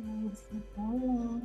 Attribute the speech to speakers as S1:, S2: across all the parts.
S1: Halo.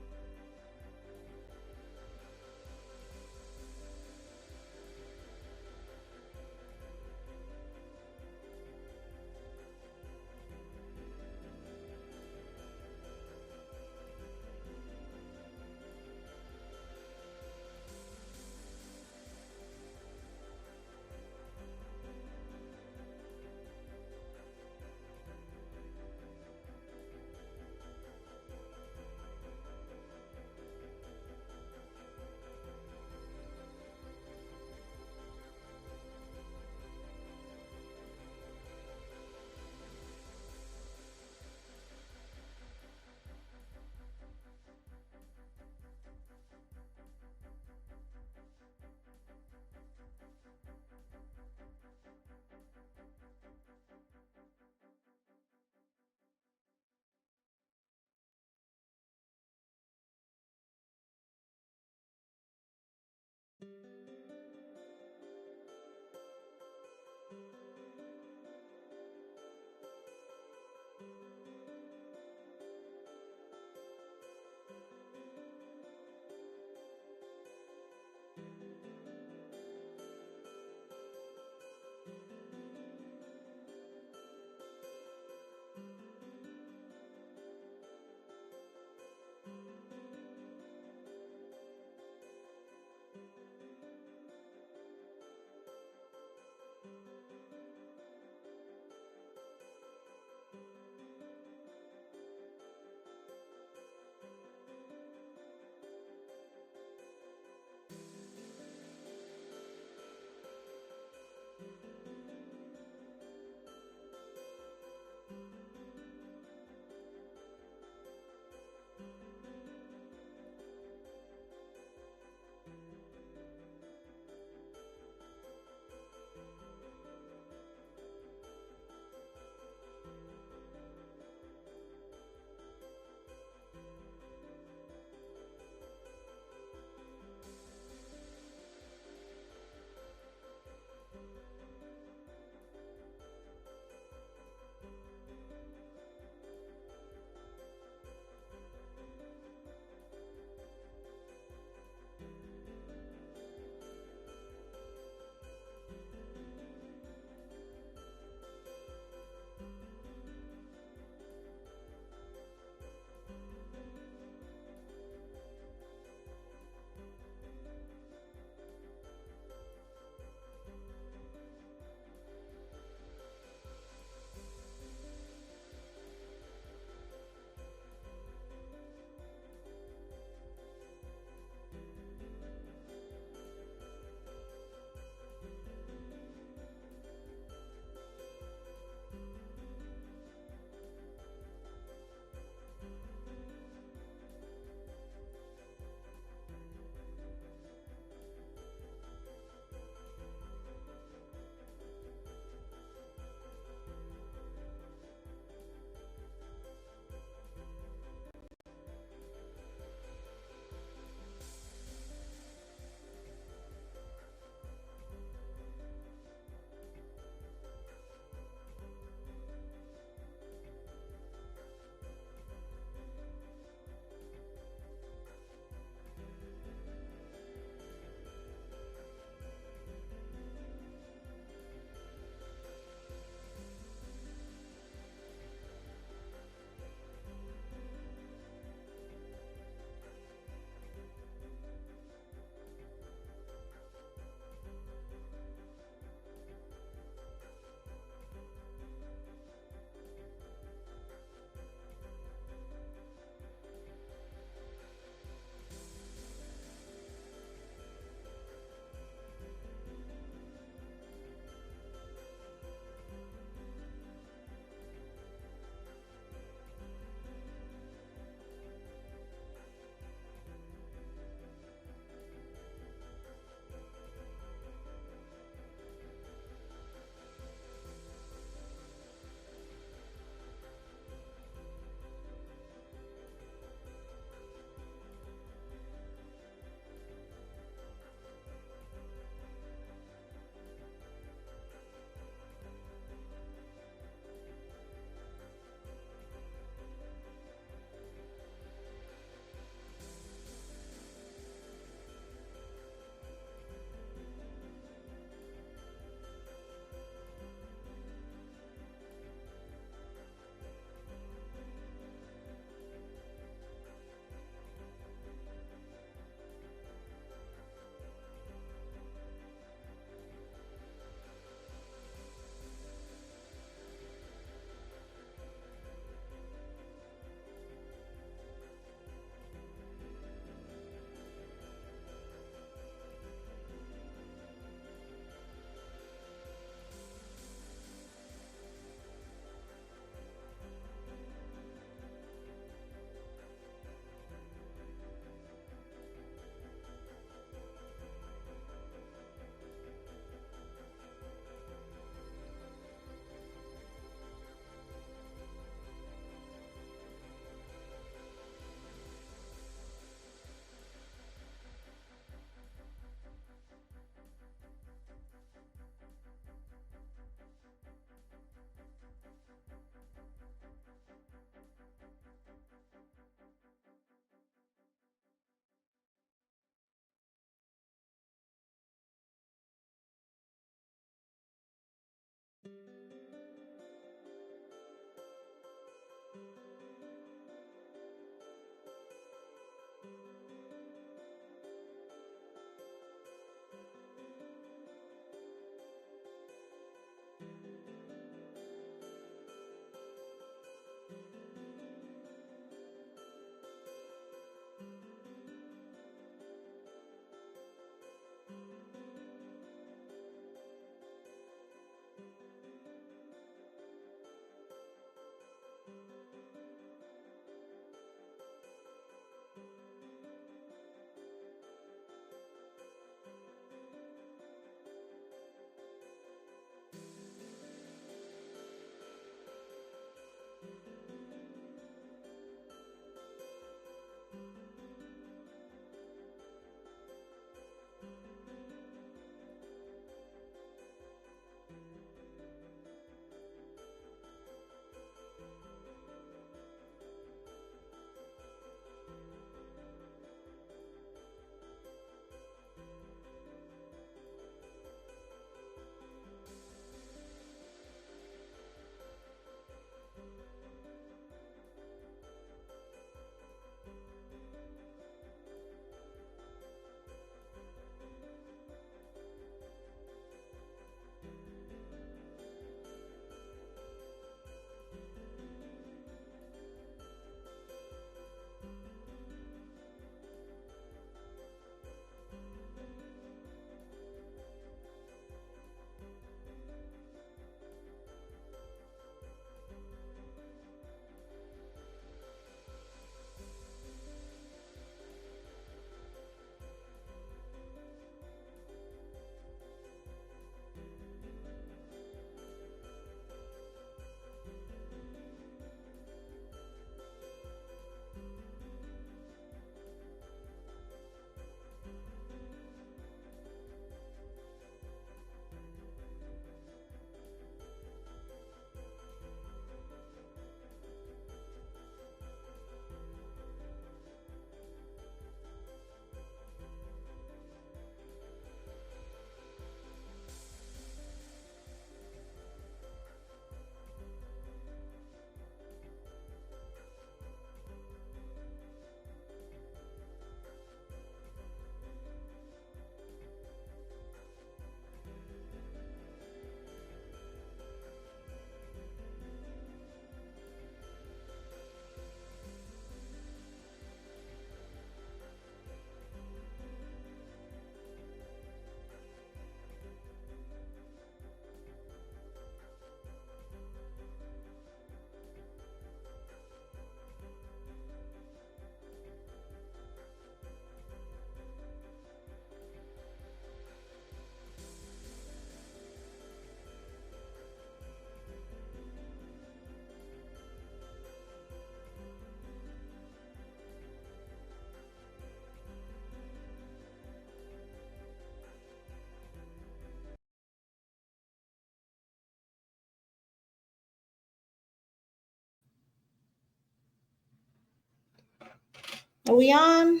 S1: Are we on?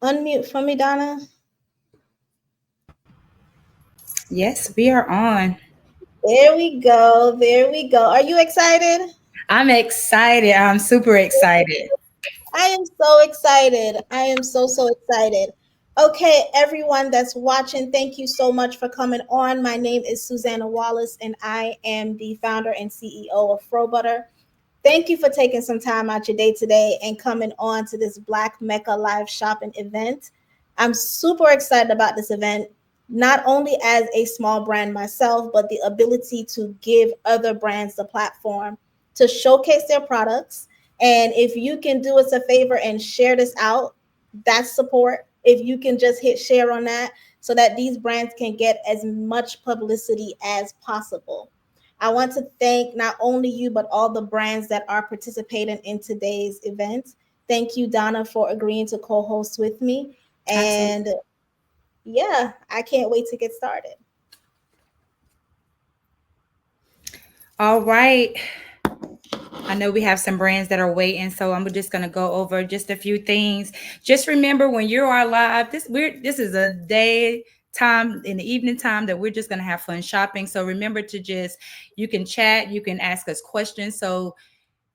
S1: Unmute for me, Donna.
S2: Yes, we are on.
S1: There we go. There we go. Are you excited?
S2: I'm excited. I'm super excited.
S1: I am so excited. I am so excited. Okay, everyone that's watching, thank you so much for coming on. My name is Susanna Wallace, and I am the founder and CEO of Fro Butter. Thank you for taking some time out your day today and coming on to this Black Mecca live shopping event. I'm super excited about this event, not only as a small brand myself, but the ability to give other brands the platform to showcase their products. And if you can do us a favor and share this out, that's support. If you can just hit share on that so that these brands can get as much publicity as possible. I want to thank not only you, but all the brands that are participating in today's event. Thank you, Donna, for agreeing to co host with me. And
S2: Absolutely.
S1: yeah, I can't wait to get started.
S2: All right. I know we have some brands that are waiting, so I'm just gonna go over just a few things. Just remember when you are live, this is a day time in the evening time that we're just going to have fun shopping. So remember to just, you can chat, you can ask us questions. So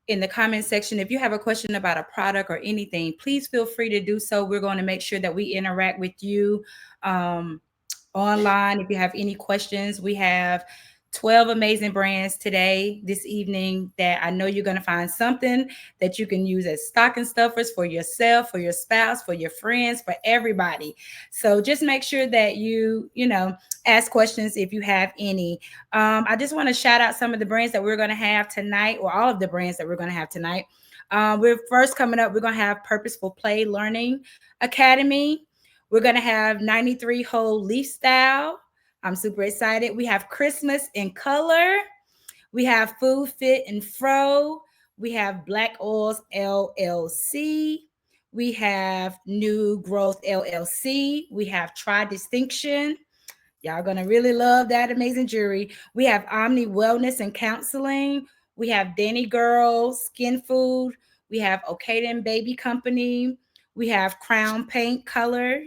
S2: in the comment section, if you have a question about a product or anything, please feel free to do so. We're going to make sure that we interact with you um, online. If you have any questions, we have 12 amazing brands today, this evening, that I know you're going to find something that you can use as stocking stuffers for yourself, for your spouse, for your friends, for everybody. So just make sure that you ask questions if you have any. I just want to shout out some of the brands that we're going to have tonight, or all of the brands that we're going to have tonight. We're first coming up, we're going to have Purposeful Play Learning Academy. We're going to have 93 Whole Leaf Style. I'm super excited. We have Christmas in Color. We have Food Fit and Fro. We have Black Oils LLC. We have New Growth LLC. We have Try Distinction. Y'all gonna really love that amazing jewelry. We have Omni Wellness and Counseling. We have Danny Girl Skin Food. We have Okaden Baby Company. We have Crown Paint Color.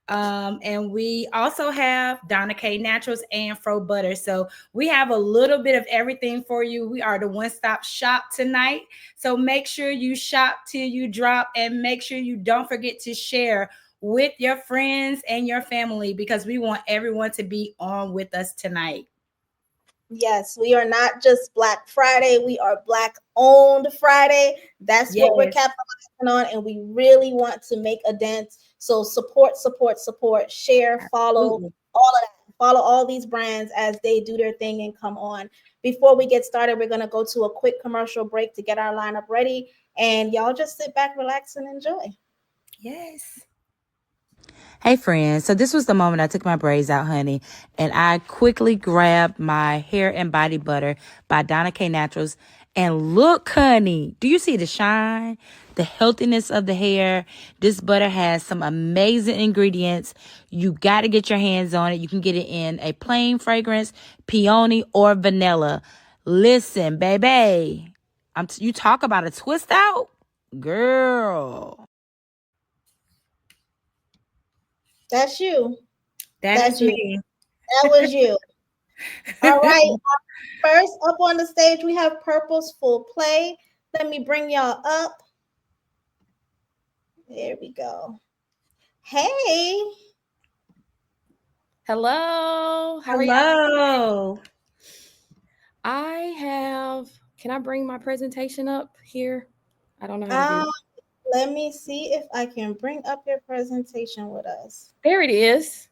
S2: And we also have Donna K Naturals and Fro Butter. So we have a little bit of everything for you. We are the one-stop shop tonight. So make sure you shop till you drop, and make sure you don't forget to share with your friends and your family, because we want everyone to be on with us tonight.
S1: Yes, we are not just Black Friday, we are Black owned Friday. That's what we're
S2: Yes,
S1: capitalizing on, and we really want to make a dent. So support, support, support, share, follow,
S2: absolutely.
S1: all of that. Follow all these brands as they do their thing and come on. Before we get started, we're going to go to a quick commercial break to get our lineup ready. And y'all just sit back, relax, and enjoy.
S2: Yes. Hey friends, so this was the moment I took my braids out, honey, and I quickly grabbed my hair and body butter by Donna K Naturals. And look, honey, do you see the shine, the healthiness of the hair? This butter has some amazing ingredients. You got to get your hands on it. You can get it in a plain fragrance, peony, or vanilla. Listen, baby, you talk about a twist out, girl.
S1: That's you.
S2: That is
S1: That's you.
S2: me.
S1: That was you. All right. First up on the stage, we have Purposeful Play. Let me bring y'all up. There we go. Hey,
S3: Hello, how are y'all?
S2: Hello.
S3: I have, can I bring my presentation up here? I don't know how to do
S1: um,
S3: it.
S1: let me see if I can bring up your presentation with us.
S3: There it is.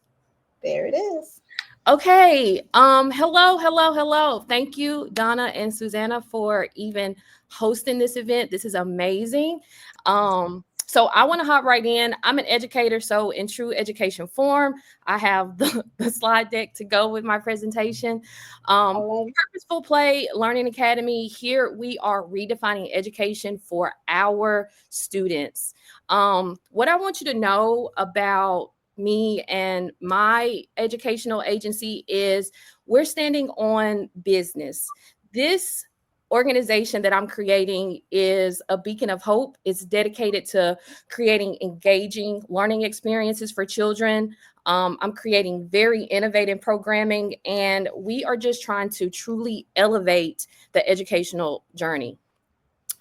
S1: There it is.
S3: Okay. Hello. Thank you, Donna and Susanna, for even hosting this event. This is amazing. So I want to hop right in. I'm an educator, so in true education form, I have the slide deck to go with my presentation. Um,
S1: All right.
S3: Purposeful Play Learning Academy. Here we are redefining education for our students. What I want you to know about me and my educational agency is we're standing on business. This organization that I'm creating is a beacon of hope. It's dedicated to creating engaging learning experiences for children. I'm creating very innovative programming, and we are just trying to truly elevate the educational journey.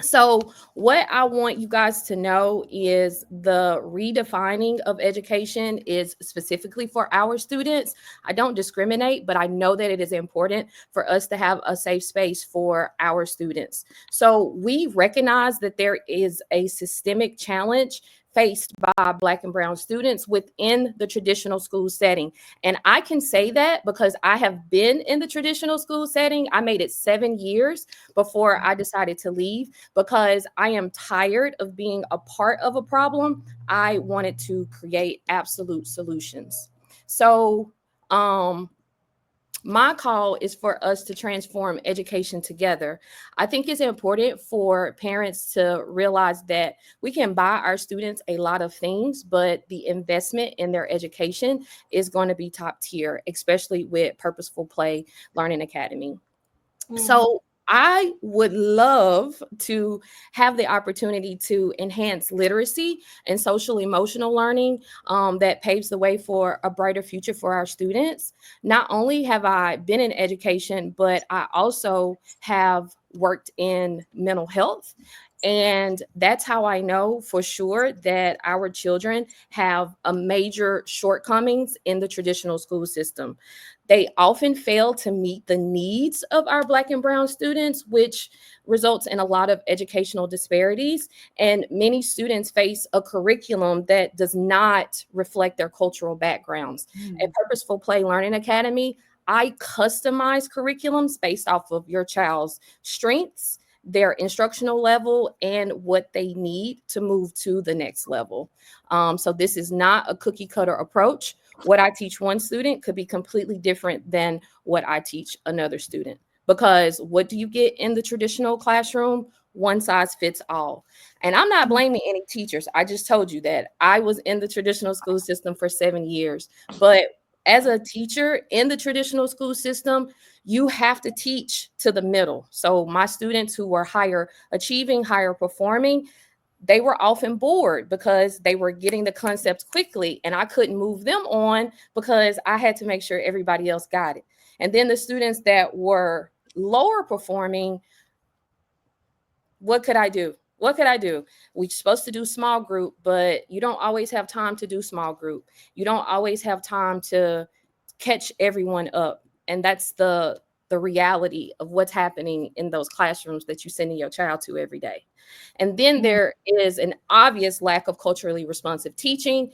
S3: So, what I want you guys to know is the redefining of education is specifically for our students. I don't discriminate, but I know that it is important for us to have a safe space for our students. So, we recognize that there is a systemic challenge faced by Black and Brown students within the traditional school setting. And I can say that because I have been in the traditional school setting. I made it 7 years before I decided to leave because I am tired of being a part of a problem. I wanted to create absolute solutions. So, my call is for us to transform education together. I think it's important for parents to realize that we can buy our students a lot of things, but the investment in their education is going to be top tier, especially with Purposeful Play Learning Academy.
S1: Mm.
S3: So I would love to have the opportunity to enhance literacy and social emotional learning that paves the way for a brighter future for our students. Not only have I been in education, but I also have worked in mental health. And that's how I know for sure that our children have a major shortcomings in the traditional school system. They often fail to meet the needs of our Black and Brown students, which results in a lot of educational disparities. And many students face a curriculum that does not reflect their cultural backgrounds. At
S2: Mm.
S3: Purposeful Play Learning Academy, I customize curriculums based off of your child's strengths, their instructional level, and what they need to move to the next level. So this is not a cookie cutter approach. What I teach one student could be completely different than what I teach another student. Because what do you get in the traditional classroom? One size fits all. And I'm not blaming any teachers. I just told you that I was in the traditional school system for 7 years. But as a teacher in the traditional school system, you have to teach to the middle. So my students who were higher achieving, higher performing, they were often bored because they were getting the concepts quickly and I couldn't move them on because I had to make sure everybody else got it. And then the students that were lower performing, what could I do? What could I do? We're supposed to do small group, but you don't always have time to do small group. You don't always have time to catch everyone up. And that's the reality of what's happening in those classrooms that you're sending your child to every day. And then
S1: Mm.
S3: there is an obvious lack of culturally responsive teaching.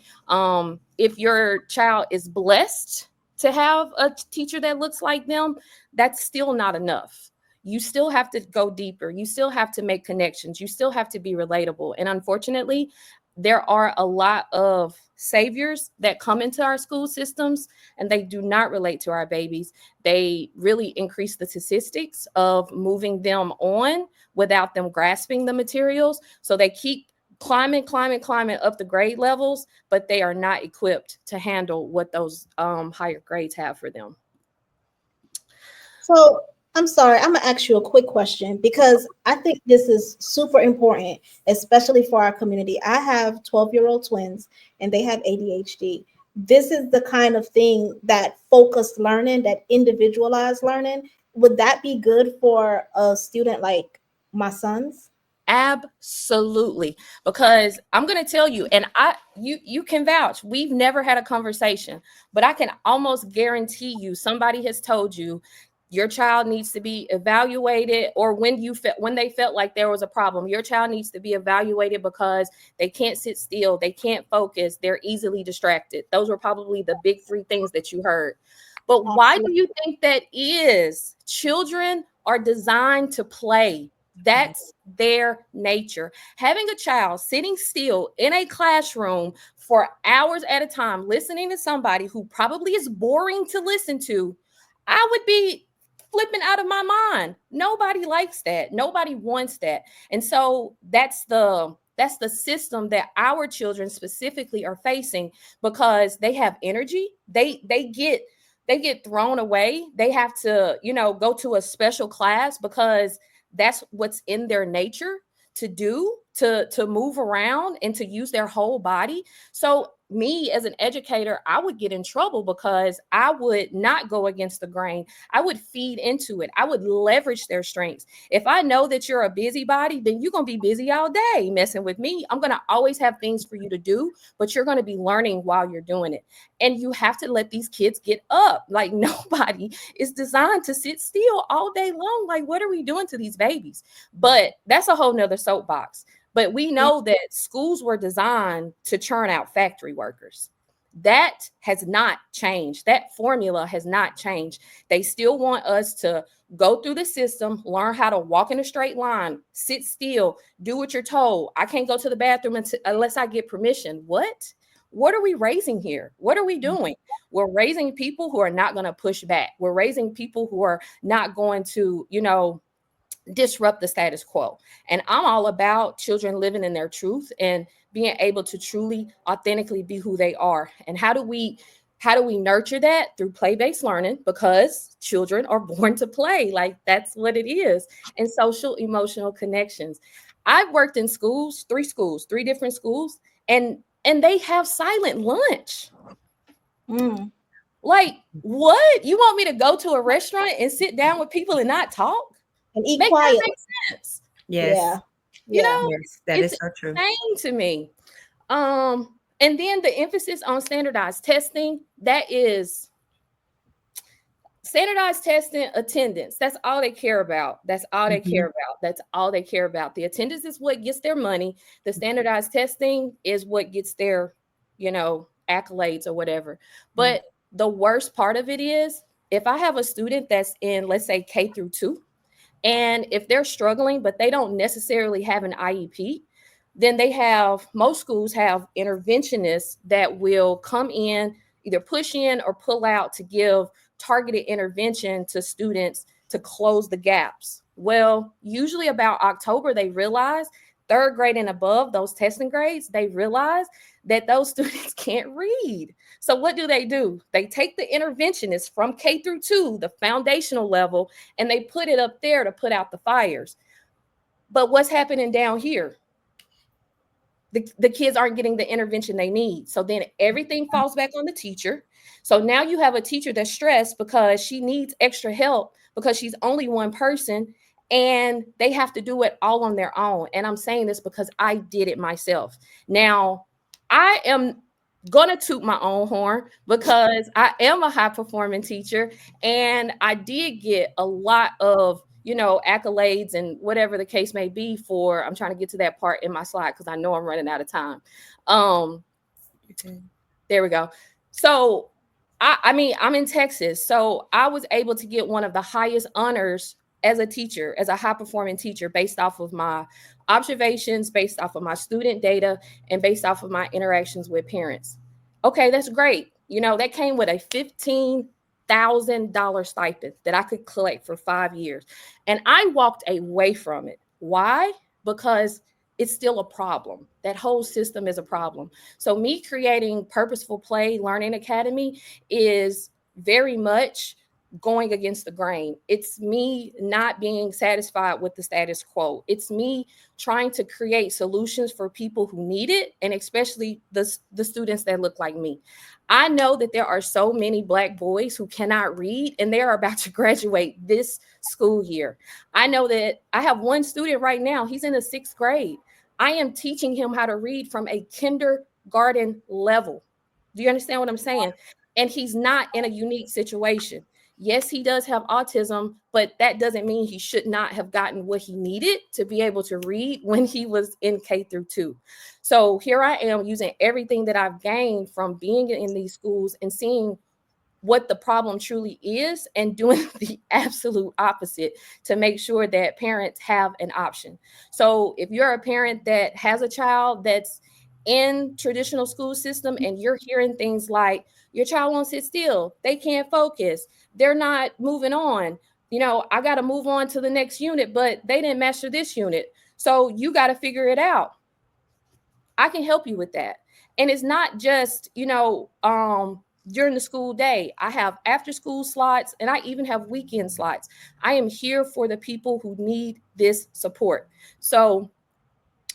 S3: If your child is blessed to have a teacher that looks like them, that's still not enough. You still have to go deeper. You still have to make connections. You still have to be relatable. And unfortunately, there are a lot of saviors that come into our school systems and they do not relate to our babies. They really increase the statistics of moving them on without them grasping the materials. So they keep climbing up the grade levels, but they are not equipped to handle what those higher grades have for them.
S1: So I'm sorry, I'm gonna ask you a quick question because I think this is super important, especially for our community. I have 12-year-old twins and they have ADHD. This is the kind of thing that focused learning, that individualized learning, would that be good for a student like my son's?
S3: Absolutely. Because I'm going to tell you, and you can vouch, we've never had a conversation, but I can almost guarantee you somebody has told you your child needs to be evaluated, or when they felt like there was a problem, your child needs to be evaluated because they can't sit still, they can't focus, they're easily distracted. Those were probably the big three things that you heard. But why do
S1: Absolutely.
S3: you think that is? Children are designed to play. That's their nature. Having a child sitting still in a classroom for hours at a time, listening to somebody who probably is boring to listen to, I would be flipping out of my mind. Nobody likes that. Nobody wants that. And so that's the system that our children specifically are facing because they have energy. They get thrown away. They have to, go to a special class because that's what's in their nature to do, to move around and to use their whole body. So me as an educator, I would get in trouble because I would not go against the grain. I would feed into it. I would leverage their strengths. If I know that you're a busybody, then you're going to be busy all day messing with me. I'm going to always have things for you to do, but you're going to be learning while you're doing it. And you have to let these kids get up. Like nobody is designed to sit still all day long. Like, what are we doing to these babies? But that's a whole nother soapbox. But we
S1: Yeah.
S3: know that schools were designed to churn out factory workers. That has not changed. That formula has not changed. They still want us to go through the system, learn how to walk in a straight line, sit still, do what you're told. I can't go to the bathroom unless I get permission. What? What are we raising here? What are we doing? We're raising people who are not going to push back. We're raising people who are not going to, disrupt the status quo. And I'm all about children living in their truth and being able to truly, authentically be who they are. And how do we How do we nurture that? Through play-based learning, because children are born to play. Like, that's what it is. And social emotional connections. I've worked in schools, three different schools, and they have silent lunch.
S1: Mm.
S3: Like, what? You want me to go to a restaurant and sit down with people and not talk?
S1: And eat
S3: Make that
S1: quietly.
S3: make sense.
S1: Yeah.
S2: Yes.
S3: You
S1: Yeah.
S3: know,
S2: Yes. That
S3: it's
S2: is so true.
S3: insane to me. And then the emphasis on standardized testing, that is standardized testing, attendance. That's all they care about. That's all they care
S2: Mhm.
S3: about. That's all they care about. The attendance is what gets their money. The standardized testing is what gets their, accolades or whatever.
S2: Yes.
S3: But the worst part of it is, if I have a student that's in, let's say, K through 2, and if they're struggling, but they don't necessarily have an IEP, then most schools have interventionists that will come in, either push in or pull out to give targeted intervention to students to close the gaps. Well, usually about October, they realize, third grade and above, those testing grades, they realize that those students can't read. So what do? They take the interventionist from K through 2, the foundational level, and they put it up there to put out the fires. But what's happening down here? The kids aren't getting the intervention they need. So then everything falls back on the teacher. So now you have a teacher that's stressed because she needs extra help because she's only one person, and they have to do it all on their own. And I'm saying this because I did it myself. Now, I am gonna toot my own horn because I am a high performing teacher, and I did get a lot of accolades and whatever the case may be. For I'm trying to get to that part in my slide because I know I'm running out of time. um
S2: Okay.
S3: there we go. So I mean, I'm in Texas, so I was able to get one of the highest honors as a teacher, as a high performing teacher, based off of my observations, based off of my student data, and based off of my interactions with parents. Okay, that's great. That came with a $15,000 stipend that I could collect for 5 years. And I walked away from it. Why? Because it's still a problem. That whole system is a problem. So me creating Purposeful Play Learning Academy is very much going against the grain. It's me not being satisfied with the status quo. It's me trying to create solutions for people who need it, and especially the students that look like me. I know that there are so many Black boys who cannot read, and they are about to graduate this school year. I know that I have one student right now, he's in the 6th grade. I am teaching him how to read from a kindergarten level. Do you understand what I'm saying? And he's not in a unique situation. Yes, he does have autism, but that doesn't mean he should not have gotten what he needed to be able to read when he was in K through 2. So here I am using everything that I've gained from being in these schools and seeing what the problem truly is, and doing the absolute opposite to make sure that parents have an option. So if you're a parent that has a child that's in traditional school system, and you're hearing things like, your child won't sit still, they can't focus, they're not moving on, I got to move on to the next unit, but they didn't master this unit, so you got to figure it out. I can help you with that. And it's not just, during the school day. I have after school slots, and I even have weekend slots. I am here for the people who need this support. So,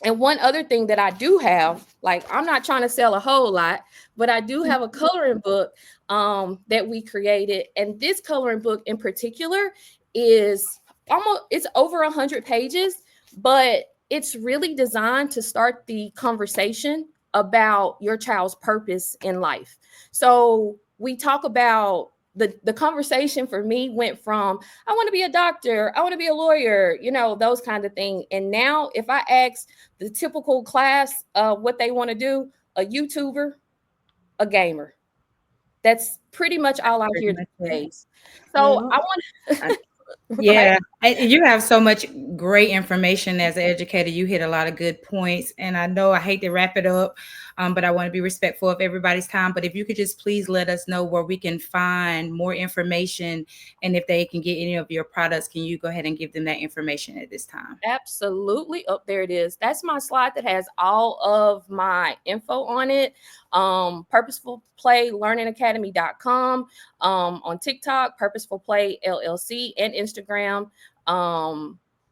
S3: and one other thing that I do have, like, I'm not trying to sell a whole lot, but I do have a coloring book that we created. And this coloring book in particular is it's over 100 pages, but it's really designed to start the conversation about your child's purpose in life. So we talk about the conversation for me went from, I want to be a doctor, I want to be a lawyer, those kind of things. And now if I ask the typical class what they want to do, a YouTuber, a gamer. That's pretty much all I
S2: Pretty
S3: hear
S2: much
S3: these
S2: it.
S3: days. So
S1: Yeah.
S3: I want
S2: I-
S3: right?
S2: Yeah, and you have so much great information as an educator. You hit a lot of good points. And I know I hate to wrap it up, but I want to be respectful of everybody's time. But if you could just please let us know where we can find more information and if they can get any of your products, can you go ahead and give them that information at this time?
S3: Absolutely. Oh, there it is. That's my slide that has all of my info on it. Purposefulplaylearningacademy.com, on TikTok, Purposeful Play LLC, and Instagram,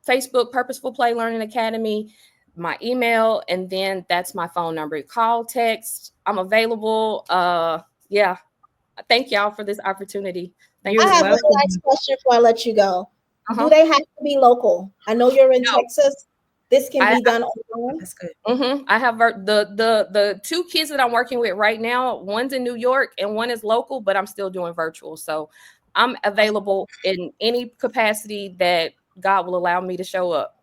S3: Facebook, Purposeful Play Learning Academy, my email, and then that's my phone number. Call, text. I'm available. Yeah. Thank y'all for this opportunity. Thank
S2: You're
S1: I
S3: you so
S1: have
S3: much.
S1: one last
S2: welcome.
S1: question before I let you go. Do
S3: Uh-huh.
S1: they have to be local? I know you're in
S3: No,
S1: Texas. This can
S3: I
S1: be done online.
S2: That's good.
S3: I have the two kids that I'm working with right now. One's in New York and one is local, but I'm still doing virtual. So I'm available in any capacity that God will allow me to show up.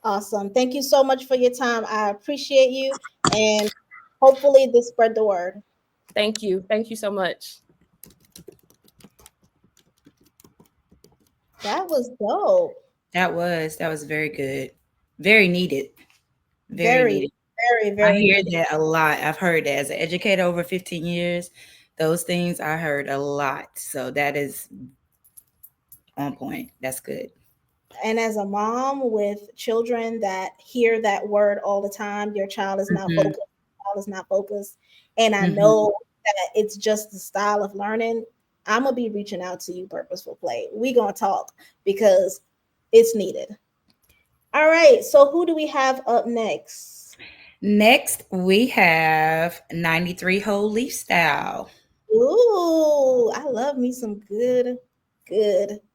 S1: Awesome. Thank you so much for your time. I appreciate you. And hopefully this spread the word.
S3: Thank you. Thank you so much.
S1: That was dope.
S2: That was very good. Very needed. Very
S1: Very,
S2: needed.
S1: very,
S2: I
S1: very
S2: hear
S1: needed.
S2: that a lot. I've heard that as an educator over 15 years. Those things I heard a lot. So that is on point. That's good.
S1: And as a mom with children that hear that word all the time, your child is not
S2: Hmm.
S1: focused, your child is not focused. And I
S2: Hmm.
S1: know that it's just the style of learning. I'm gonna be reaching out to you, Purposeful Play. We gonna talk because it's needed. All right. So who do we have up next?
S2: Next, we have 93 Whole Leaf Style.
S1: Ooh, I love me some good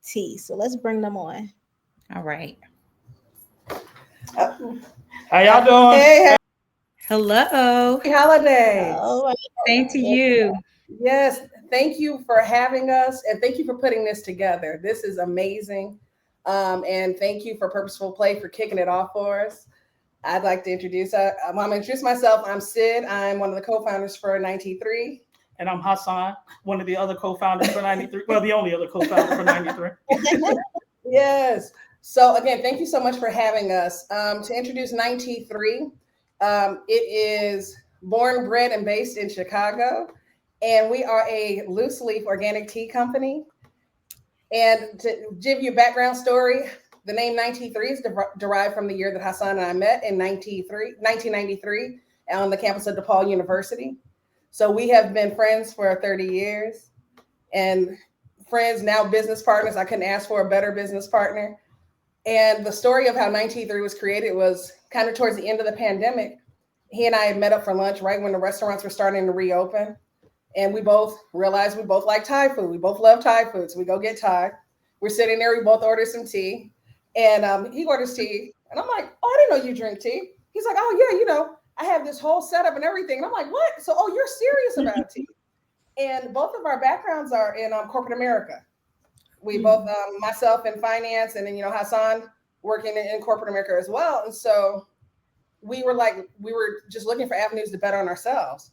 S1: tea. So let's bring them on.
S2: All right.
S4: How y'all doing? Hey,
S2: Hello.
S4: happy holidays.
S1: Oh my
S2: Same to you.
S4: Yes, thank you for having us and thank you for putting this together. This is amazing. And thank you for Purposeful Play for kicking it off for us. I'd like to I'm going to introduce myself. I'm Sid. I'm one of the co-founders for 93.
S5: And I'm Hassan, one of the other co-founders for 93. Well, the only other co-founder for 93.
S4: Yes. So again, thank you so much for having us. To introduce 93, it is born, bred, and based in Chicago. And we are a loose leaf organic tea company. And to give you a background story, the name 93 is derived from the year that Hassan and I met in 1993 on the campus of DePaul University. So we have been friends for 30 years and friends, now business partners. I couldn't ask for a better business partner. And the story of how 93 was created was kind of towards the end of the pandemic. He and I had met up for lunch right when the restaurants were starting to reopen. And we both realized we both like Thai food. We both love Thai food. So we go get Thai. We're sitting there. We both order some tea. And he orders tea. And I'm like, oh, I didn't know you drink tea. He's like, oh, yeah, I have this whole setup and everything. And I'm like, what? So, oh, you're serious about tea. And both of our backgrounds are in corporate America. We both, myself in finance, and then, Hassan working in corporate America as well. And so we were just looking for avenues to better on ourselves.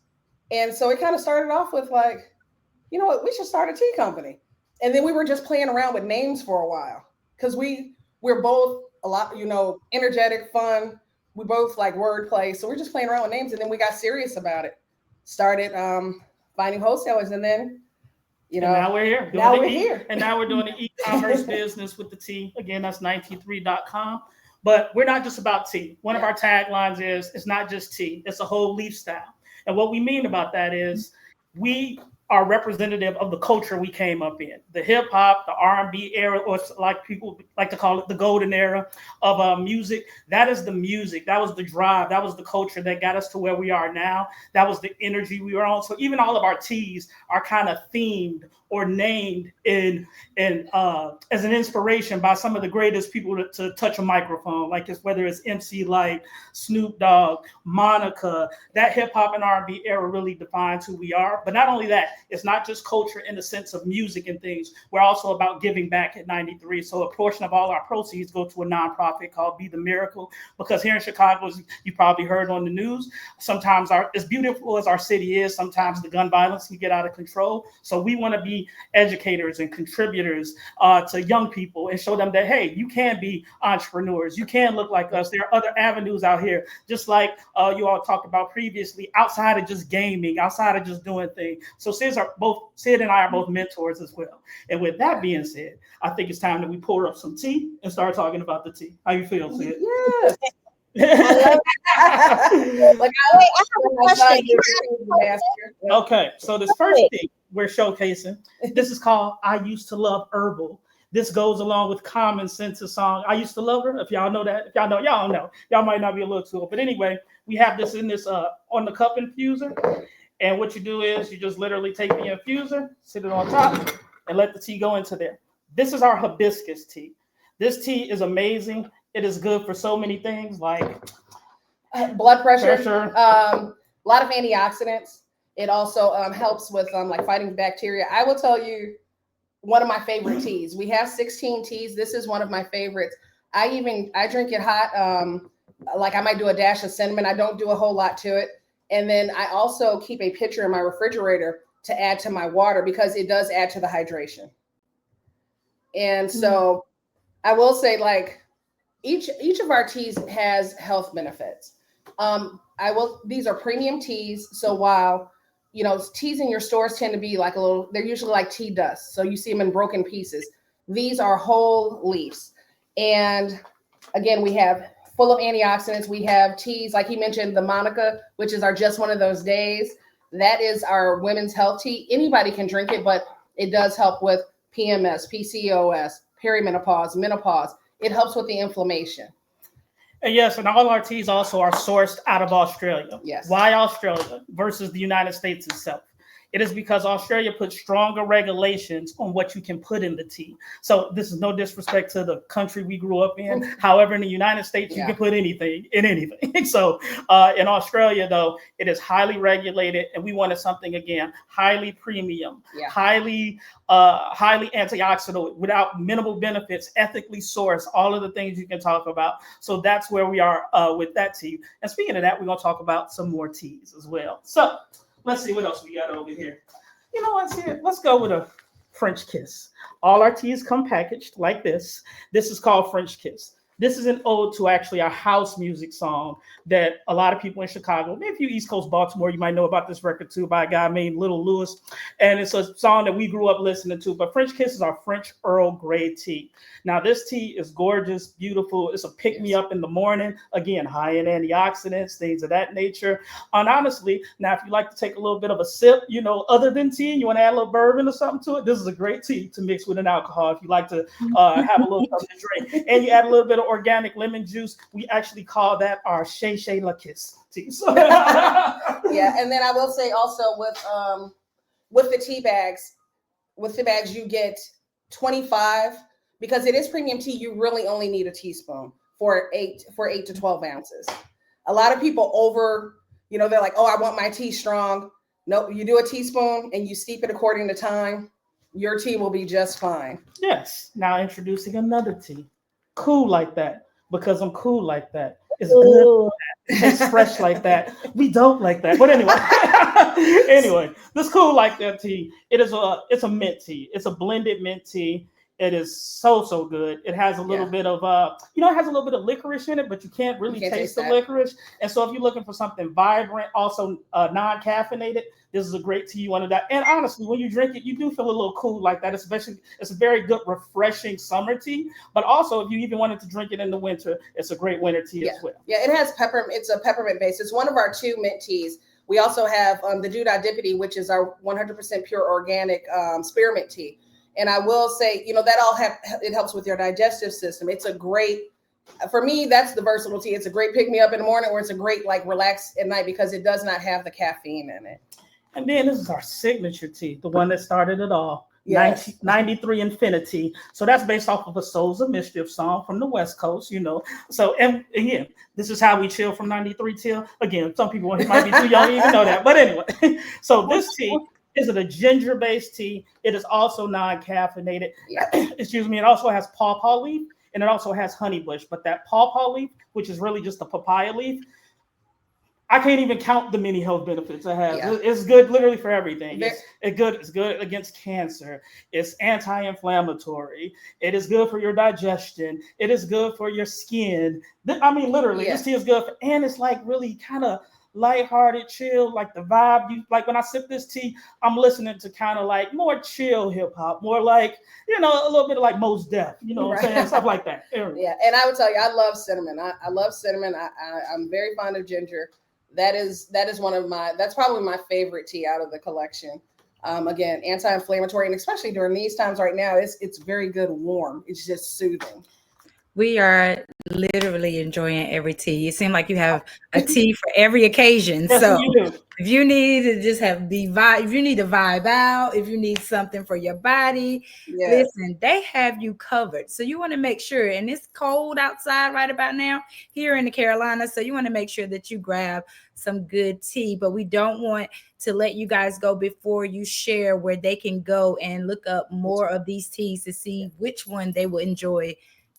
S4: And so it kind of started off with like, you know what, we should start a tea company. And then we were just playing around with names for a while because we're both a lot, energetic, fun. We both like wordplay. So we're just playing around with names. And then we got serious about it. Started finding wholesalers. And then,
S5: And now we're here.
S4: Now we're here.
S5: And now we're doing the e-commerce business with the tea. Again, that's 93.com. But we're not just about tea. One of our taglines is, it's not just tea, it's a whole leaf style. And what we mean about that is we are representative of the culture we came up in, the hip hop, the R&B era, or like people like to call it the golden era of music. That is the music. That was the drive. That was the culture that got us to where we are now. That was the energy we were on. So even all of our teas are kind of themed or named in as an inspiration by some of the greatest people to touch a microphone, like this, whether it's MC Light, Snoop Dogg, Monica. That hip hop and R&B era really defines who we are. But not only that, it's not just culture in the sense of music and things. We're also about giving back at 93. So a portion of all our proceeds go to a nonprofit called Be the Miracle, because here in Chicago, as you probably heard on the news, sometimes as beautiful as our city is, sometimes the gun violence can get out of control. So we want to be be educators and contributors to young people and show them that, hey, you can be entrepreneurs. You can look like us. There are other avenues out here, just like you all talked about previously, outside of just gaming, outside of just doing things. So Sid and I are both mentors as well. And with that being said, I think it's time that we pour up some tea and start talking about the tea. How you feel, Sid?
S4: Yes.
S1: I love
S4: Like
S1: Wait, I have a question.
S5: Okay, so this first thing we're showcasing, this is called I Used to Love Herbal. This goes along with Common Sense's song, I Used to Love Her. If y'all know that, if y'all know, y'all know. Y'all might not be a little too old. But anyway, we have this in this on the cup infuser. And what you do is you just literally take the infuser, sit it on top, and let the tea go into there. This is our hibiscus tea. This tea is amazing. It is good for so many things like
S4: blood pressure,
S5: pressure.
S4: a lot of antioxidants. It also helps with like fighting bacteria. I will tell you one of my favorite teas. We have 16 teas. This is one of my favorites. I drink it hot. Like I might do a dash of cinnamon. I don't do a whole lot to it. And then I also keep a pitcher in my refrigerator to add to my water because it does add to the hydration. And so I will say, like, each of our teas has health benefits. These are premium teas. So while, you know, teas in your stores tend to be like they're usually like tea dust. So you see them in broken pieces. These are whole leaves. And again, we have full of antioxidants. We have teas, like he mentioned, the Monica, which is our Just One of Those Days. That is our women's health tea. Anybody can drink it, but it does help with PMS, PCOS, perimenopause, menopause. It helps with the inflammation.
S5: And yes, and all our teas also are sourced out of Australia.
S4: Yes.
S5: Why Australia versus the United States itself? It is because Australia puts stronger regulations on what you can put in the tea. So this is no disrespect to the country we grew up in. However, in the United States, you can put anything in anything. So in Australia, though, it is highly regulated, and we wanted something, again, highly premium, highly antioxidant, without minimal benefits, ethically sourced, all of the things you can talk about. So that's where we are with that tea. And speaking of that, we're going to talk about some more teas as well. So let's see what else we got over here. You know what's here? Let's go with a French kiss. All our teas come packaged like this. This is called French Kiss. This is an ode to actually a house music song that a lot of people in Chicago, maybe if you East Coast Baltimore, you might know about this record too, by a guy named Little Lewis. And it's a song that we grew up listening to. But French Kiss is our French Earl Grey tea. Now, this tea is gorgeous, beautiful. It's a pick-me-up in the morning. Again, high in antioxidants, things of that nature. And honestly, now, if you like to take a little bit of a sip, you know, other than tea, you want to add a little bourbon or something to it, this is a great tea to mix with an alcohol if you like to have a little something to drink. And you add a little bit of organic lemon juice. We actually call that our Shay Shay La Kiss tea. So
S4: yeah, and then I will say also with the tea bags, you get 25, because it is premium tea. You really only need a teaspoon for 8 to 12 ounces. A lot of people they're like, oh, I want my tea strong. No, you do a teaspoon and you steep it according to time. Your tea will be just fine.
S5: Yes. Now introducing another tea. Cool like that, because I'm cool like that. It's good. It tastes fresh like that. We don't like that. But anyway, this Cool Like That tea. It's a mint tea. It's a blended mint tea. It is so good. It has a little bit of it has a little bit of licorice in it, but you can't really taste the licorice. And so if you're looking for something vibrant, also non-caffeinated, this is a great tea. You want to that. And honestly, when you drink it, you do feel a little cool like that. Especially, it's a very good, refreshing summer tea. But also, if you even wanted to drink it in the winter, it's a great winter tea as well.
S4: Yeah, it has peppermint. It's a peppermint base. It's one of our 2 mint teas. We also have the Dudadipity, which is our 100% pure organic spearmint tea. And I will say, it helps with your digestive system. It's a great, for me, that's the versatile tea. It's a great pick me up in the morning, or it's a great relax at night because it does not have the caffeine in it. And
S5: then this is our signature tea, the one that started it all. Yes. 93 Infinity. So that's based off of a Souls of Mischief song from the West Coast, So, and again, this is how we chill from 93 till. Again, some people might be too young to even know that. But anyway, so this tea is a ginger-based tea. It is also non-caffeinated. Excuse me. It also has pawpaw leaf, and it also has honeybush. But that pawpaw leaf, which is really just a papaya leaf, I can't even count the many health benefits it has.
S4: Yeah.
S5: It's good literally for everything.
S4: Ve-
S5: It's good against cancer. It's anti-inflammatory. It is good for your digestion. It is good for your skin. I mean, literally,
S4: Yeah.
S5: this tea is good for, and it's like really kind of lighthearted, chill, like the vibe. You like when I sip this tea, I'm listening to kind of like more chill hip hop, more like a little bit of like Mos Def, what I'm
S4: Right.
S5: saying, stuff like that.
S4: Yeah, and I would tell you, I love cinnamon. I love cinnamon. I'm very fond of ginger. That is one of my, that's probably my favorite tea out of the collection. Again, anti-inflammatory, and especially during these times right now, it's very good warm. It's just soothing.
S2: We are literally enjoying every tea. It seems like you have a tea for every occasion.
S5: Yes,
S2: So
S5: you do.
S2: if you need to just have the vibe, if you need to vibe out, if you need something for your body,
S4: Yeah,
S2: listen, they have you covered. So you want to make sure, and it's cold outside right about now here in the Carolinas. So you want to make sure that you grab some good tea. But we don't want to let you guys go before you share where they can go and look up more of these teas to see which one they will enjoy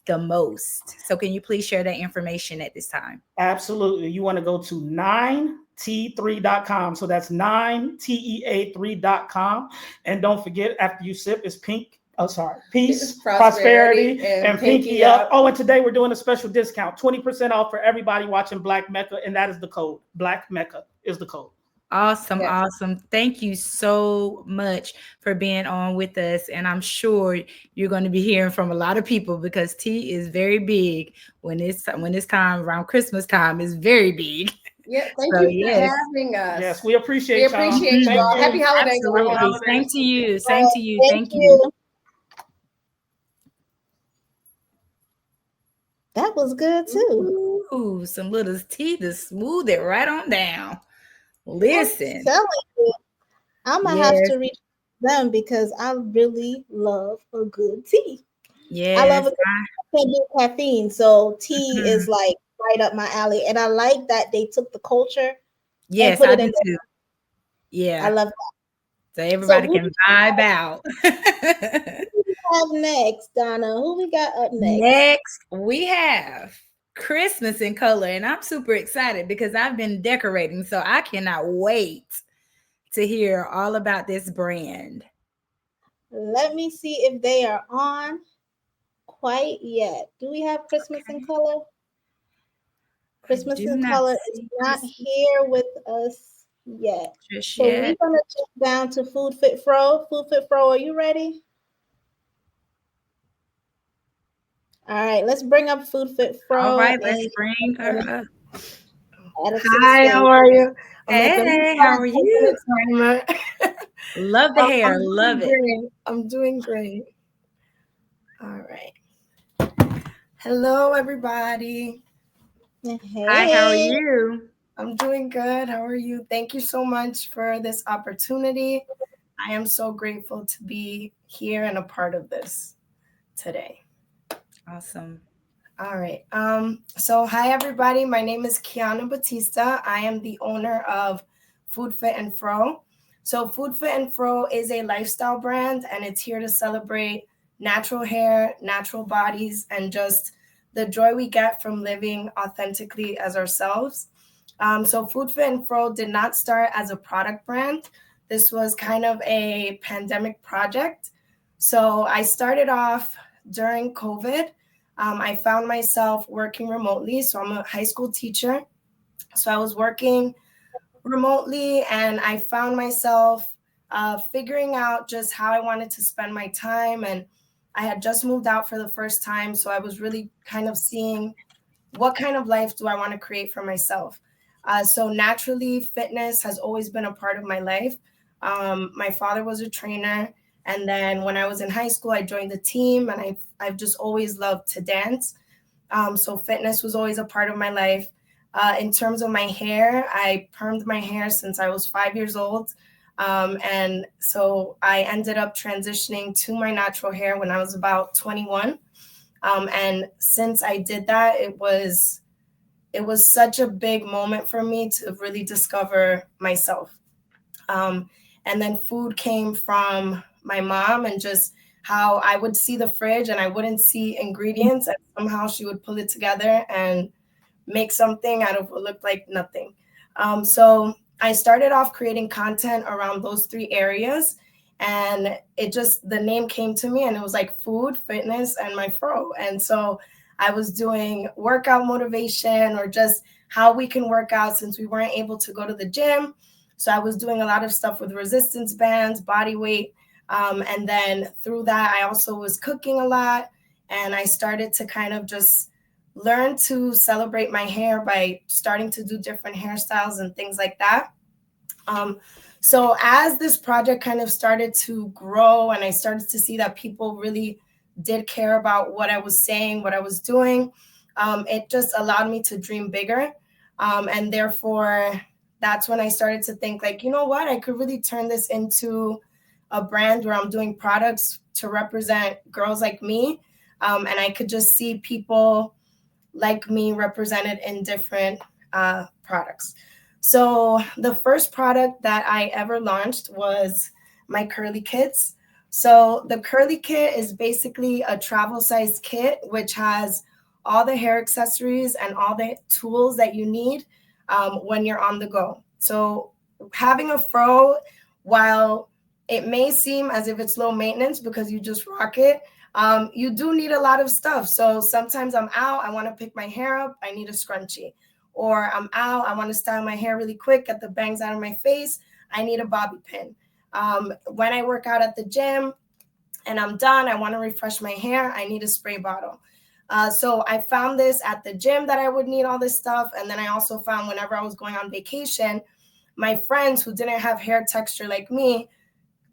S2: the most. So can you please share that information at this time?
S5: Absolutely. You want to go to 9t3.com. So that's 9tea3.com. And don't forget, after you sip, it's pink. Oh, sorry. Peace, prosperity, and pinky up. Oh, and today we're doing a special discount, 20% off for everybody watching Black Mecca. And that is the code. Black Mecca is the code.
S2: Awesome,
S4: Yeah.
S2: awesome. Thank you so much for being on with us. And I'm sure you're going to be hearing from a lot of people because tea is very big when it's time around Christmas time. It's very big.
S4: Yeah. Thank
S2: So
S4: you for
S2: yes,
S4: having us.
S5: Yes, we appreciate
S4: We
S5: y'all.
S4: appreciate
S5: Thank
S4: y'all.
S5: you.
S4: Happy holidays,
S2: absolutely.
S4: everyone.
S2: Same to you. Same to you.
S1: Thank
S2: Thank you.
S1: you. That was good too.
S2: Ooh, some little tea to smooth it right on down.
S1: I'm
S2: Listen,
S1: telling you, I'm gonna have
S2: yes,
S1: to reach them because I really love a good tea. I love
S2: yes.
S1: a I can't do caffeine, so tea
S2: Mhm.
S1: is like right up my alley. And I like that they took the culture and
S2: Yes,
S1: put
S2: I
S1: it
S2: do
S1: in
S2: too.
S1: there. I
S2: Yeah.
S1: love that.
S2: So
S1: So
S2: everybody
S1: who
S2: can vibe out.
S1: do we have next, Donna? Who we got up next?
S2: Next, we have Christmas in color, and I'm super excited because I've been decorating, so I cannot wait to hear all about this brand.
S1: Let me see if they are on quite yet. Do we have Christmas in
S2: Okay.
S1: color?
S2: I
S1: Christmas
S2: do
S1: in
S2: not
S1: color is
S2: see
S1: not
S2: Christmas
S1: here with us yet.
S2: just
S1: So we're
S2: yet.
S1: gonna jump down to Food Fit Fro. Food Fit Fro, are you ready? All right, let's bring up Food Fit
S2: All
S1: Fro
S2: right, let's
S1: and
S2: bring her up.
S1: add her to the
S6: Hi, how
S1: stage.
S6: are you? I'm like, let me
S2: Hey, how
S6: start
S2: are
S6: taking
S2: you?
S6: a timer.
S2: Love the hair,
S6: I'm
S2: love
S6: doing
S2: it.
S6: great. I'm doing great. All right. Hello, everybody.
S2: Hi, how are
S1: Hey,
S2: you?
S6: I'm doing good. How are you? Thank you so much for this opportunity. I am so grateful to be here and a part of this today.
S2: Awesome.
S6: All right. So hi everybody. My name is Kiana Batista. I am the owner of Food Fit and Fro. So Food Fit and Fro is a lifestyle brand and it's here to celebrate natural hair, natural bodies, and just the joy we get from living authentically as ourselves. So Food Fit and Fro did not start as a product brand. This was kind of a pandemic project. So I started off during COVID. I found myself working remotely. So I'm a high school teacher. So I was working remotely and I found myself figuring out just how I wanted to spend my time. And I had just moved out for the first time. So I was really kind of seeing what kind of life do I want to create for myself. So naturally, fitness has always been a part of my life. My father was a trainer. And then when I was in high school, I joined the team and I've just always loved to dance. So fitness was always a part of my life. In terms of my hair, I permed my hair since I was 5 years old. And so I ended up transitioning to my natural hair when I was about 21. And since I did that, it was such a big moment for me to really discover myself. And then food came from my mom and just how I would see the fridge and I wouldn't see ingredients and somehow she would pull it together and make something out of what looked like nothing. So I started off creating content around those three areas, and it just, the name came to me and it was like food, fitness, and my fro. And so I was doing workout motivation, or just how we can work out since we weren't able to go to the gym. So I was doing a lot of stuff with resistance bands, body weight. And then through that, I also was cooking a lot. And I started to kind of just learn to celebrate my hair by starting to do different hairstyles and things like that. Um, so as this project kind of started to grow, and I started to see that people really did care about what I was saying, what I was doing, it just allowed me to dream bigger. And therefore, that's when I started to think, like, you know what, I could really turn this into a brand where I'm doing products to represent girls like me. And I could just see people like me represented in different products. So the first product that I ever launched was my curly kits. So the curly kit is basically a travel size kit, which has all the hair accessories and all the tools that you need when you're on the go. So having a fro, while it may seem as if it's low maintenance because you just rock it, you do need a lot of stuff. So sometimes I'm out, I want to pick my hair up, I need a scrunchie. Or I'm out, I want to style my hair really quick, get the bangs out of my face, I need a bobby pin. When I work out at the gym and I'm done, I want to refresh my hair, I need a spray bottle. So I found this at the gym that I would need all this stuff. And then I also found whenever I was going on vacation, my friends who didn't have hair texture like me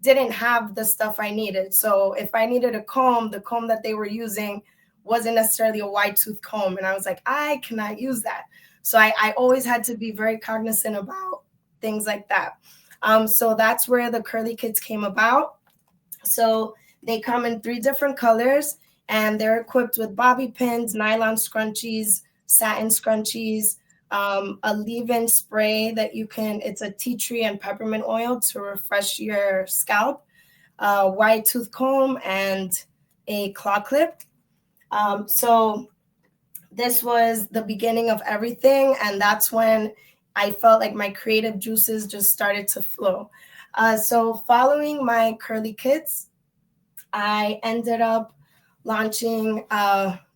S6: didn't have the stuff I needed. So if I needed a comb, the comb that they were using wasn't necessarily a wide tooth comb. And I was like, I cannot use that. So I always had to be very cognizant about things like that. So that's where the curly kits came about. So they come in 3 different colors, and they're equipped with bobby pins, nylon scrunchies, satin scrunchies, a leave-in spray that you can, it's a tea tree and peppermint oil to refresh your scalp, a wide tooth comb, and a claw clip. So this was the beginning of everything, and that's when I felt like my creative juices just started to flow. So following my curly kits, I ended up launching,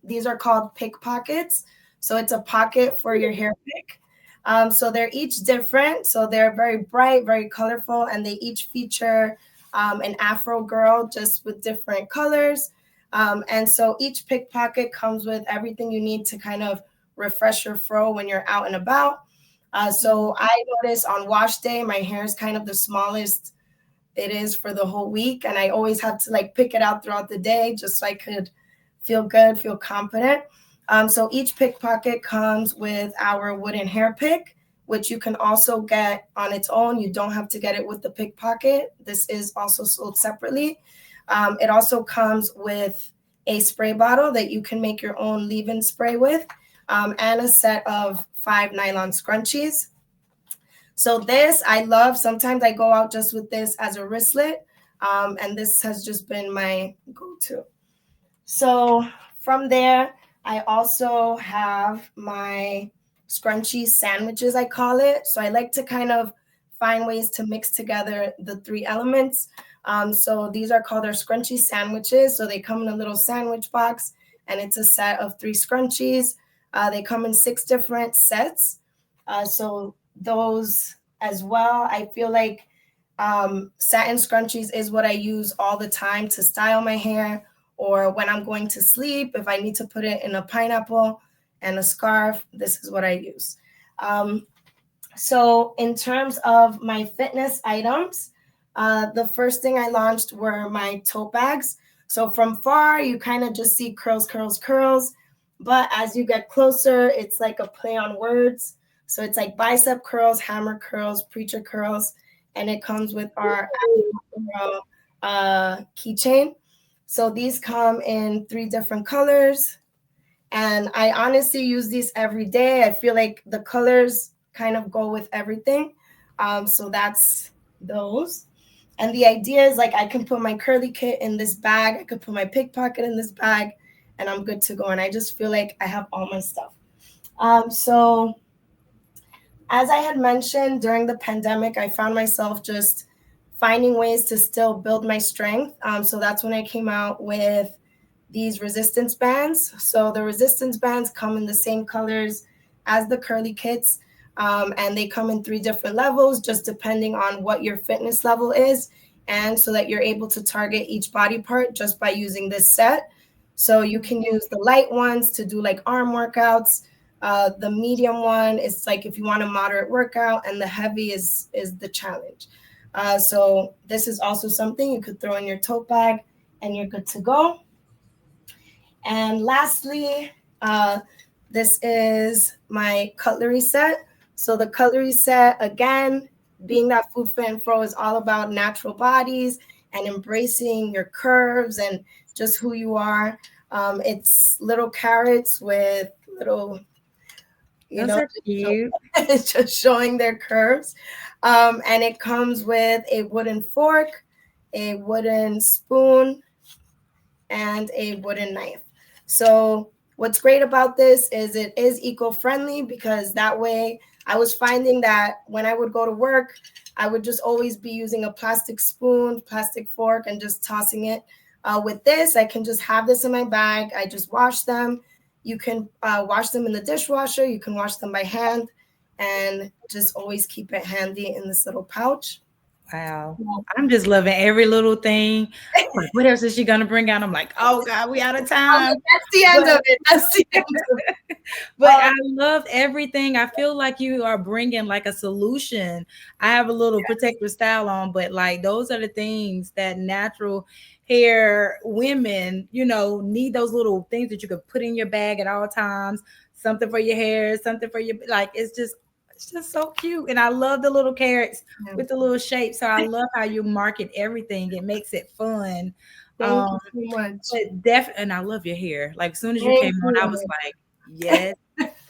S6: these are called pickpockets. So it's a pocket for your hair pick. So they're each different. So they're very bright, very colorful, and they each feature an Afro girl just with different colors. And so each pickpocket comes with everything you need to kind of refresh your fro when you're out and about. So I notice on wash day, my hair is kind of the smallest it is for the whole week. And I always have to like pick it out throughout the day just so I could feel good, feel confident. So each pickpocket comes with our wooden hair pick, which you can also get on its own. You don't have to get it with the pickpocket. This is also sold separately. It also comes with a spray bottle that you can make your own leave-in spray with, and a set of 5 nylon scrunchies. So this I love. Sometimes I go out just with this as a wristlet, and this has just been my go-to. So from there, I also have my scrunchy sandwiches, I call it. So I like to kind of find ways to mix together the 3 elements. So these are called our scrunchy sandwiches. So they come in a little sandwich box, and it's a set of 3 scrunchies. They come in 6 different sets. So those as well, I feel like satin scrunchies is what I use all the time to style my hair, or when I'm going to sleep, if I need to put it in a pineapple and a scarf, this is what I use. So in terms of my fitness items, the first thing I launched were my tote bags. So from far, you kind of just see curls, curls, curls. But as you get closer, it's like a play on words. So it's like bicep curls, hammer curls, preacher curls, and it comes with our keychain. So these come in 3 different colors, and I honestly use these every day. I feel like the colors kind of go with everything. So that's those. And the idea is like I can put my curly kit in this bag, I could put my pickpocket in this bag, and I'm good to go. And I just feel like I have all my stuff. So As I had mentioned, during the pandemic, I found myself just finding ways to still build my strength. So that's when I came out with these resistance bands. So the resistance bands come in the same colors as the curly kits, and they come in 3 different levels, just depending on what your fitness level is, and so that you're able to target each body part just by using this set. So you can use the light ones to do like arm workouts. The medium one is like if you want a moderate workout, and the heavy is the challenge. So this is also something you could throw in your tote bag, and you're good to go. And lastly, this is my cutlery set. So the cutlery set, again, being that Food Fit and Fro is all about natural bodies and embracing your curves and just who you are. It's little carrots with little,
S2: Those are cute.
S6: it's just showing their curves. And it comes with a wooden fork, a wooden spoon, and a wooden knife. So what's great about this is it is eco-friendly, because that way I was finding that when I would go to work, I would just always be using a plastic spoon, plastic fork, and just tossing it. With this, I can just have this in my bag. I just wash them. You can wash them in the dishwasher. You can wash them by hand, and just always keep it handy in this little pouch.
S2: Wow. I'm just loving every little thing. Like, what else is she gonna bring out? I'm like, oh God, we out of time.
S6: That's the end of it. That's the end of it.
S2: But I loved everything. I feel like you are bringing like a solution. I have a little protective style on, but like those are the things that natural hair women, need those little things that you could put in your bag at all times. Something for your hair, something for your like. It's just so cute, and I love the little carrots with the little shape. So I love how you market everything. It makes it fun.
S6: Thank you so much.
S2: But and I love your hair. Like as soon as you
S6: Thank
S2: came on, I
S6: you.
S2: was like, yes,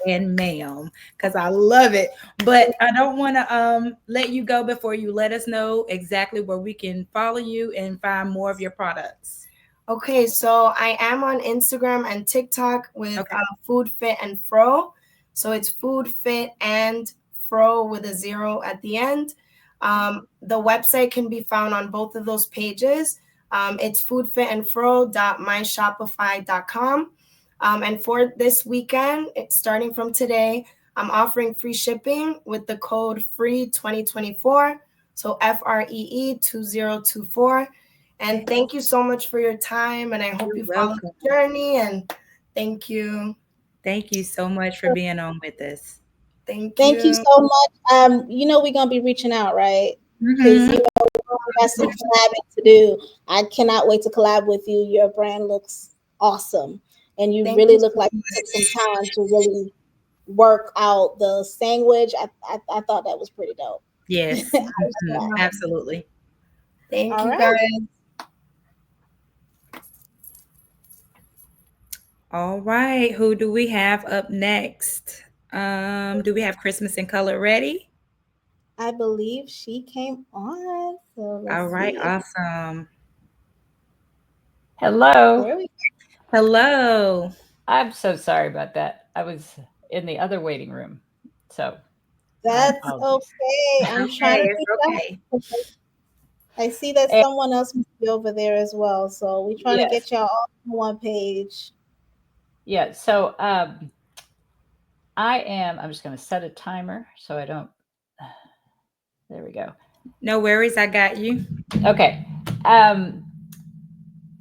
S2: and ma'am, because I love it. But I don't want to let you go before you let us know exactly where we can follow you and find more of your products.
S6: Okay, so I am on Instagram and TikTok with
S2: Okay.
S6: Food Fit and Fro. So it's Food Fit and Fro with a 0 at the end. The website can be found on both of those pages. It's foodfitandfro.myshopify.com. And for this weekend, it's starting from today, I'm offering free shipping with the code FREE2024. So FREE 2024. And thank you so much for your time. And I hope you follow the journey. And thank you.
S2: Thank you so much for being on with us.
S6: Thank
S1: Thank you
S6: you.
S1: so much. We're gonna be reaching out, right? Because
S2: Mhm.
S1: we got some collabing to do. I cannot wait to collab with you. Your brand looks awesome, and you
S6: Thank
S1: really
S6: you
S1: look
S6: so
S1: like you took some time to really work out the sandwich. I thought that was pretty dope.
S2: Yes,
S1: I was glad.
S6: much.
S2: absolutely.
S6: Thank
S1: All
S6: you,
S1: right.
S6: guys.
S2: All right. Who do we have up next? Do we have Christmas in color ready?
S1: I believe she came on. So
S2: All
S1: let's
S2: right,
S1: see.
S2: awesome.
S7: Hello.
S1: There we go.
S2: Hello.
S7: I'm so sorry about that. I was in the other waiting room. So my
S1: That's
S7: apologies.
S1: okay. I'm trying
S2: Okay,
S1: to
S2: it's
S1: reach
S2: okay.
S1: out. I see that
S7: And
S1: someone else must be over there as well. So we're trying to
S7: yes.
S1: get y'all all on one page.
S7: Yeah. So I'm just going to set a timer so I don't. There we go.
S2: No worries, I got you.
S7: Okay. Um,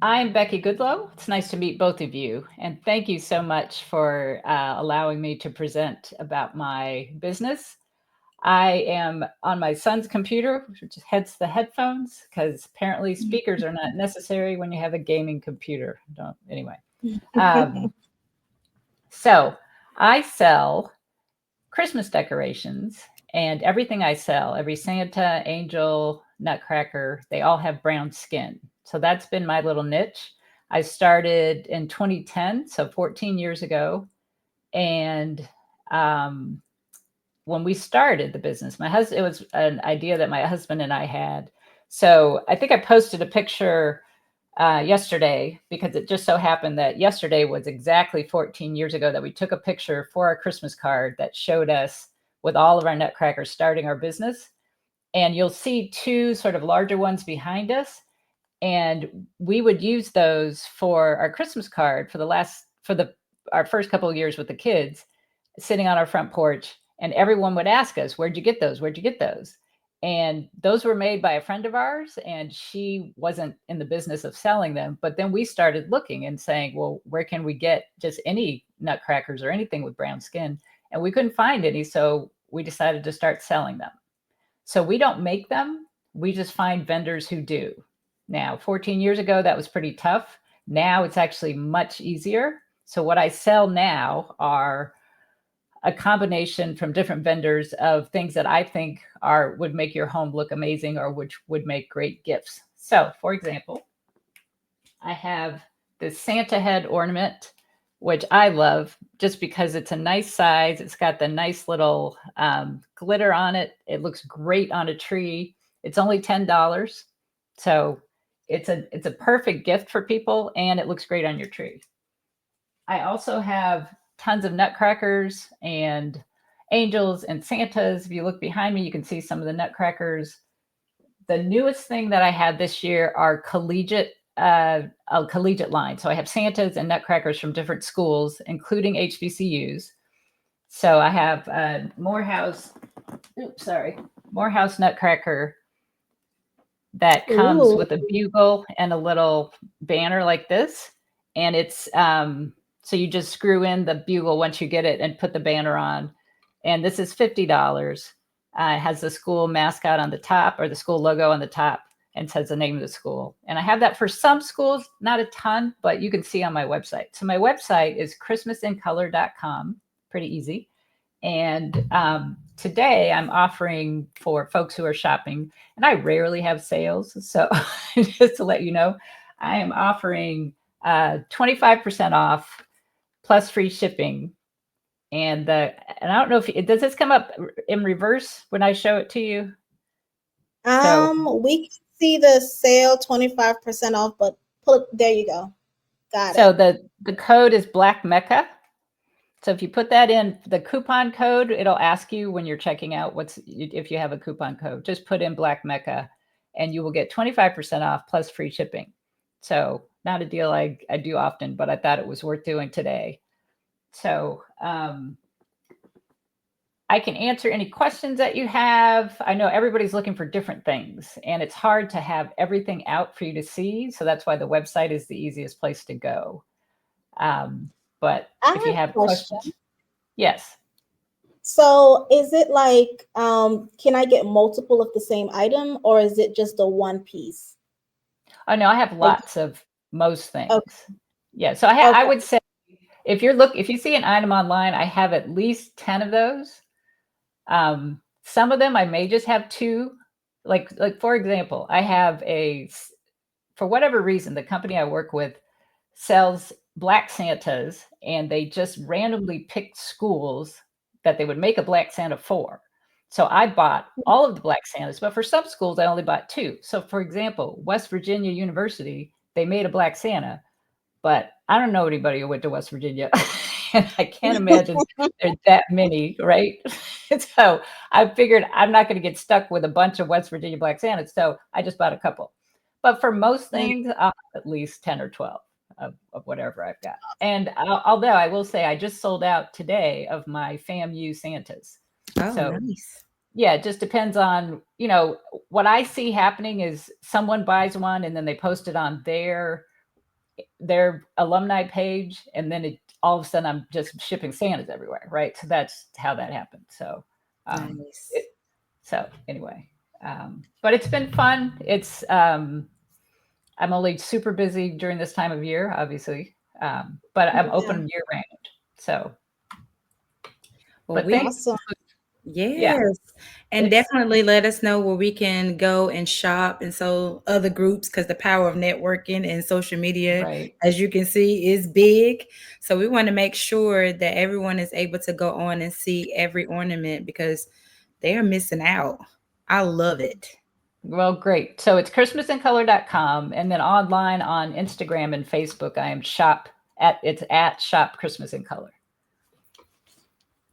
S7: I'm Becky Goodlow. It's nice to meet both of you. And thank you so much for allowing me to present about my business. I am on my son's computer, which heads the headphones, because apparently speakers are not necessary when you have a gaming computer. Don't anyway. Um, so I sell Christmas decorations, and everything I sell, every Santa, angel, nutcracker, they all have brown skin. So that's been my little niche. I started in 2010, so 14 years ago, and um, when we started the business, it was an idea that my husband and I had. So I think I posted a picture yesterday, because it just so happened that yesterday was exactly 14 years ago that we took a picture for our Christmas card that showed us with all of our nutcrackers starting our business. And you'll see two sort of larger ones behind us. And we would use those for our Christmas card for our first couple of years with the kids, sitting on our front porch. And everyone would ask us, "Where'd you get those? Where'd you get those?" And those were made by a friend of ours, and she wasn't in the business of selling them. But then we started looking and saying, well, where can we get just any nutcrackers or anything with brown skin? And we couldn't find any. So we decided to start selling them. So we don't make them. We just find vendors who do. Now, 14 years ago, that was pretty tough. Now it's actually much easier. So what I sell now are a combination from different vendors of things that I think would make your home look amazing or which would make great gifts. So, for example, I have this Santa head ornament, which I love just because it's a nice size. It's got the nice little glitter on it. It looks great on a tree. It's only $10. So it's a perfect gift for people, and it looks great on your tree. I also have tons of nutcrackers and angels and Santas. If you look behind me, you can see some of the nutcrackers. The newest thing that I had this year are a collegiate line. So I have Santas and nutcrackers from different schools, including HBCUs. So I have Morehouse nutcracker that comes with a bugle and a little banner like this. And it's so you just screw in the bugle once you get it and put the banner on. And this is $50. It has the school mascot on the top, or the school logo on the top, and says the name of the school. And I have that for some schools, not a ton, but you can see on my website. So my website is christmasincolor.com, pretty easy. And today I'm offering for folks who are shopping, and I rarely have sales. So just to let you know, I am offering 25% off plus free shipping. And I don't know if does this come up in reverse when I show it to you?
S1: We can see the sale 25% off, but there you go. Got it.
S7: So the code is Black Mecca. So if you put that in the coupon code, it'll ask you when you're checking out if you have a coupon code. Just put in Black Mecca, and you will get 25% off plus free shipping. So not a deal I do often, but I thought it was worth doing today. So I can answer any questions that you have. I know everybody's looking for different things, and it's hard to have everything out for you to see. So that's why the website is the easiest place to go. But if you have questions, yes.
S1: So is it like, can I get multiple of the same item, or is it just a one piece?
S7: Oh no, I have lots of most things.
S1: Okay.
S7: Yeah. So I would say if you see an item online, I have at least 10 of those. Some of them I may just have two. Like for example, I have for whatever reason, the company I work with sells Black Santas, and they just randomly picked schools that they would make a Black Santa for. So I bought all of the Black Santas, but for some schools, I only bought two. So for example, West Virginia University, they made a Black Santa, but I don't know anybody who went to West Virginia. And I can't imagine there's that many, right? So I figured I'm not going to get stuck with a bunch of West Virginia Black Santas. So I just bought a couple. But for most things, I'll have at least 10 or 12 of whatever I've got. And although I will say I just sold out today of my FAMU Santas.
S2: Oh,
S7: so
S2: nice.
S7: Yeah, it just depends on, what I see happening is someone buys one and then they post it on their alumni page, and then all of a sudden I'm just shipping Santas everywhere, right? So that's how that happened. So
S2: nice.
S7: Anyway, but it's been fun. It's I'm only super busy during this time of year, obviously, but I'm open year round. So,
S2: well,
S1: awesome.
S2: Yes.
S7: Yeah.
S2: And definitely let us know where we can go and shop. And so other groups, because the power of networking and social media,
S7: right,
S2: as you can see, is big. So we want to make sure that everyone is able to go on and see every ornament, because they are missing out. I love it.
S7: Well, great. So it's christmasincolor.com, and then online on Instagram and Facebook, I am it's at Shop Christmas in Color.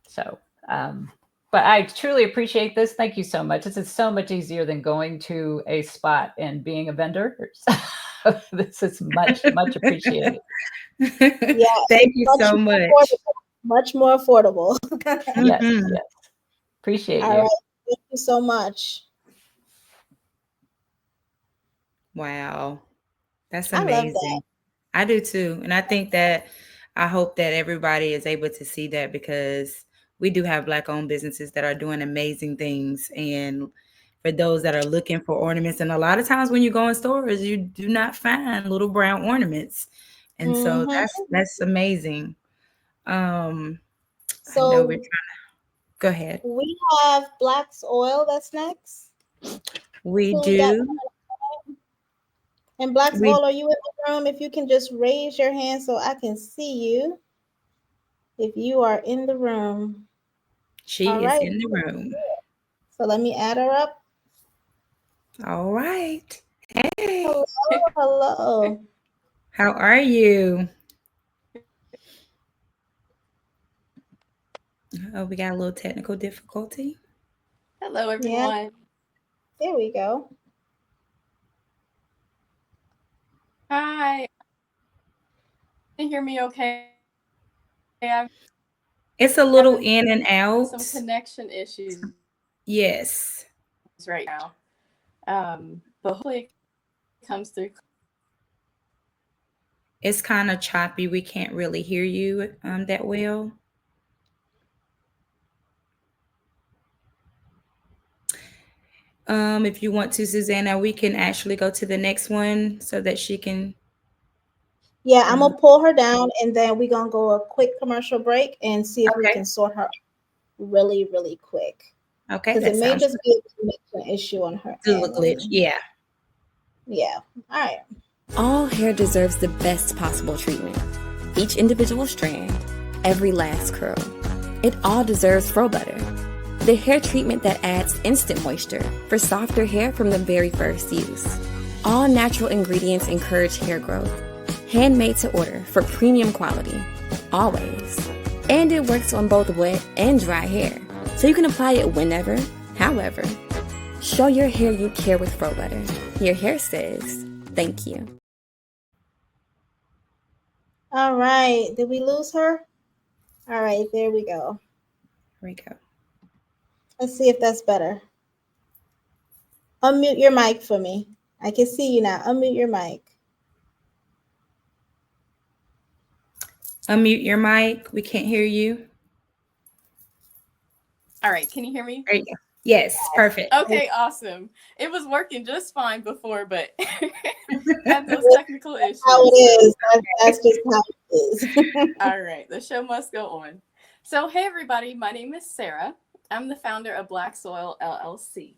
S7: So, But I truly appreciate this. Thank you so much. This is so much easier than going to a spot and being a vendor. This is much, much appreciated.
S1: Yeah,
S2: Thank
S1: it's
S2: you
S1: much
S2: so
S1: more
S2: much.
S1: affordable. Much more affordable.
S7: Yes,
S2: Mhm.
S7: yes. Appreciate
S1: All
S7: you.
S1: right. Thank you so much.
S2: Wow. That's
S1: I love that.
S2: amazing. I do too. And I think that I hope that everybody is able to see that because we do have Black owned businesses that are doing amazing things. And for those that are looking for ornaments, and a lot of times when you go in stores, you do not find little brown ornaments. And so
S1: Hmm.
S2: that's amazing. Um, I know we're
S1: So
S2: trying. Go ahead.
S1: we have Black's Oil that's next.
S2: We
S1: Who we got?
S2: do.
S1: And Black's
S2: We
S1: Oil, are you in the room? If you can just raise your hand so I can see you. If you are in the room. All
S2: She is
S1: right.
S2: in the room.
S1: So let me add her up.
S2: All right. Hey,
S1: Hello, hello.
S2: how are you? Oh, we got a little technical difficulty.
S8: Hello,
S1: Yeah,
S8: everyone.
S1: there we go.
S8: Hi. Can you hear me okay? I'm
S2: It's a little
S8: having
S2: in and
S8: some
S2: out.
S8: connection issues
S2: Yes.
S8: right now. But hopefully it comes through.
S2: It's kind of choppy. We can't really hear you that well. If you want to, Susanna, we can actually go to the next one so that she can.
S1: Yeah, I'm
S2: Um,
S1: gonna pull her down and then we're gonna go a quick commercial break and see if we
S2: okay.
S1: can sort her really, really quick.
S2: Okay,
S1: Because it
S2: that
S1: may
S2: sounds
S1: just be a connection issue on her
S2: good. A
S1: end.
S2: glitch. Yeah.
S1: Yeah. All right.
S9: All hair deserves the best possible treatment. Each individual strand, every last curl. It all deserves Fro Butter, the hair treatment that adds instant moisture for softer hair from the very first use. All natural ingredients encourage hair growth. Handmade to order for premium quality, always. And it works on both wet and dry hair, so you can apply it whenever, however. Show your hair you care with Fro Butter. Your hair says, thank you.
S1: All right. Did we lose her? All right, there we go.
S2: Here we go.
S1: Let's see if that's better. Unmute your mic for me. I can see you now. Unmute your mic.
S2: Unmute your mic. We can't hear you.
S8: All right. Can you hear me?
S2: There you go. Yes, perfect.
S8: Okay, awesome. It was working just fine before, but had those
S1: That's
S8: technical
S1: how it
S8: issues.
S1: is. That's just how it is.
S8: All right, the show must go on. So, hey, everybody, my name is Sarah. I'm the founder of Black Soil LLC.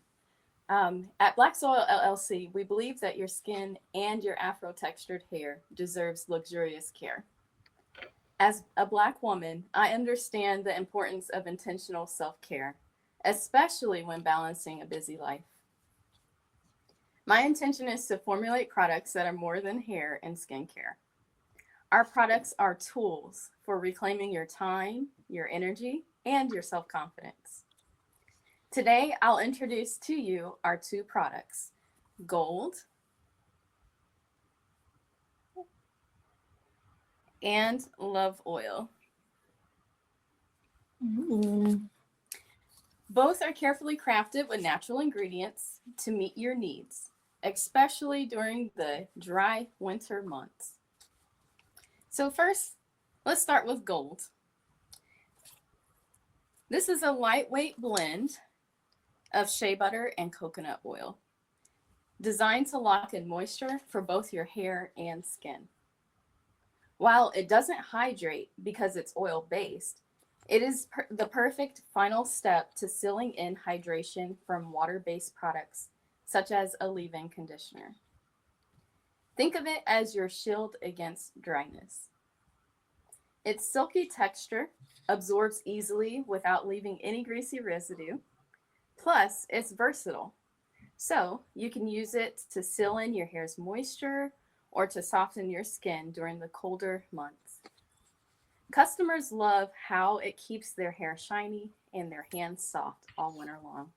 S8: At Black Soil LLC, we believe that your skin and your Afro textured hair deserves luxurious care. As a Black woman, I understand the importance of intentional self care, especially when balancing a busy life. My intention is to formulate products that are more than hair and skincare. Our products are tools for reclaiming your time, your energy, and your self confidence. Today, I'll introduce to you our two products, Gold and Love Oil.
S1: Mm.
S8: Both are carefully crafted with natural ingredients to meet your needs, especially during the dry winter months. So, first, let's start with Gold. This is a lightweight blend of shea butter and coconut oil, designed to lock in moisture for both your hair and skin. While it doesn't hydrate because it's oil based, it is the perfect final step to sealing in hydration from water based products, such as a leave in conditioner. Think of it as your shield against dryness. Its silky texture absorbs easily without leaving any greasy residue. Plus, it's versatile. So, you can use it to seal in your hair's moisture or to soften your skin during the colder months. Customers love how it keeps their hair shiny and their hands soft all winter long.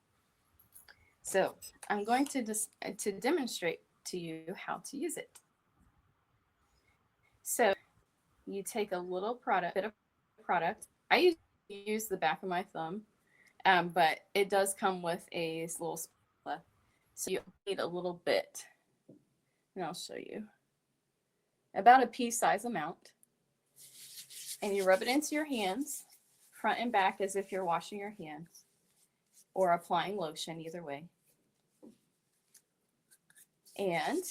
S8: So I'm going to demonstrate to you how to use it. So you take a little bit of product. I usually use the back of my thumb, but it does come with a little spatula. So you need a little bit, and I'll show you about a pea-size amount, and you rub it into your hands, front and back, as if you're washing your hands or applying lotion, either way. And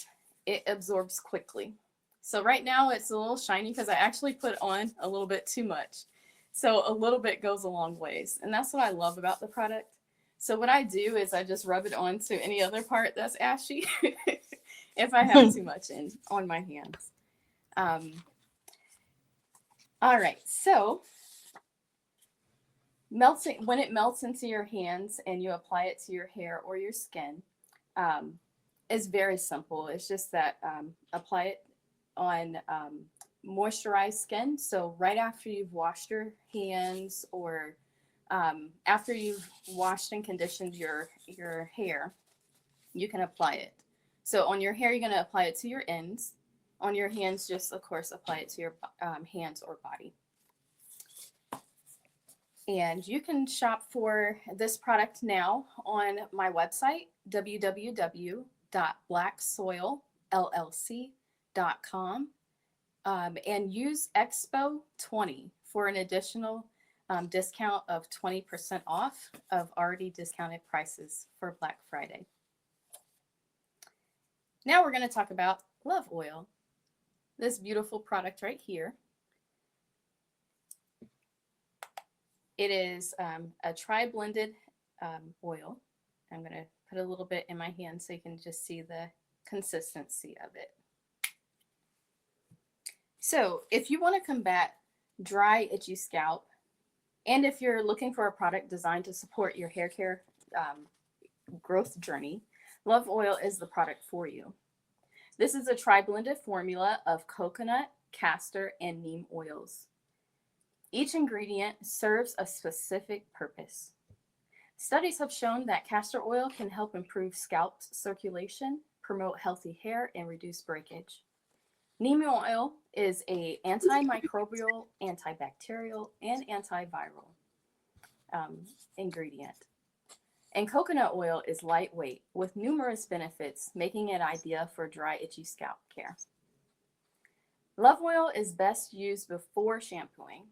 S8: it absorbs quickly. So right now it's a little shiny because I actually put on a little bit too much. So a little bit goes a long ways. And that's what I love about the product. So what I do is I just rub it onto any other part that's ashy if I have too much on my hands. All right, so when it melts into your hands and you apply it to your hair or your skin, is very simple. It's just that apply it on moisturized skin. So right after you've washed your hands or after you've washed and conditioned your hair, you can apply it. So on your hair, you're going to apply it to your ends. On your hands, just of course apply it to your hands or body. And you can shop for this product now on my website, www.blacksoilllc.com, and use Expo 20 for an additional discount of 20% off of already discounted prices for Black Friday. Now we're going to talk about Love Oil, this beautiful product right here. It is a tri-blended oil. I'm going to put a little bit in my hand so you can just see the consistency of it. So if you want to combat dry, itchy scalp, and if you're looking for a product designed to support your hair care growth journey, Love Oil is the product for you. This is a tri-blended formula of coconut, castor, and neem oils. Each ingredient serves a specific purpose. Studies have shown that castor oil can help improve scalp circulation, promote healthy hair, and reduce breakage. Neem oil is an antimicrobial, antibacterial, and antiviral ingredient. And coconut oil is lightweight with numerous benefits, making it ideal for dry, itchy scalp care. Love Oil is best used before shampooing.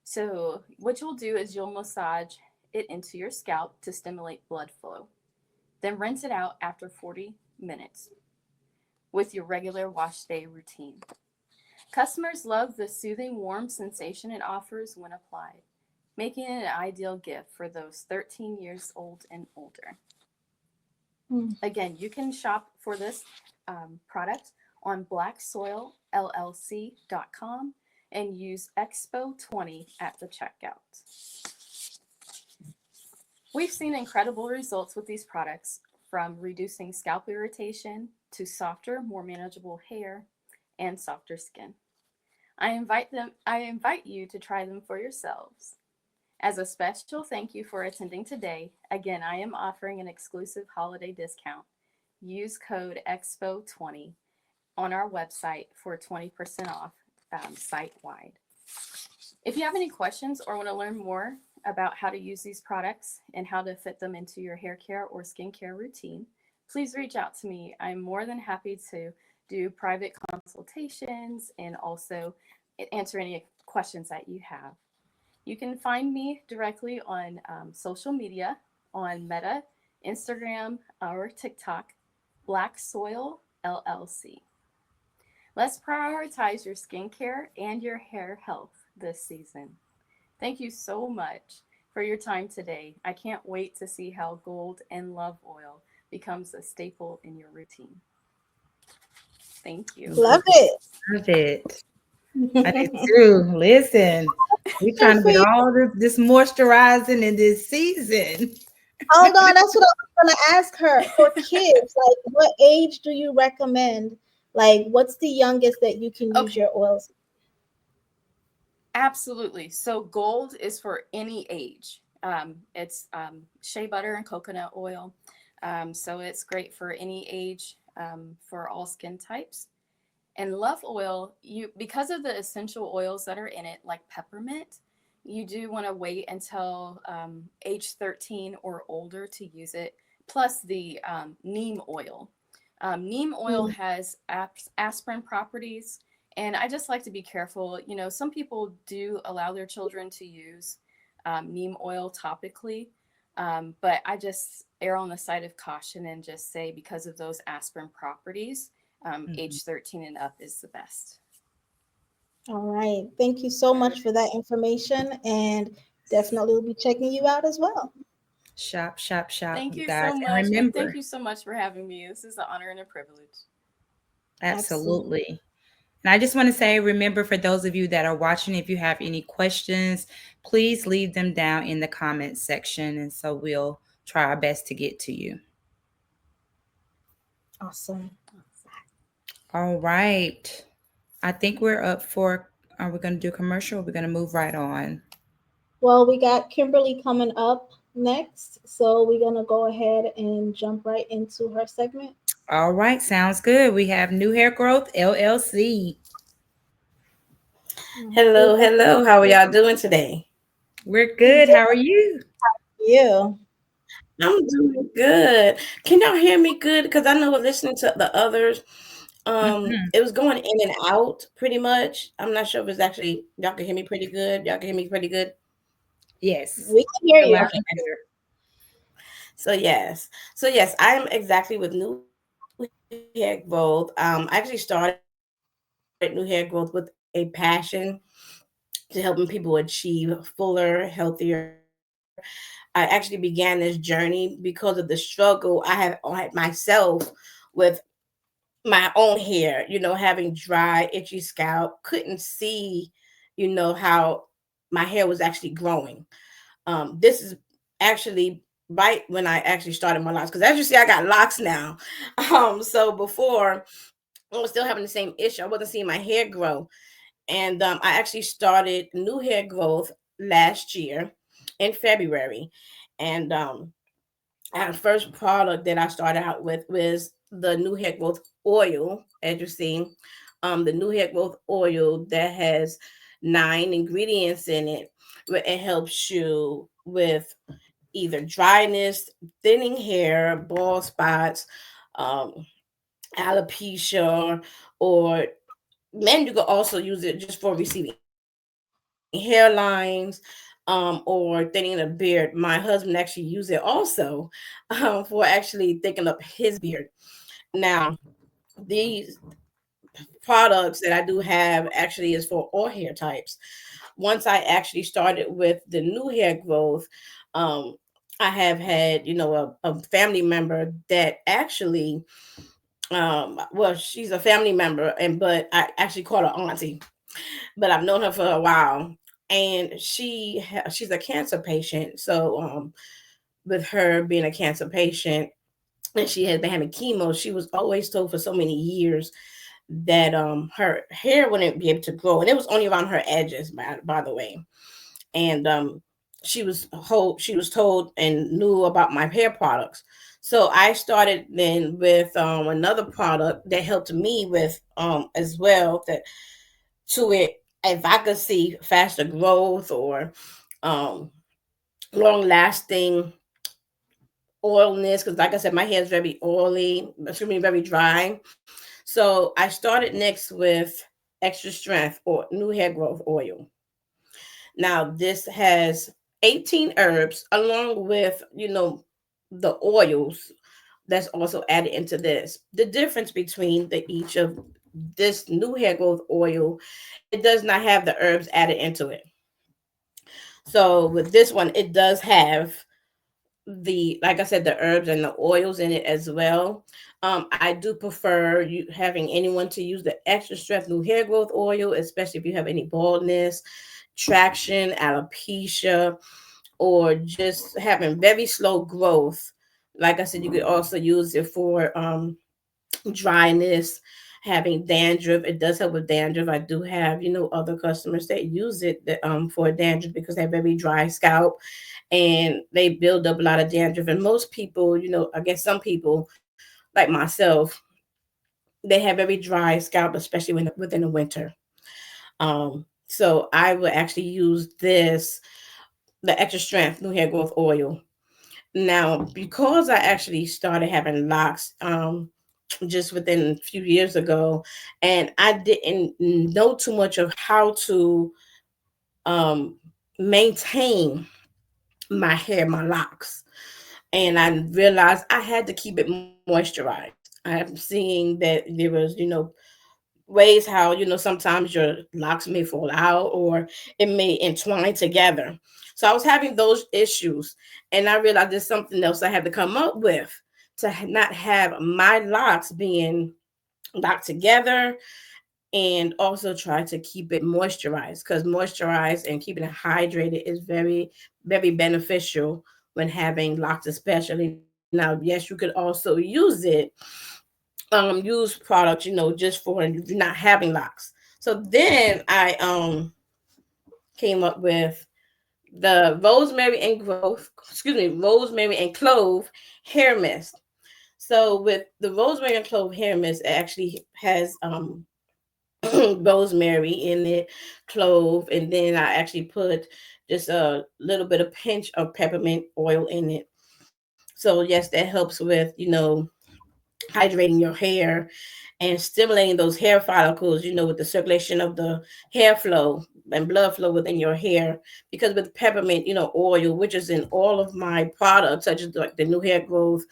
S8: So what you'll do is you'll massage it into your scalp to stimulate blood flow. Then rinse it out after 40 minutes with your regular wash day routine. Customers love the soothing, warm sensation it offers when applied, making it an ideal gift for those 13 years old and older. Again, you can shop for this product on blacksoilllc.com and use Expo 20 at the checkout. We've seen incredible results with these products, from reducing scalp irritation to softer, more manageable hair and softer skin. I invite you to try them for yourselves. As a special thank you for attending today, again, I am offering an exclusive holiday discount. Use code EXPO20 on our website for 20% off site-wide. If you have any questions or want to learn more about how to use these products and how to fit them into your hair care or skincare routine, please reach out to me. I'm more than happy to do private consultations and also answer any questions that you have. You can find me directly on social media on Meta, Instagram, or TikTok, Black Soil LLC. Let's prioritize your skincare and your hair health this season. Thank you so much for your time today. I can't wait to see how gold and love oil becomes a staple in your routine. Thank you.
S1: Love it.
S2: Love it. I did too. Listen, we're trying to get all this moisturizing in this season.
S1: Hold on, that's what I was gonna ask her. For kids, like what age do you recommend? Like what's the youngest that you can use your oils?
S8: Absolutely. So gold is for any age. It's shea butter and coconut oil. So it's great for any age, for all skin types. And love oil, you because of the essential oils that are in it, like peppermint, you do want to wait until age 13 or older to use it. Plus the neem oil. Neem oil
S1: Mm.
S8: has aspirin properties, and I just like to be careful. You know, some people do allow their children to use neem oil topically, but I just err on the side of caution and just say because of those aspirin properties,
S2: Mhm.
S8: age 13 and up is the best.
S1: All right. Thank you so much for that information, and definitely will be checking you out as well.
S2: Shop, shop, shop,
S8: Thank
S2: you
S8: you
S2: guys.
S8: so
S2: And
S8: much. And thank
S2: remember,
S8: you so much for having me. This is an honor and a privilege.
S1: Absolutely.
S2: absolutely. And I just want to say, remember, for those of you that are watching, if you have any questions, please leave them down in the comments section. And so we'll try our best to get to you.
S1: Awesome.
S2: All right. I think we're up for, are we going to do commercial? Or we're going to move right on.
S1: Well, we got Kimberly coming up next, so we're gonna go ahead and jump right into her segment.
S2: All right. Sounds good. We have New Hair Growth LLC.
S1: Hey,
S10: Hello, hello. How are y'all doing today?
S2: We're
S1: good.
S2: good. How are you?
S1: You.
S10: I'm doing good. Can y'all hear me good? Because I know listening to the others,
S2: Mhm.
S10: it was going in and out pretty much. I'm not sure if it's actually y'all can hear me pretty good. Y'all can hear me pretty good.
S2: Yes.
S1: We can hear
S2: Loud
S1: you.
S2: and clear.
S10: So yes, I'm exactly with New Hair Growth. I actually started New Hair Growth with a passion to helping people achieve fuller, healthier. I actually began this journey because of the struggle I had myself with my own hair, having dry, itchy scalp, couldn't see, how my hair was actually growing. This is actually right when I actually started my locks. Because as you see, I got locks now. So before I was still having the same issue. I wasn't seeing my hair grow. And I actually started New Hair Growth last year in February. And our first product that I started out with was the New Hair Growth Oil, as you see. The New Hair Growth Oil that has 9 ingredients in it. Where it helps you with either dryness, thinning hair, bald spots, um, alopecia, or men, you could also use it just for receding hairlines, or thinning a beard. My husband actually used it also for actually thinning up his beard. Now, these products that I do have actually is for all hair types. Once I actually started with the new hair growth, um, I have had, a family member that actually, well, she's a family member, but I actually call her auntie, but I've known her for a while. And she's a cancer patient. So with her being a cancer patient, and she had been having chemo, she was always told for so many years that her hair wouldn't be able to grow, and it was only around her edges, by the way. And she was told and knew about my hair products. So I started then with another product that helped me with as well, that to it, if I could see faster growth or um long lasting oilness, because like I said, my hair is very oily, excuse me, very dry. So I started next with extra strength or new hair growth oil. Now this has 18 herbs along with, the oils that's also added into this. The difference between the each of this new hair growth oil, it does not have the herbs added into it. So with this one, it does have the, like I said, the herbs and the oils in it as well. I do prefer you having anyone to use the extra strength new hair growth oil, especially if you have any baldness, traction, alopecia, or just having very slow growth. Like I said, you could also use it for dryness, having dandruff. It does help with dandruff. I do have, other customers that use it for dandruff because they have very dry scalp and they build up a lot of dandruff. And most people, I guess some people like myself, they have very dry scalp, especially within the winter. So I would actually use the extra strength new hair growth oil. Now, because I actually started having locks, just within a few years ago, and I didn't know too much of how to um, maintain my hair, my locks. And I realized I had to keep it moisturized. I'm seeing that there was, ways how, sometimes your locks may fall out or it may entwine together. So I was having those issues. And I realized there's something else I had to come up with to not have my locks being locked together, and also try to keep it moisturized, because moisturized and keeping it hydrated is very, very beneficial when having locks, especially. Now, yes, you could also use it, use products, just for not having locks. So then I came up with the rosemary and clove hair mist. So with the rosemary and clove hair mist, it actually has rosemary in it, clove, and then I actually put just a little bit of pinch of peppermint oil in it. So yes, that helps with, hydrating your hair and stimulating those hair follicles, with the circulation of the hair flow and blood flow within your hair. Because with peppermint, oil, which is in all of my products, such as like the new hair growth,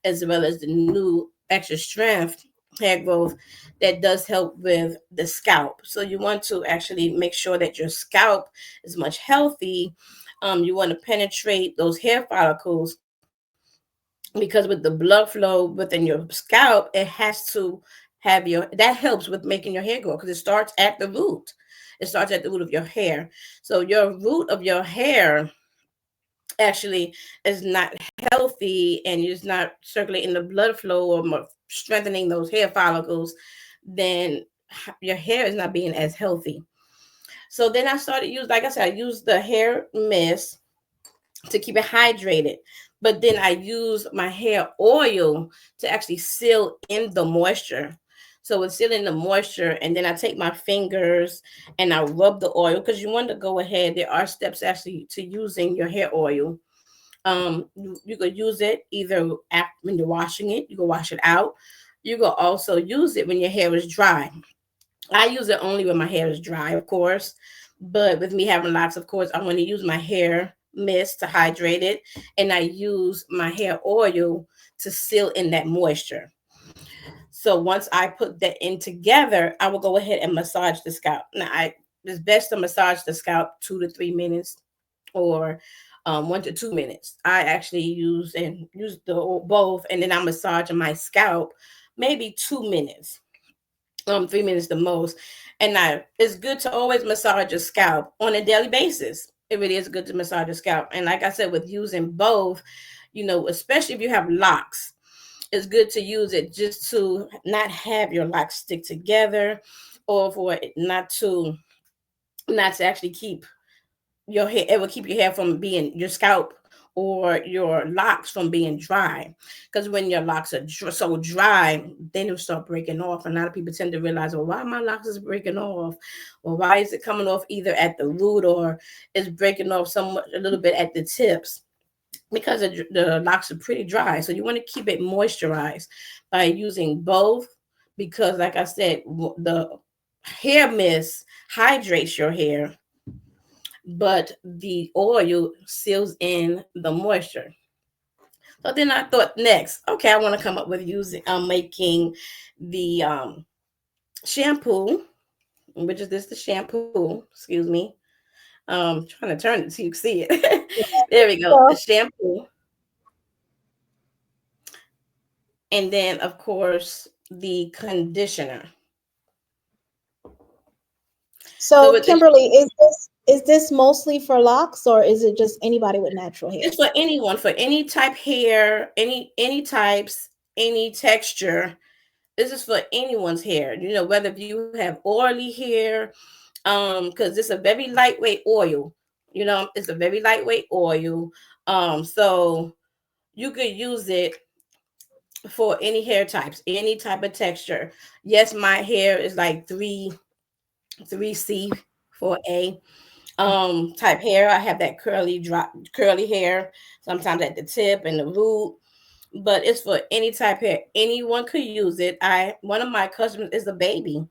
S10: as well as the new extra strength hair growth, that does help with the scalp. So you want to actually make sure that your scalp is much healthy. You want to penetrate those hair follicles, because with the blood flow within your scalp, it has to have that helps with making your hair grow, because it starts at the root. It starts at the root of your hair. So your root of your hair actually is not healthy and is not circulating the blood flow or strengthening those hair follicles, then your hair is not being as healthy. So then I started like I said, I used the hair mist to keep it hydrated. But then I use my hair oil to actually seal in the moisture. So it's sealing the moisture, and then I take my fingers and I rub the oil, because you want to go ahead. There are steps actually to using your hair oil. You could use it either after, when you're washing it, you can wash it out. You could also use it when your hair is dry. I use it only when my hair is dry, of course. But with me having locks, of course, I want to use my hair mist to hydrate it, and I use my hair oil to seal in that moisture. So once I put that in together, I will go ahead and massage the scalp. Now, it's best to massage the scalp 2 to 3 minutes, or 1 to 2 minutes. I actually use both, and then I massage my scalp maybe 2 minutes, 3 minutes the most. And now it's good to always massage your scalp on a daily basis. It really is good to massage your scalp. And like I said, with using both, especially if you have locks, it's good to use it just to not have your locks stick together, or for it not to actually keep your hair. It will keep your hair from being, your scalp or your locks from being dry. Because when your locks are so dry, then it'll start breaking off. And a lot of people tend to realize, well, why my locks is breaking off? Or why is it coming off either at the root, or is breaking off somewhat a little bit at the tips? Because the locks are pretty dry. So you want to keep it moisturized by using both, because like I said, the hair mist hydrates your hair, but the oil seals in the moisture. So then I thought next, okay, I want to come up with making the shampoo, which is the shampoo, excuse me. Trying to turn it so you can see it. There we go. The
S1: So,
S10: shampoo. And then of course the conditioner. So
S1: so
S10: with the
S1: Kimberly, is this mostly for locks, or is it just anybody with natural
S10: It's
S1: hair?
S10: for anyone, for any type hair, any types, any texture. This is for anyone's hair. Whether if you have oily hair, because it's a very lightweight oil. It's a very lightweight oil. So you could use it for any hair types, any type of texture. Yes, my hair is like three C 4A type hair. I have that curly hair, sometimes at the tip and the root. But it's for any type hair. Anyone could use it. I One of my customers is a baby.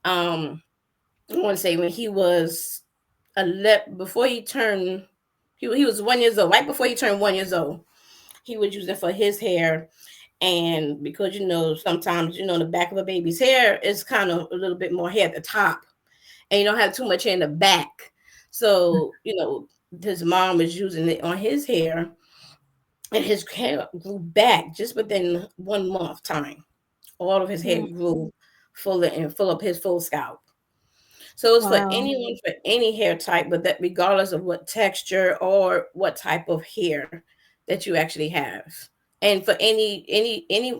S10: Um, I want to say when he was 11, before he turned, he was 1 years old. Right before he turned 1 years old, he would use it for his hair. And because sometimes the back of a baby's hair is kind of a little bit more hair at the top, and you don't have too much hair in the back. So his mom was using it on his hair, and his hair grew back just within 1 month time. All of his hair
S1: Mm,
S10: grew fuller and full of his full scalp. So it's for
S1: wow.
S10: anyone, for any hair type, but that regardless of what texture or what type of hair that you actually have. And for any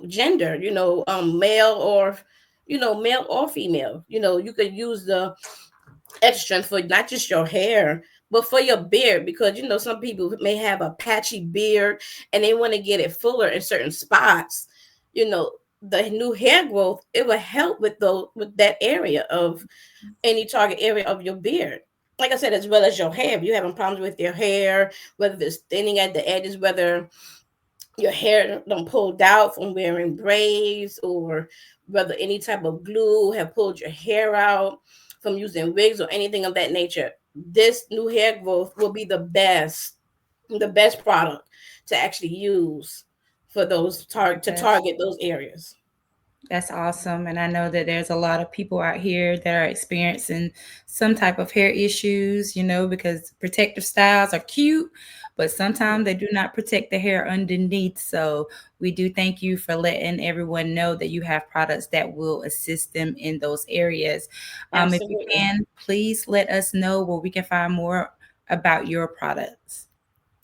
S10: gender, male or male or female, you could use the extra for not just your hair, but for your beard, because some people may have a patchy beard and they want to get it fuller in certain spots. You know, the new hair growth, it will help with that area of any target area of your beard. Like I said, as well as your hair. If you're having problems with your hair, whether it's thinning at the edges, whether your hair don't pulled out from wearing braids, or whether any type of glue have pulled your hair out from using wigs or anything of that nature, this new hair growth will be the best product to actually use for to
S2: Yes.
S10: target those areas.
S2: That's awesome. And I know that there's a lot of people out here that are experiencing some type of hair issues, because protective styles are cute, but sometimes they do not protect the hair underneath. So we do thank you for letting everyone know that you have products that will assist them in those areas. If you
S10: Absolutely.
S2: can, please let us know where we can find more about your products.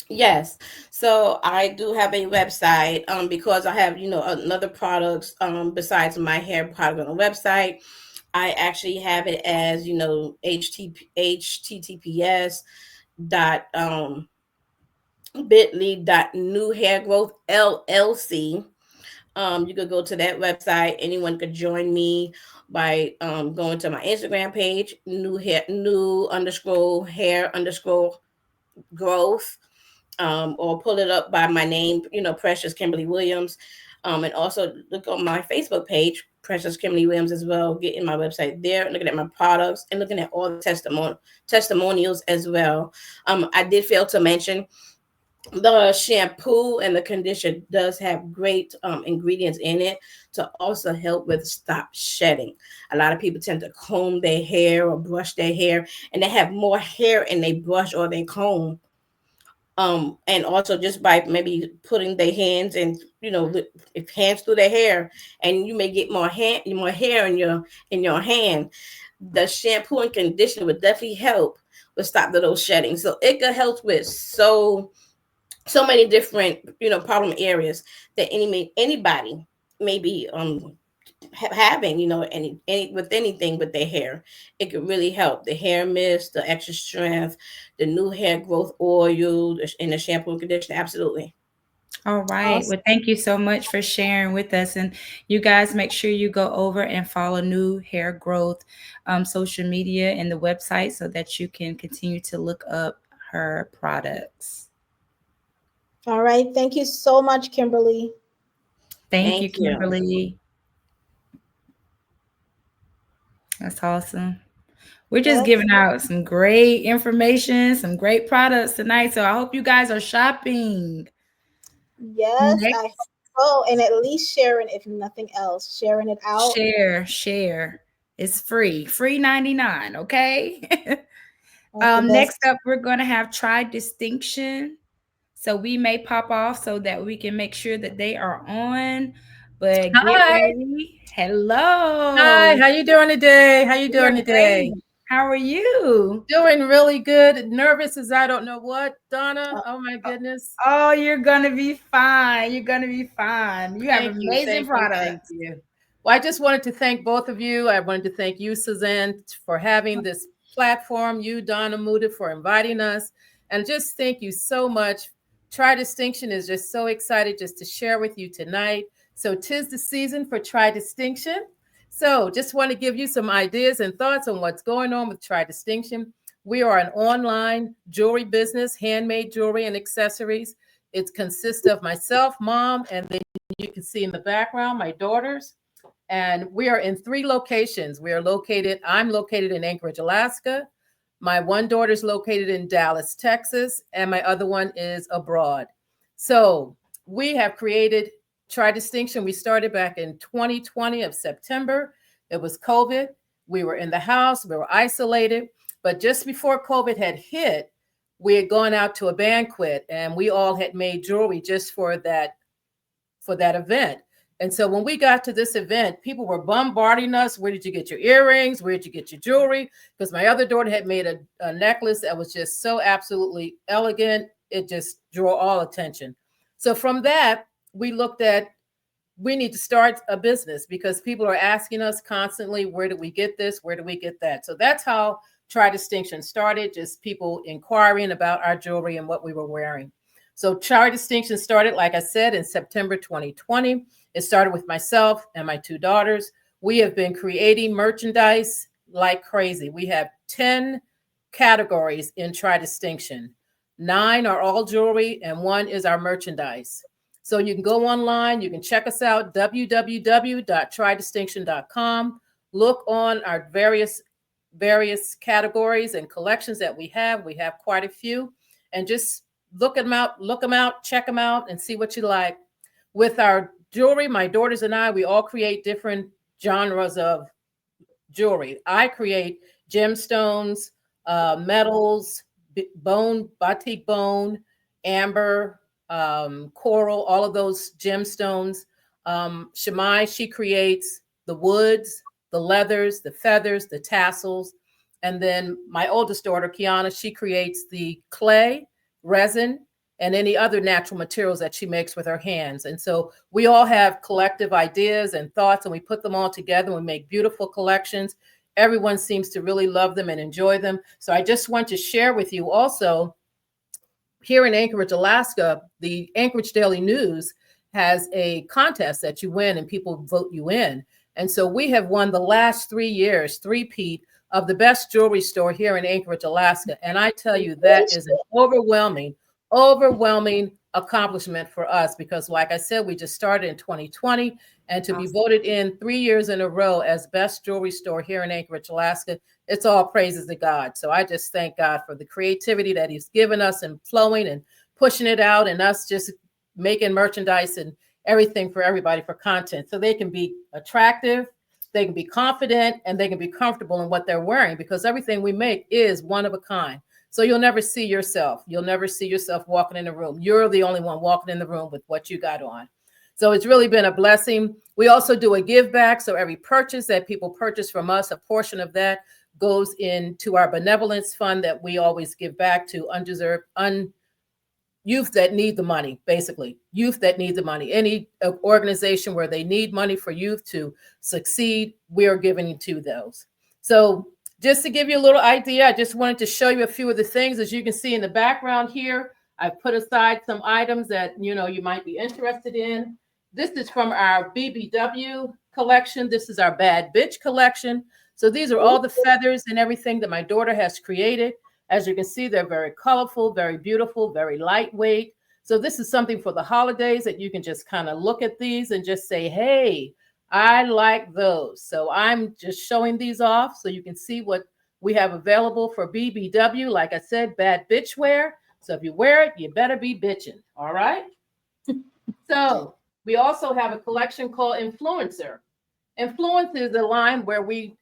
S10: Yes. So I do have a website, because I have, another products, besides my hair product on the website. I actually have it as, https dot bit.ly dot new hair growth LLC. You could go to that website. Anyone could join me by going to my Instagram page, new underscore hair underscore growth, or pull it up by my name, Precious Kimberly Williams. And also look on my Facebook page, Precious Kimberly Williams, as well. Getting my website there, looking at my products, and looking at all the testimonials as well. I did fail to mention the shampoo and the conditioner does have great ingredients in it to also help with stop shedding. A lot of people tend to comb their hair or brush their hair, and they have more hair in they brush or they comb. And also just by maybe putting their hands and if hands through their hair, and you may get more hair in your hand. The shampoo and conditioner would definitely help with stop those shedding. So it could help with so many different problem areas that anybody may be having, any with anything with their hair. It could really help the hair mist, the extra strength, the new hair growth oil, and the shampoo and conditioner. Absolutely.
S2: All right.
S1: Awesome.
S2: Well, thank you so much for sharing with us. And you guys make sure you go over and follow New Hair Growth social media and the website so that you can continue to look up her products.
S1: All right. Thank you so much, Kimberly.
S2: Thank
S10: Thank
S2: you,
S10: you.
S2: Kimberly. That's awesome. We're just
S1: Yes.
S2: giving out some great information, some great products tonight. So I hope you guys are shopping.
S1: Yes, I
S2: Next,
S1: hope so. And at least sharing, if nothing else, sharing it out.
S2: share. It's free 99. Okay.
S1: That's the
S2: Next
S1: best.
S2: up, we're going to have try distinction. So we may pop off so that we can make sure that they are on. But get
S11: Hi.
S2: ready. Hello.
S11: Hi. How you doing today? How you
S2: We are
S11: doing today?
S2: great. How are you?
S11: Doing really good. Nervous as I don't know what. Donna.
S1: Uh,
S11: Oh my
S2: Oh,
S11: goodness.
S2: oh, you're gonna be fine. You're gonna be fine. You have
S11: Thank you.
S2: amazing
S11: Thank you. Thank
S2: products.
S11: you. Well, I just wanted to thank both of you. I wanted to thank you, Suzanne, for having this platform, you, Donna Muda, for inviting us. And just thank you so much. Try Distinction is just so excited just to share with you tonight. So 'tis the season for Try Distinction. So just want to give you some ideas and thoughts on what's going on with Try Distinction. We are an online jewelry business, handmade jewelry and accessories. It consists of myself, mom, and then you can see in the background my daughters. And we are in 3 locations. I'm located in Anchorage, Alaska. My one daughter is located in Dallas, Texas, and my other one is abroad. So we have created Try Distinction. We started back in 2020 of September. It was COVID. We were in the house, we were isolated. But just before COVID had hit, we had gone out to a banquet and we all had made jewelry just for that event. And so when we got to this event, people were bombarding us. Where did you get your earrings? Where did you get your jewelry? Because my other daughter had made a necklace that was just so absolutely elegant. It just drew all attention. So from that, we looked at, we need to start a business because people are asking us constantly, where do we get this? Where do we get that? So that's how Try Distinction started, just people inquiring about our jewelry and what we were wearing. So Try Distinction started, like I said, in September 2020. It started with myself and my 2 daughters. We have been creating merchandise like crazy. We have 10 categories in Try Distinction. 9 are all jewelry and 1 is our merchandise. So you can go online, you can check us out, www.trydistinction.com. Look on our various categories and collections that we have. We have quite a few, and just look them out, check them out, and see what you like. With our jewelry, my daughters and I, we all create different genres of jewelry. I create gemstones, metals, bone, batik bone, amber, coral, all of those gemstones. Shamai, she creates the woods, the leathers, the feathers, the tassels. And then my oldest daughter, Kiana, she creates the clay, resin, and any other natural materials that she makes with her hands. And so we all have collective ideas and thoughts, and we put them all together and we make beautiful collections. Everyone seems to really love them and enjoy them. So I just want to share with you also, here in Anchorage, Alaska, the Anchorage Daily News has a contest that you win and people vote you in. And so we have won the last 3 years, three-peat of the best jewelry store here in Anchorage, Alaska. And I tell you, that is an overwhelming accomplishment for us because, like I said, we just started in 2020, and to be voted in 3 years in a row as best jewelry store here in Anchorage, Alaska, it's all praises to God. So I just thank God for the creativity that he's given us and flowing and pushing it out, and us just making merchandise and everything for everybody for content so they can be attractive, they can be confident, and they can be comfortable in what they're wearing, because everything we make is one of a kind. So you'll never see yourself. You'll never see yourself walking in the room. You're the only one walking in the room with what you got on. So it's really been a blessing. We also do a give back. So every purchase that people purchase from us, a portion of that goes into our benevolence fund that we always give back to undeserved, youth that need the money, basically. Youth that need the money. Any organization where they need money for youth to succeed, we are giving to those. So just to give you a little idea, I just wanted to show you a few of the things. As you can see in the background here, I've put aside some items that you might be interested in. This is from our BBW collection. This is our Bad Bitch collection. So these are all the feathers and everything that my daughter has created. As you can see, they're very colorful, very beautiful, very lightweight. So this is something for the holidays that you can just kind of look at these and just say, hey, I like those. So I'm just showing these off so you can see what we have available for BBW. Like I said, bad bitch wear. So if you wear it, you better be bitching. All right. So we also have a collection called Influencer. Influence is a line where we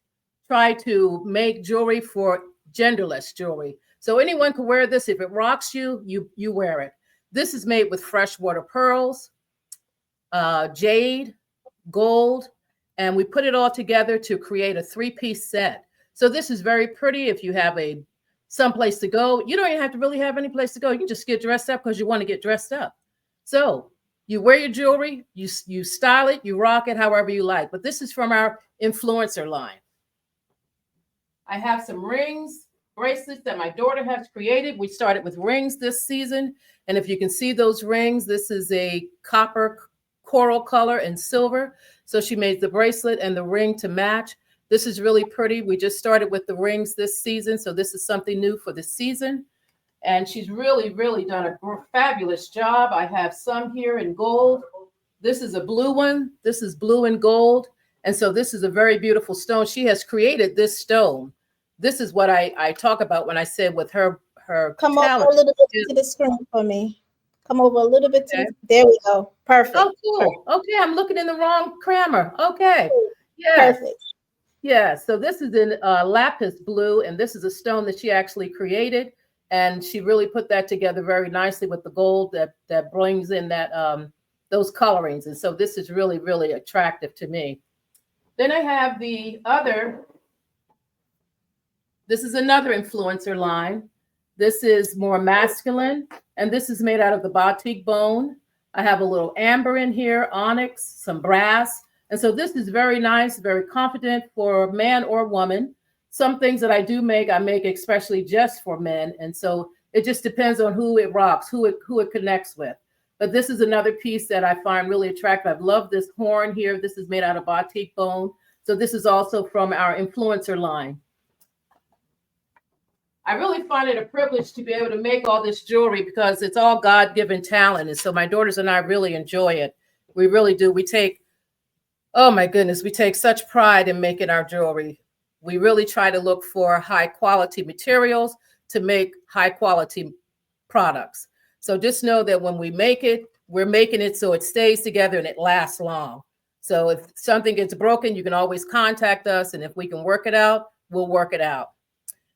S11: try to make jewelry for genderless jewelry. So anyone can wear this. If it rocks you, you wear it. This is made with freshwater pearls, jade, gold, and we put it all together to create a 3-piece set. So this is very pretty if you have someplace to go. You don't even have to really have any place to go. You can just get dressed up because you want to get dressed up. So You wear your jewelry, you style it, you rock it however you like. But this is from our influencer line. I have some rings, bracelets that my daughter has created. We started with rings this season. And if you can see those rings, this is a copper coral color and silver. So she made the bracelet and the ring to match. This is really pretty. We just started with the rings this season. So this is something new for the season. And she's really, really done a fabulous job. I have some here in gold. This is a blue one. This is blue and gold. And so this is a very beautiful stone. She has created this stone. This is what I talk about when I said with her
S1: Come over
S11: talent.
S1: a little bit to the screen for me. Come over a little bit to the, there we go. Perfect.
S11: Oh, cool. Okay, I'm looking in the wrong camera. Okay. Yes.
S1: Perfect.
S11: Yeah, so this is in lapis blue, and this is a stone that she actually created, and she really put that together very nicely with the gold that brings in that those colorings, and so this is really, really attractive to me. Then I have the other. This is another influencer line. This is more masculine, and this is made out of the batik bone. I have a little amber in here, onyx, some brass. And so this is very nice, very confident for man or woman. Some things that I do make, I make especially just for men. And so it just depends on who it rocks, who it connects with. But this is another piece that I find really attractive. I've loved this horn here. This is made out of batik bone. So this is also from our influencer line. I really find it a privilege to be able to make all this jewelry because it's all God-given talent. And so my daughters and I really enjoy it. We really do. Oh my goodness, we take such pride in making our jewelry. We really try to look for high quality materials to make high quality products. So just know that when we make it, we're making it so it stays together and it lasts long. So if something gets broken, you can always contact us. And if we can work it out, we'll work it out.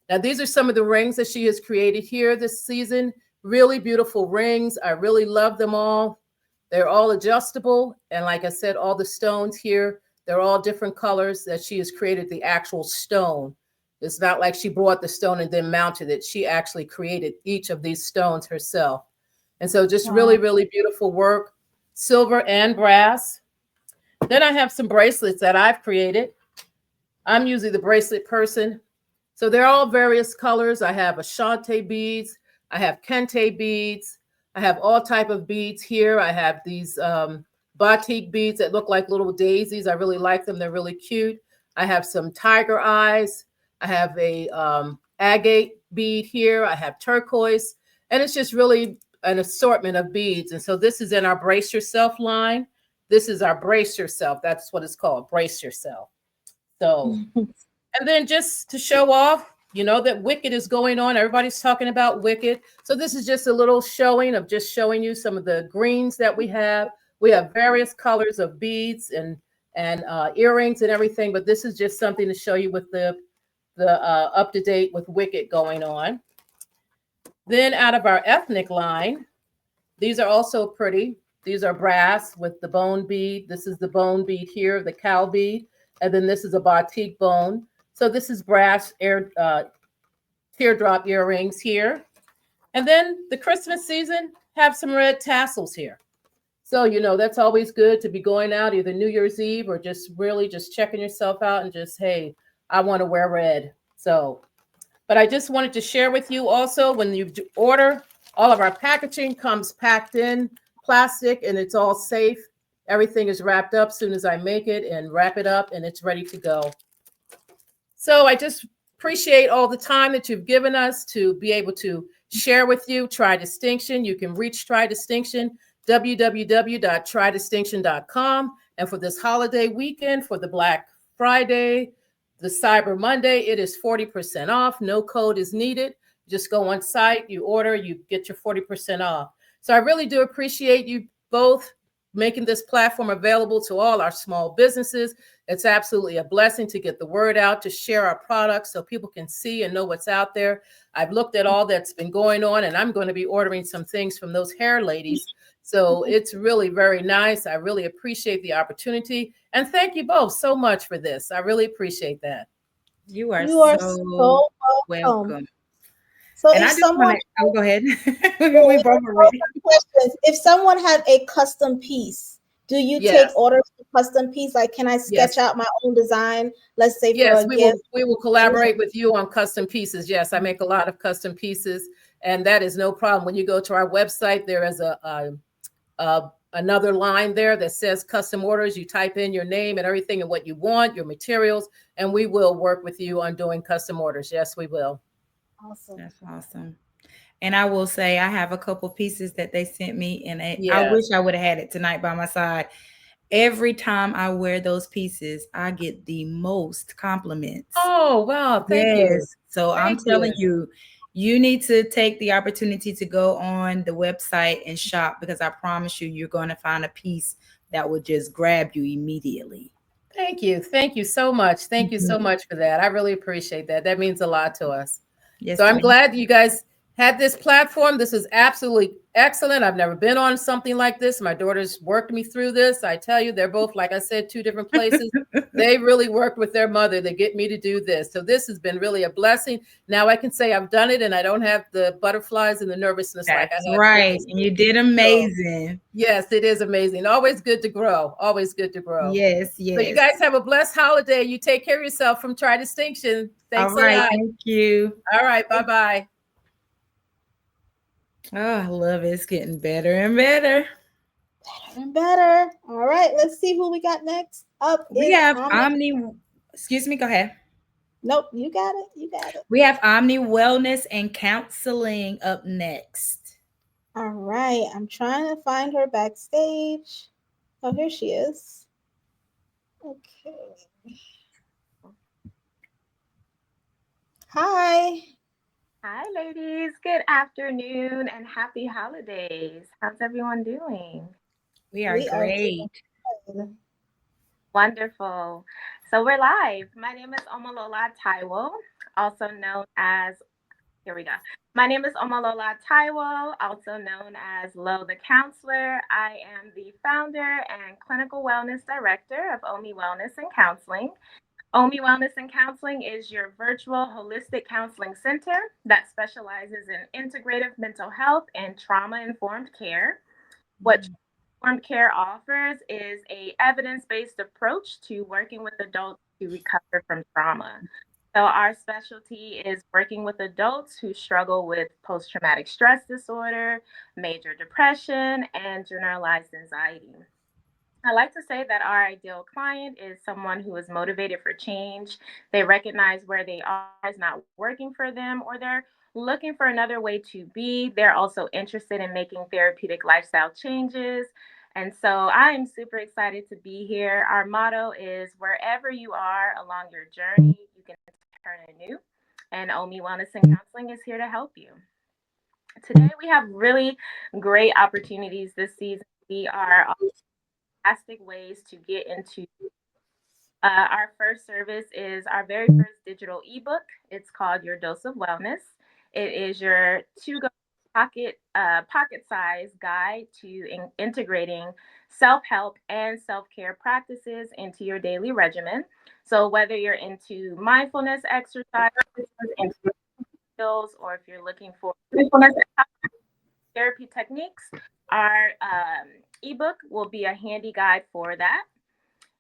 S11: Now, these are some of the rings that she has created here this season. Really beautiful rings. I really love them all. They're all adjustable. And like I said, all the stones here, they're all different colors that she has created the actual stone. It's not like she brought the stone and then mounted it. She actually created each of these stones herself. And so just really, really beautiful work, silver and brass. Then I have some bracelets that I've created. I'm usually the bracelet person. So they're all various colors. I have Ashanti beads. I have Kente beads. I have all type of beads here. I have these batik beads that look like little daisies. I really like them. They're really cute. I have some tiger eyes. I have a agate bead here. I have turquoise. And it's just really an assortment of beads. And so this is in our Brace Yourself line. This is our Brace Yourself. That's what it's called, Brace Yourself. So, and then just to show off, you know that Wicked is going on. Everybody's talking about Wicked. So this is just a little showing of just showing you some of the greens that we have. We have various colors of beads and earrings and everything, but this is just something to show you with the up to date with Wicked going on. Then out of our ethnic line, these are also pretty. These are brass with the bone bead. This is the bone bead here, the cow bead. And then this is a batik bone. So this is brass teardrop earrings here. And then the Christmas season, have some red tassels here. So, you know, that's always good to be going out either New Year's Eve or just really just checking yourself out and just, hey, I want to wear red. So, but I just wanted to share with you also when you order, all of our packaging comes packed in plastic and it's all safe. Everything is wrapped up as soon as I make it and wrap it up and it's ready to go. So I just appreciate all the time that you've given us to be able to share with you Try Distinction. You can reach Try Distinction, www.trydistinction.com. And for this holiday weekend, for the Black Friday, the Cyber Monday, it is 40% off. No code is needed. Just go on site, you order, you get your 40% off. So I really do appreciate you both making this platform available to all our small businesses. It's absolutely a blessing to get the word out, to share our products so people can see and know what's out there. I've looked at all that's been going on, and I'm going to be ordering some things from those hair ladies. So it's really very nice. I really appreciate the opportunity. And thank you both so much for this. I really appreciate that.
S2: You are
S1: so
S2: so
S1: welcome.
S2: welcome.
S1: So
S2: And
S1: if
S2: I just want
S1: someone
S2: to, oh, go ahead.
S1: Oh,
S2: We
S1: we
S2: both
S1: have
S2: are ready.
S1: some questions. If someone had a custom piece, do you take
S11: Yes.
S1: orders for custom piece? Like, can I sketch
S11: Yes.
S1: out my own design? Let's say for
S11: Yes,
S1: a
S11: we will
S1: gift.
S11: collaborate with you on custom pieces. Yes, I make a lot of custom pieces, and that is no problem. When you go to our website, there is another line there that says custom orders. You type in your name and everything and what you want, your materials, and we will work with you on doing custom orders. Yes, we will.
S1: Awesome.
S2: That's awesome. And I will say, I have a couple pieces that they sent me, and I wish
S11: Yes.
S2: I would have had it tonight by my side. Every time I wear those pieces, I get the most compliments.
S11: Oh, wow. Thank you.
S2: Yes. So I'm
S11: Thank
S2: telling
S11: you.
S2: you, you need to take the opportunity to go on the website and shop, because I promise you, you're going to find a piece that will just grab you immediately.
S11: Thank you. Thank you so much. Thank you so
S2: Mhm.
S11: much for that. I really appreciate that. That means a lot to us. So
S2: Yes,
S11: I'm
S2: ma'am.
S11: glad you guys had this platform. This is absolutely excellent. I've never been on something like this. My daughters worked me through this. I tell you, they're both, like I said, two different places. They really worked with their mother to get me to do this. So this has been really a blessing. Now I can say I've done it and I don't have the butterflies and the nervousness like I
S2: That's
S11: had
S2: right. And
S11: previously.
S2: you did
S11: So
S2: amazing.
S11: yes, it is amazing. Always good to grow. Always good to grow.
S2: Yes,
S11: So you
S2: yes.
S11: guys have a blessed holiday. You take care of yourself from Tri Distinction.
S2: All
S11: Thanks a
S2: right.
S11: lot.
S2: Thank you.
S11: All right. Bye bye.
S2: Oh, I love it. It's getting better and better.
S1: Better and better. All right, let's see who we got next. Up
S2: We
S1: is
S2: have
S1: Omni.
S2: Omni, excuse me, go ahead.
S1: Nope, you got it. You got it.
S2: We have Omni Wellness and Counseling up next.
S1: All right, I'm trying to find her backstage. Oh, here she is. Okay. Hi.
S12: Hi, ladies. Good afternoon and happy holidays. How's everyone doing?
S2: We are
S1: We are
S2: great.
S1: doing good.
S12: Wonderful. So we're live. My name is Omalola Taiwo, also known as, here we go. My name is Omalola Taiwo, also known as Lo the Counselor. I am the founder and clinical wellness director of OMI Wellness and Counseling. OMI Wellness and Counseling is your virtual holistic counseling center that specializes in integrative mental health and trauma-informed care. What trauma-informed care offers is a evidence-based approach to working with adults to recover from trauma. So our specialty is working with adults who struggle with post-traumatic stress disorder, major depression, and generalized anxiety. I like to say that our ideal client is someone who is motivated for change. They recognize where they are is not working for them, or they're looking for another way to be. They're also interested in making therapeutic lifestyle changes. And so I am super excited to be here. Our motto is wherever you are along your journey, you can turn anew. And OMI Wellness and Counseling is here to help you. Today, we have really great opportunities this season. We are fantastic ways to get into. Our first service is our very first digital ebook. It's called Your Dose of Wellness. It is your to-go pocket size guide to integrating self-help and self-care practices into your daily regimen. So whether you're into mindfulness exercises, into skills, or if you're looking for therapy techniques, our ebook will be a handy guide for that.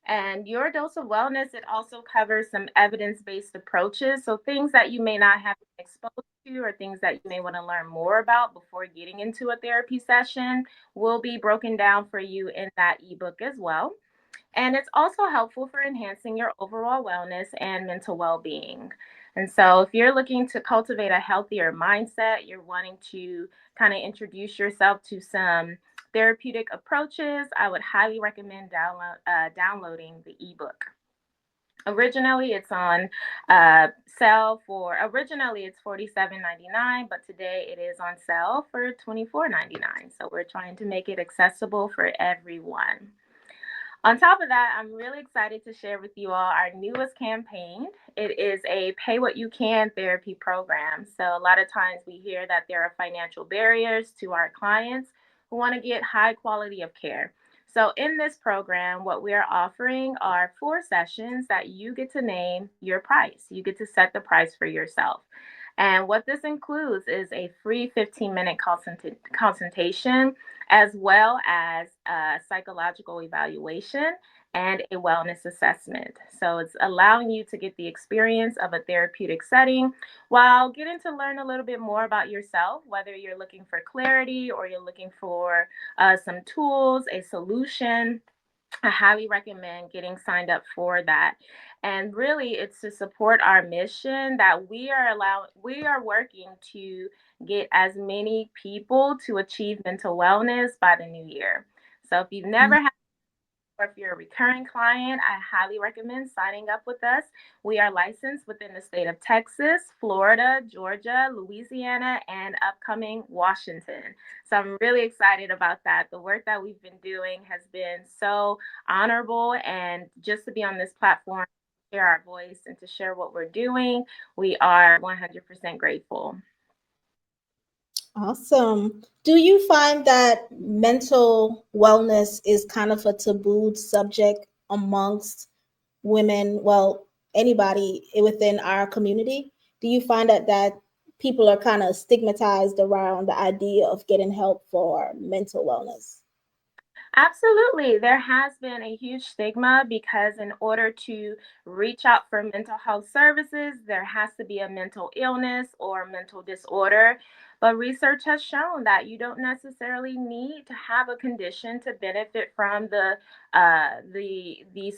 S12: And your dose of wellness, it also covers some evidence based approaches. So, things that you may not have been exposed to, or things that you may want to learn more about before getting into a therapy session, will be broken down for you in that ebook as well. And it's also helpful for enhancing your overall wellness and mental well being. And so, if you're looking to cultivate a healthier mindset, you're wanting to kind of introduce yourself to some therapeutic approaches, I would highly recommend downloading the ebook. Originally, it's on sale for, originally it's $47.99, but today it is on sale for $24.99. So we're trying to make it accessible for everyone. On top of that, I'm really excited to share with you all our newest campaign. It is a pay what you can therapy program. So, a lot of times we hear that there are financial barriers to our clients who want to get high quality of care. So, in this program, what we are offering are 4 sessions that you get to name your price. You get to set the price for yourself. And what this includes is a free 15-minute consultation, as well as a psychological evaluation and a wellness assessment. So it's allowing you to get the experience of a therapeutic setting while getting to learn a little bit more about yourself, whether you're looking for clarity or you're looking for some tools, a solution. I highly recommend getting signed up for that. And really, it's to support our mission that we are working to get as many people to achieve mental wellness by the new year. So if you've never had, or if you're a recurring client, I highly recommend signing up with us. We are licensed within the state of Texas, Florida, Georgia, Louisiana, and upcoming Washington. So I'm really excited about that. The work that we've been doing has been so honorable, and just to be on this platform, share our voice and to share what we're doing, we are 100% grateful.
S1: Awesome. Do you find that mental wellness is kind of a taboo subject amongst women? Well, anybody within our community? Do you find that people are kind of stigmatized around the idea of getting help for mental wellness?
S12: Absolutely. There has been a huge stigma because, in order to reach out for mental health services, there has to be a mental illness or mental disorder. But research has shown that you don't necessarily need to have a condition to benefit from the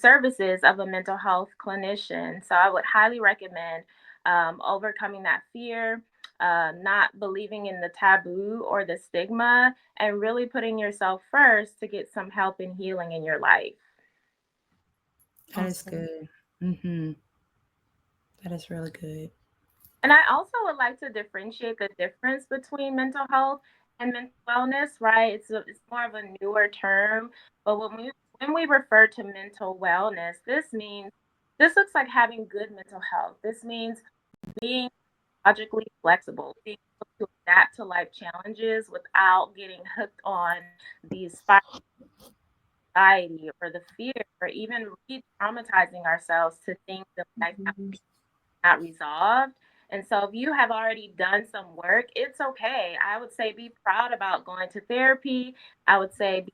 S12: services of a mental health clinician. So I would highly recommend overcoming that fear, not believing in the taboo or the stigma, and really putting yourself first to get some help and healing in your life.
S2: That is
S1: Awesome.
S2: good. Mm-hmm. That is really good.
S12: And I also would like to differentiate the difference between mental health and mental wellness, right? It's more of a newer term, but when we refer to mental wellness, this looks like having good mental health. This means being logically flexible, being able to adapt to life challenges without getting hooked on the anxiety or the fear, or even re-traumatizing ourselves to things in life that we not resolved. And so if you have already done some work, it's okay. I would say be proud about going to therapy. I would say be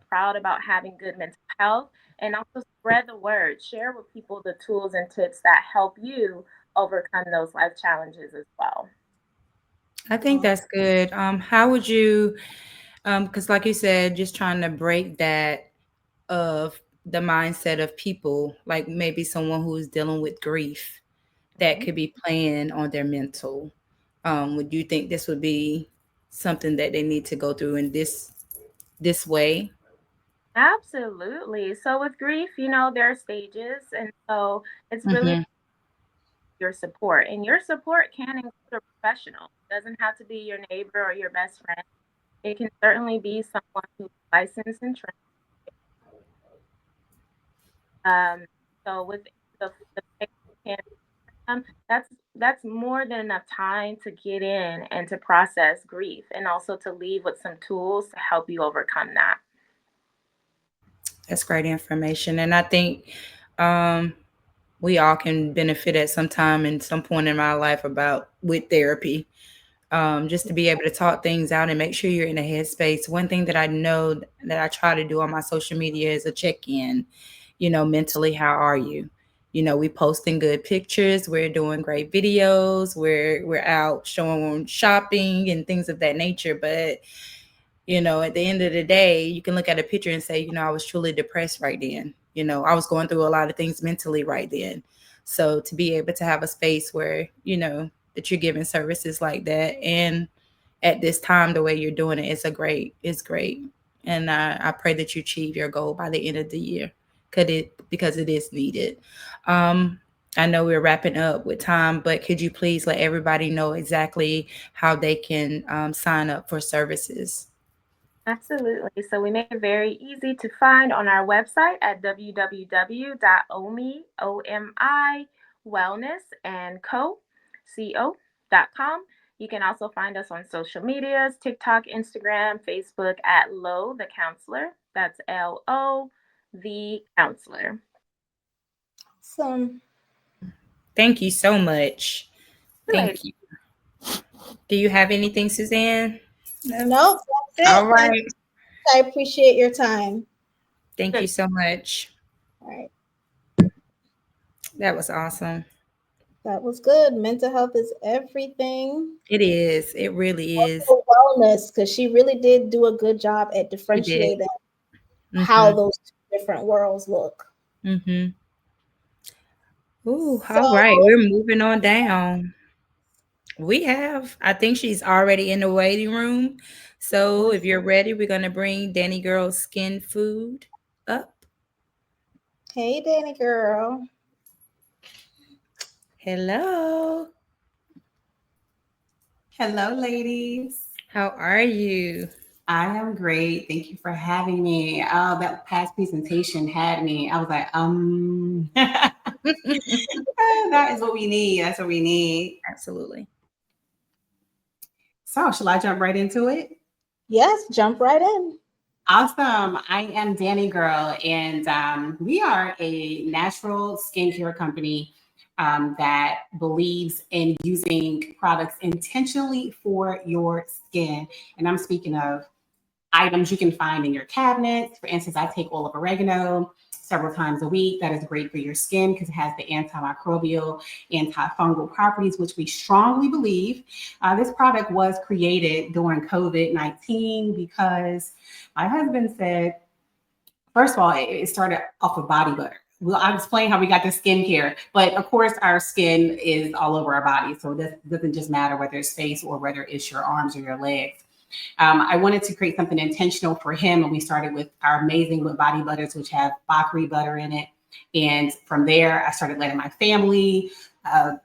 S12: proud about having good mental health, and also spread the word. Share with people the tools and tips that help you overcome those life challenges as well.
S2: I think that's good. How would you, because like you said, just trying to break that of the mindset of people, like maybe someone who's dealing with grief that
S12: Mhm.
S2: could be playing on their mental. Would you think this would be something that they need to go through in this way?
S12: Absolutely. So with grief, there are stages, and so it's really
S2: Hmm.
S12: your support. And your support can include a professional. It doesn't have to be your neighbor or your best friend. It can certainly be someone who's licensed and trained. So with the can that's more than enough time to get in and to process grief, and also to leave with some tools to help you overcome that.
S2: That's great information, and I think um, we all can benefit at some time and some point in my life about with therapy. Just to be able to talk things out and make sure you're in a headspace. One thing that I know that I try to do on my social media is a check in, mentally, how are you? We posting good pictures, we're doing great videos, we're out showing shopping and things of that nature. But at the end of the day, you can look at a picture and say, I was truly depressed right then. I was going through a lot of things mentally right then. So to be able to have a space where, that you're giving services like that, and at this time, the way you're doing it, it's great. And I pray that you achieve your goal by the end of the year. Because it is needed. Um, I know we're wrapping up with time, but could you please let everybody know exactly how they can sign up for services?
S12: Absolutely. So we make it very easy to find on our website at www.omi, wellness and co.com. You can also find us on social medias, TikTok, Instagram, Facebook at Lo the Counselor. That's LO the Counselor.
S1: Awesome.
S2: Thank you so much.
S12: See you later.
S2: Thank you. Do you have anything, Suzanne?
S1: Nope, that's
S2: All
S1: it. Thank
S2: right.
S1: you. I appreciate your time.
S2: Thank you so much.
S1: All right.
S2: That was awesome.
S1: That was good. Mental health is everything.
S2: It is. It really is.
S1: Also wellness, because she really did do a good job at
S2: She did.
S1: differentiating how
S2: Mm-hmm.
S1: those two different worlds look.
S2: Mm-hmm. Ooh,
S1: So,
S2: all right. We're moving on down. We have. I think she's already in the waiting room. So if you're ready, we're gonna bring Danny Girl's Skin Food up.
S1: hey, Danny girl.
S2: Hello.
S13: Hello, ladies.
S2: How are you?
S13: I am great. Thank you for having me. That past presentation had me. I was like, that is what we need. That's what we need.
S2: Absolutely.
S13: So, shall I jump right into it?
S1: Yes, jump right in.
S13: Awesome. I am Danny Girl, and we are a natural skincare company that believes in using products intentionally for your skin. And I'm speaking of items you can find in your cabinets. For instance, I take oil of oregano several times a week. That is great for your skin because it has the antimicrobial, antifungal properties, which we strongly believe. This product was created during COVID-19 because my husband said, first of all, it started off of body butter. Well, I'll explain how we got to skincare, but of course, our skin is all over our body. So this doesn't just matter whether it's face or whether it's your arms or your legs. I wanted to create something intentional for him, and we started with our amazing body butters, which have bakri butter in it. And from there, I started letting my family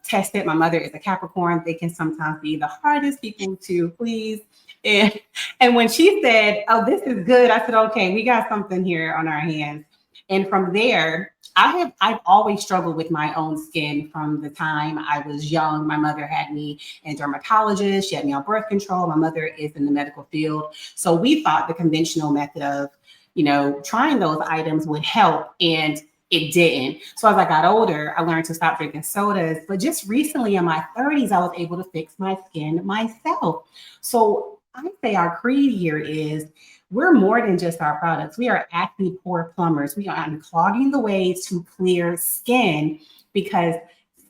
S13: test it. My mother is a Capricorn. They can sometimes be the hardest people to please. And, and when she said, "Oh, this is good," I said, "Okay, we got something here on our hands." And from there, I've always struggled with my own skin from the time I was young. My mother had me in dermatologist. She had me on birth control. My mother is in the medical field. So we thought the conventional method of, trying those items would help. And it didn't. So as I got older, I learned to stop drinking sodas. But just recently in my 30s, I was able to fix my skin myself. So I say our creed here is we're more than just our products. We are acne pore plumbers. We are unclogging the ways to clear skin because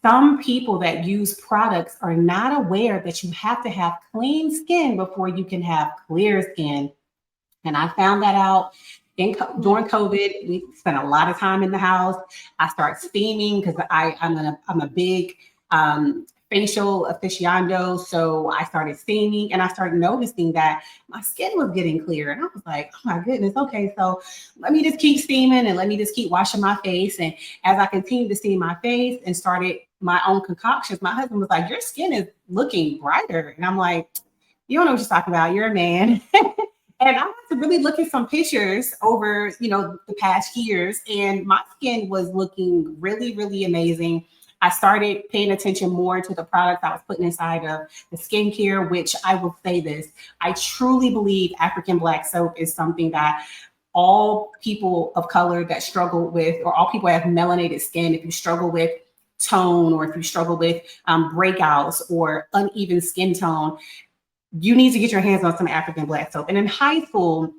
S13: some people that use products are not aware that you have to have clean skin before you can have clear skin. And I found that out during COVID. We spent a lot of time in the house. I started steaming because I'm a big facial aficionado. So I started steaming and I started noticing that my skin was getting clear. And I was like, oh my goodness, okay, so let me just keep steaming and let me just keep washing my face. And as I continued to steam my face and started my own concoctions, my husband was like, your skin is looking brighter. And I'm like, you don't know what you're talking about. You're a man. And I had to really look at some pictures over, the past years, and my skin was looking really, really amazing. I started paying attention more to the products I was putting inside of the skincare, which I will say this, I truly believe African black soap is something that all people of color that struggle with, or all people that have melanated skin, if you struggle with tone, or if you struggle with breakouts or uneven skin tone, you need to get your hands on some African black soap. And in high school,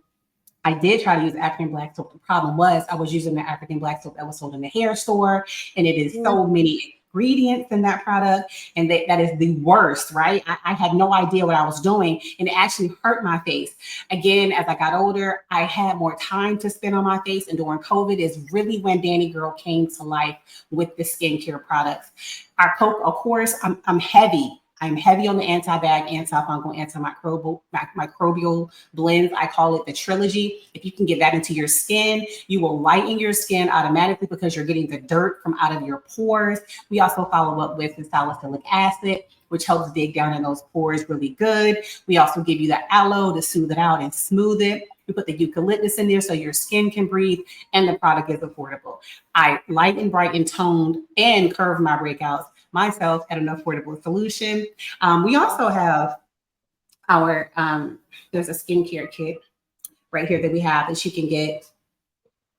S13: I did try to use African black soap. The problem was I was using the African black soap that was sold in the hair store, and it is so many ingredients in that product, and that is the worst, right? I had no idea what I was doing, and it actually hurt my face. Again, as I got older, I had more time to spend on my face, and during COVID is really when Danny Girl came to life with the skincare products. Of course, I'm heavy. I'm heavy on the anti-bag, antifungal, microbial blends. I call it the trilogy. If you can get that into your skin, you will lighten your skin automatically because you're getting the dirt from out of your pores. We also follow up with the salicylic acid, which helps dig down in those pores really good. We also give you the aloe to soothe it out and smooth it. We put the eucalyptus in there so your skin can breathe, and the product is affordable. I lighten, brighten, toned, and curve my breakouts myself at an affordable solution. We also have our, there's a skincare kit right here that we have that you can get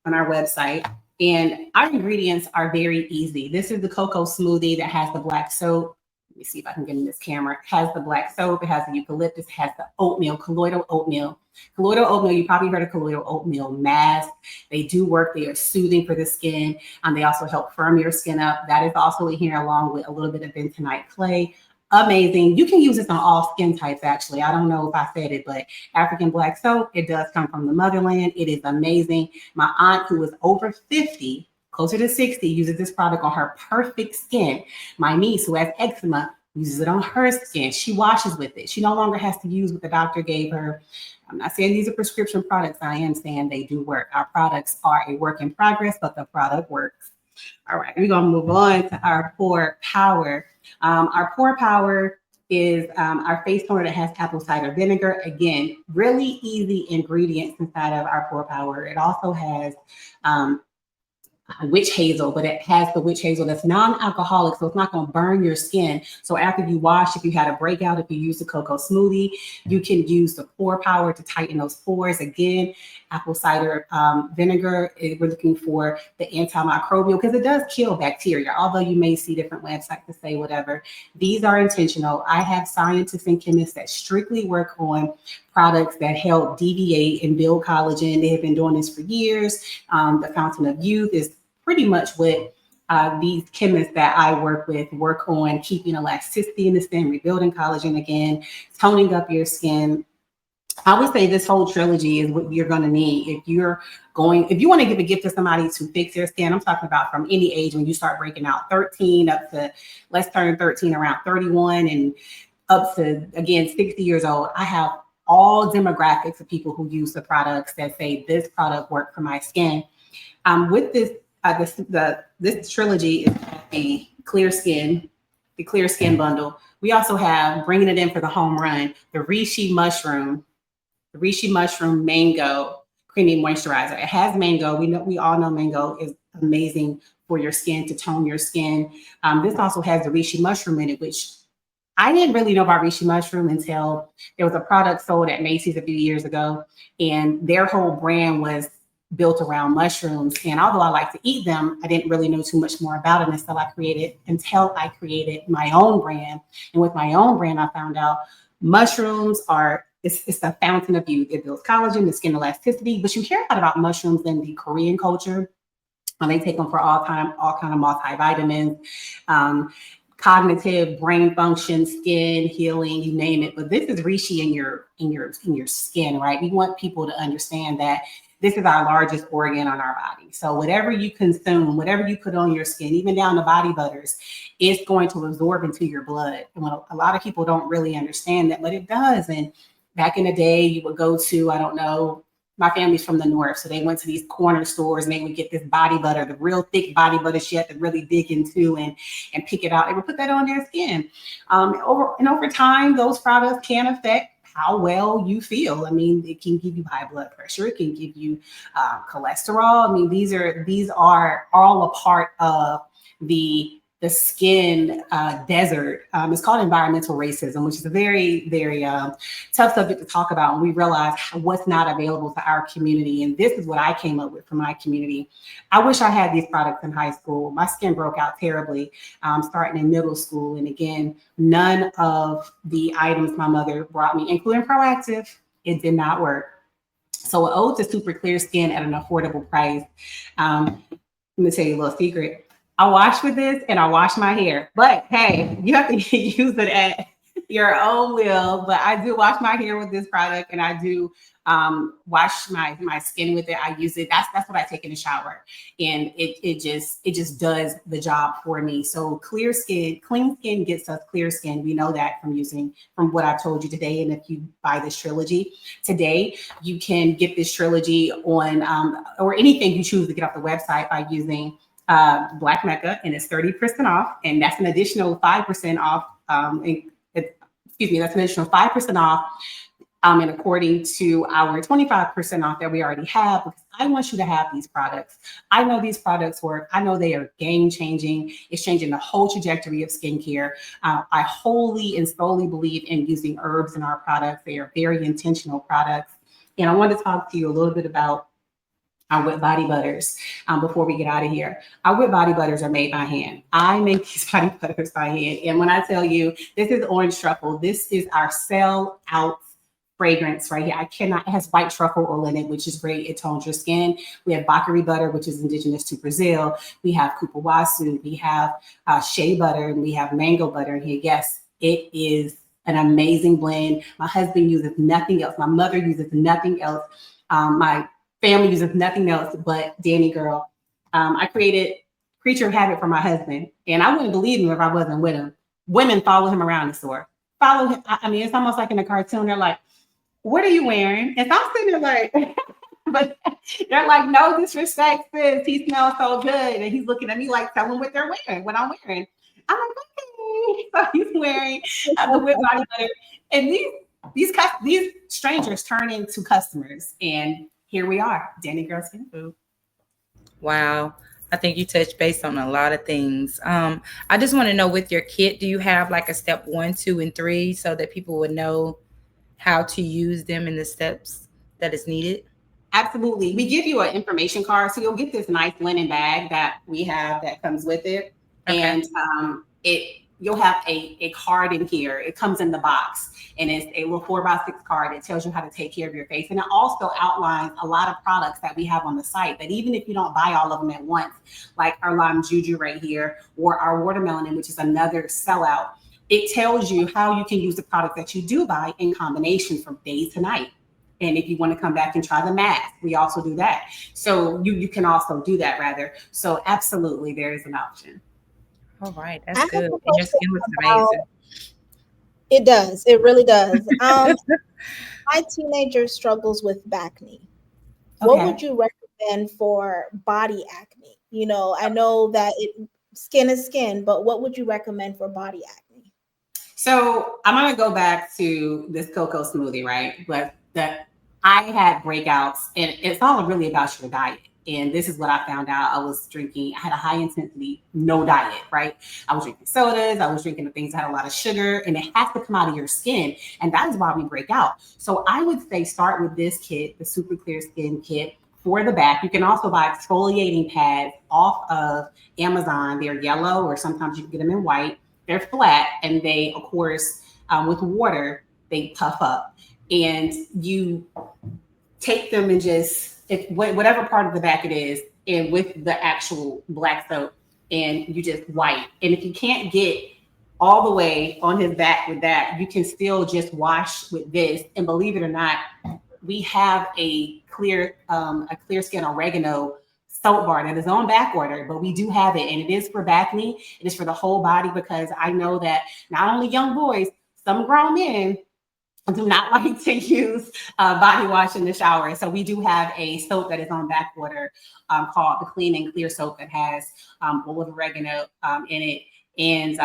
S13: on our website. And our ingredients are very easy. This is the cocoa smoothie that has the black soap. me see if I can get in this camera. It has the black soap, it has the eucalyptus, it has the oatmeal, colloidal oatmeal. Colloidal oatmeal, you probably heard of colloidal oatmeal mask. They do work, they are soothing for the skin. They also help firm your skin up. That is also in here along with a little bit of bentonite clay. Amazing. You can use this on all skin types, actually. I don't know if I said it, but African black soap, it does come from the motherland. It is amazing. My aunt, who is over 50, closer to 60, uses this product on her perfect skin. My niece, who has eczema, uses it on her skin. She washes with it. She no longer has to use what the doctor gave her. I'm not saying these are prescription products. I am saying they do work. Our products are a work in progress, but the product works. All right, we're going to move on to our Pore Power. Our Pore Power is our face toner that has apple cider vinegar. Again, really easy ingredients inside of our Pore Power. It also has witch hazel, but it has the witch hazel that's non-alcoholic, so it's not going to burn your skin. So after you wash, if you had a breakout, if you use the cocoa smoothie, you can use the Pore Power to tighten those pores. Again, apple cider vinegar, we're looking for the antimicrobial because it does kill bacteria, although you may see different websites to say whatever. These are intentional. I have scientists and chemists that strictly work on products that help deviate and build collagen. They have been doing this for years. The Fountain of Youth is pretty much what these chemists that I work with work on, keeping elasticity in the skin, rebuilding collagen again, toning up your skin. I would say this whole trilogy is what you're going to need if you want to give a gift to somebody to fix their skin. I'm talking about from any age when you start breaking out, 13 up to, let's turn 13 around 31 and up to, again, 60 years old. I have all demographics of people who use the products that say this product worked for my skin. With this, this trilogy is the clear skin bundle. We also have, bringing it in for the home run, the reishi mushroom mango creamy moisturizer. It has mango. We all know mango is amazing for your skin, to tone your skin. This also has the reishi mushroom in it, which I didn't really know about reishi mushroom until there was a product sold at Macy's a few years ago, and their whole brand was built around mushrooms. And although I like to eat them, I didn't really know too much more about it until I created my own brand. And with my own brand, I found out mushrooms are, it's a fountain of youth. It builds collagen, the skin elasticity, but you hear a lot about mushrooms in the Korean culture. They take them for all kind of multivitamins, cognitive, brain function, skin healing, you name it. But this is reishi in your skin, right? We want people to understand that this is our largest organ on our body. So whatever you consume, whatever you put on your skin, even down to body butters, it's going to absorb into your blood. And a lot of people don't really understand that, but it does. And back in the day, you would go to, I don't know, my family's from the north, so they went to these corner stores and they would get this body butter, the real thick body butter she had to really dig into and pick it out. They would put that on their skin. Over time, those products can affect how well you feel. I mean, it can give you high blood pressure. It can give you cholesterol. I mean, these are all a part of the skin desert. It's called environmental racism, which is a very, very tough subject to talk about. And we realize what's not available to our community. And this is what I came up with for my community. I wish I had these products in high school. My skin broke out terribly starting in middle school. And again, none of the items my mother brought me, including Proactive, it did not work. So an ode to super clear skin at an affordable price. Let me tell you a little secret. I wash with this and I wash my hair, but hey, you have to use it at your own will. But I do wash my hair with this product, and I do wash my skin with it. I use it. That's what I take in the shower, and it just does the job for me. So clean skin gets us clear skin. We know that from what I've told you today. And if you buy this trilogy today, you can get this trilogy on or anything you choose to get off the website by using Black Mecca, and it's 30% off, and that's an additional 5% off. That's an additional 5% off. And according to our 25% off that we already have, because I want you to have these products. I know these products work. I know they are game changing. It's changing the whole trajectory of skincare. I wholly and solely believe in using herbs in our products. They are very intentional products. And I want to talk to you a little bit about our whipped body butters. Before we get out of here, our whipped body butters are made by hand. I make these body butters by hand. And when I tell you, this is orange truffle, this is our sell out fragrance right here. I cannot, it has white truffle oil in it, which is great. It tones your skin. We have Bakari butter, which is indigenous to Brazil. We have Kupawasu. We have shea butter, and we have mango butter in here. Yes, it is an amazing blend. My husband uses nothing else. My mother uses nothing else. My family uses nothing else but Danny Girl. I created Creature of Habit for my husband, and I wouldn't believe him if I wasn't with him. Women follow him around the store. Follow him. I mean, it's almost like in a cartoon. They're like, what are you wearing? And I'm sitting there like, but they're like, no disrespect, sis. He smells so good. And he's looking at me like, tell them what they're wearing, what I'm wearing. I'm like, okay. So he's wearing the whipped body butter. And these strangers turn into customers. And here we are, Danny Girl Skin Food.
S2: Wow. I think you touched base on a lot of things. I just want to know, with your kit, do you have like a step 1, 2, and 3 so that people would know how to use them in the steps that is needed?
S13: Absolutely. We give you an information card. So you'll get this nice linen bag that we have that comes with it. Okay. And you'll have a card in here. It comes in the box, and it's a little 4x6 card. It tells you how to take care of your face. And it also outlines a lot of products that we have on the site that even if you don't buy all of them at once, like our lime juju right here, or our watermelon, which is another sellout, it tells you how you can use the product that you do buy in combination from day to night. And if you want to come back and try the mask, we also do that. So you can also do that rather. So absolutely, there is an option.
S2: All right, that's good. And your skin looks amazing.
S1: It does. It really does. My teenager struggles with acne. What would you recommend for body acne? You know, I know that skin is skin, but what would you recommend for body acne?
S13: So I'm gonna go back to this cocoa smoothie, right? But that I had breakouts, and it's all really about your diet. And this is what I found out. I was drinking, I had a high intensity, no diet, right? I was drinking sodas, I was drinking the things that had a lot of sugar, and it has to come out of your skin. And that is why we break out. So I would say start with this kit, the Super Clear Skin Kit for the back. You can also buy exfoliating pads off of Amazon. They're yellow, or sometimes you can get them in white. They're flat, and they, of course, with water, they puff up. And you take them and just, whatever part of the back it is, and with the actual black soap, and you just wipe. And if you can't get all the way on his back with that, you can still just wash with this. And believe it or not, we have a clear skin oregano soap bar that is on back order, but we do have it, and it is for acne. It is for the whole body, because I know that not only young boys, some grown men do not like to use body wash in the shower. So we do have a soap that is on back order called the Clean and Clear Soap that has oil of oregano in it, and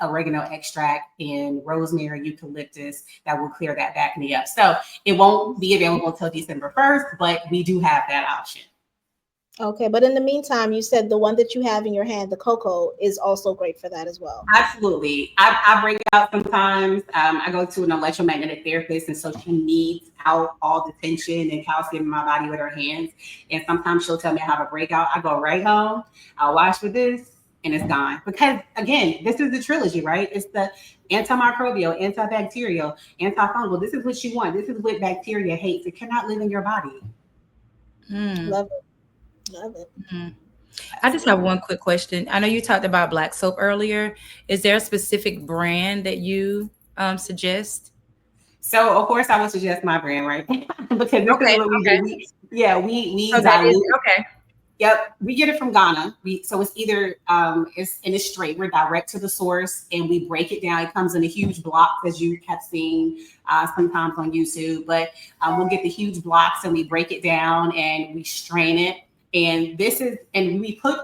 S13: oregano extract and rosemary, eucalyptus, that will clear that acne up. So it won't be available until December 1st, but we do have that option.
S1: Okay, but in the meantime, you said the one that you have in your hand, the cocoa, is also great for that as well.
S13: Absolutely. I break out sometimes. I go to an electromagnetic therapist, and so she needs out all the tension and calcium in my body with her hands. And sometimes she'll tell me I have a breakout. I go right home, I'll wash with this, and it's gone. Because again, this is the trilogy, right? It's the antimicrobial, antibacterial, antifungal. This is what you want. This is what bacteria hates. It cannot live in your body.
S1: Love it. Love it.
S2: I just have one quick question. I know you talked about black soap earlier. Is there a specific brand that you suggest?
S13: So of course I would suggest my brand, right? Because this is what we do. We
S2: so
S13: dilute.
S2: Okay.
S13: Yep, we get it from Ghana. So it's either it's straight. We're direct to the source, and we break it down. It comes in a huge block, as you have seen sometimes on YouTube. But we'll get the huge blocks, and we break it down, and we strain it. And we put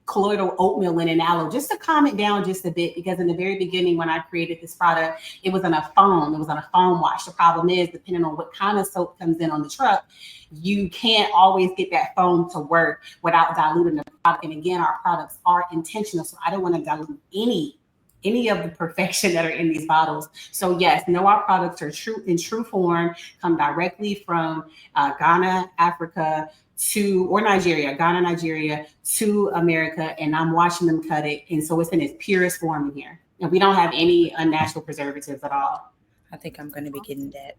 S13: colloidal oatmeal in and aloe just to calm it down just a bit, because in the very beginning when I created this product, it was on a foam. It was on a foam wash. The problem is, depending on what kind of soap comes in on the truck, you can't always get that foam to work without diluting the product. And again, our products are intentional, so I don't want to dilute any any of the perfection that are in these bottles. So yes, know our products are true in true form, come directly from Ghana, Africa, or Nigeria, Ghana, Nigeria to America, and I'm watching them cut it, and so it's in its purest form in here, and we don't have any unnatural preservatives at all.
S2: I think I'm going to be getting that.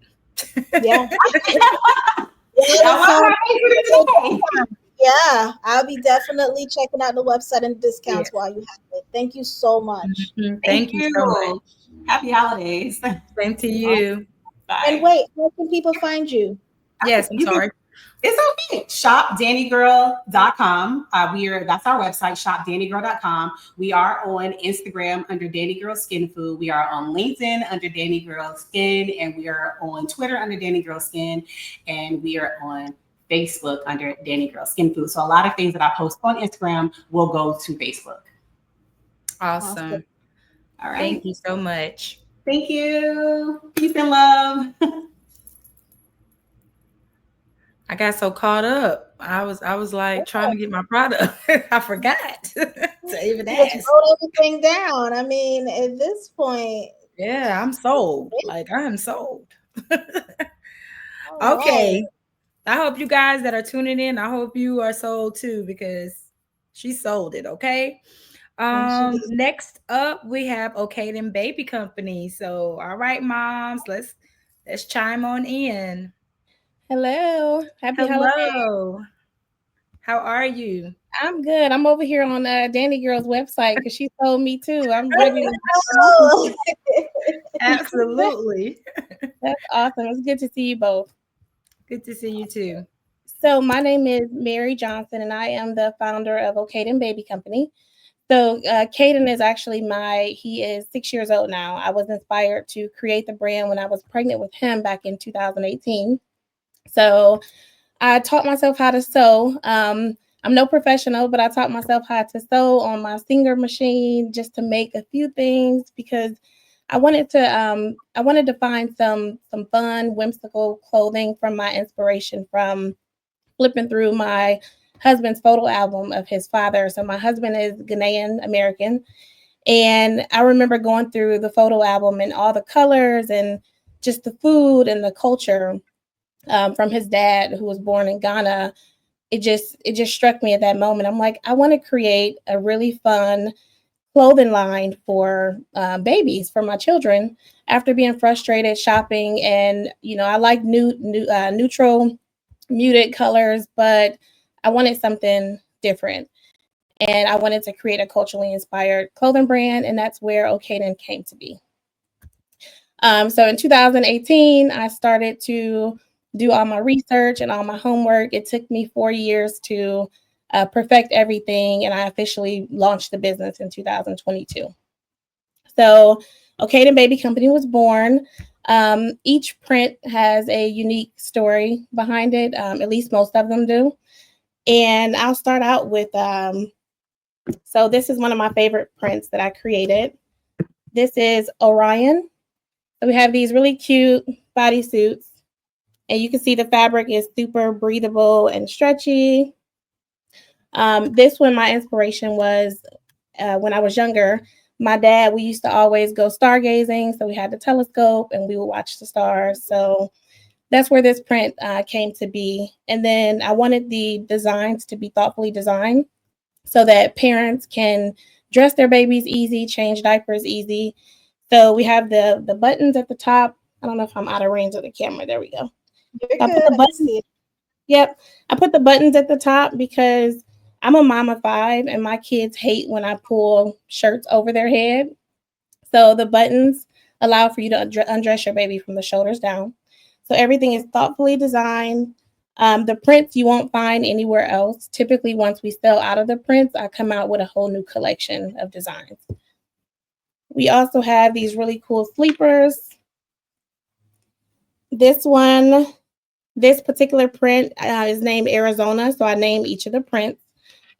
S1: Yeah. Yeah, I'll be definitely checking out the website and discounts while you have it. Thank you so much.
S2: Thank you so much.
S13: Happy holidays.
S2: Same to you.
S13: Bye.
S1: And wait, where can people find you?
S2: Yes, I'm sorry.
S13: It's okay. ShopDannyGirl.com. That's our website, ShopDannyGirl.com. We are on Instagram under Danny Girl Skin Food. We are on LinkedIn under Danny Girl Skin, and we are on Twitter under Danny Girl Skin, and we are on Facebook under Danny Girl Skin Food. So a lot of things that I post on Instagram will go to Facebook.
S2: Awesome.
S13: All right.
S2: Thank you so much.
S13: Thank you. Peace and love.
S2: I got so caught up. I was like trying to get my product. I forgot to even ask.
S1: Wrote everything down. I mean, at this point.
S2: Yeah, I'm sold. Like I am sold.
S1: All
S2: Okay. Right. I hope you guys that are tuning in, I hope you are sold too, because she sold it. Okay. Next up we have Okaden Baby Company. So all right, moms, let's chime on in.
S14: Hello. Happy holidays.
S2: How are you?
S14: I'm good. I'm over here on Danny Girl's website because she told me too. I'm ready to
S2: Absolutely.
S14: That's awesome. It's good to see you both.
S2: Good to see you too.
S14: So my name is Mary Johnson, and I am the founder of Okaden Baby Company. So Caden is actually he is 6 years old now. I was inspired to create the brand when I was pregnant with him back in 2018. So I taught myself how to sew. I'm no professional, but I taught myself how to sew on my Singer machine just to make a few things because I wanted to find some fun, whimsical clothing from my inspiration from flipping through my husband's photo album of his father. So my husband is Ghanaian American, and I remember going through the photo album and all the colors and just the food and the culture from his dad, who was born in Ghana. It just struck me at that moment. I'm like, I want to create a really fun clothing line for babies, for my children. After being frustrated shopping, and I like neutral, muted colors, but I wanted something different, and I wanted to create a culturally inspired clothing brand, and that's where Okaden came to be. So in 2018, I started to do all my research and all my homework. It took me 4 years to perfect everything, and I officially launched the business in 2022. So Okaden Baby Company was born. Each print has a unique story behind it, at least most of them do. And I'll start out with, so this is one of my favorite prints that I created. This is Orion. So we have these really cute bodysuits, and you can see the fabric is super breathable and stretchy. This one, my inspiration was when I was younger. My dad, we used to always go stargazing, so we had the telescope and we would watch the stars. So that's where this print came to be. And then I wanted the designs to be thoughtfully designed so that parents can dress their babies easy, change diapers easy. So we have the buttons at the top. I don't know if I'm out of range of the camera. There we go.
S1: You're good. I can see it.
S14: Yep. I put the buttons at the top because I'm a mom of 5 and my kids hate when I pull shirts over their head. So the buttons allow for you to undress your baby from the shoulders down. So everything is thoughtfully designed. The prints you won't find anywhere else. Typically, once we sell out of the prints, I come out with a whole new collection of designs. We also have these really cool sleepers. This particular print is named Arizona, so I named each of the prints.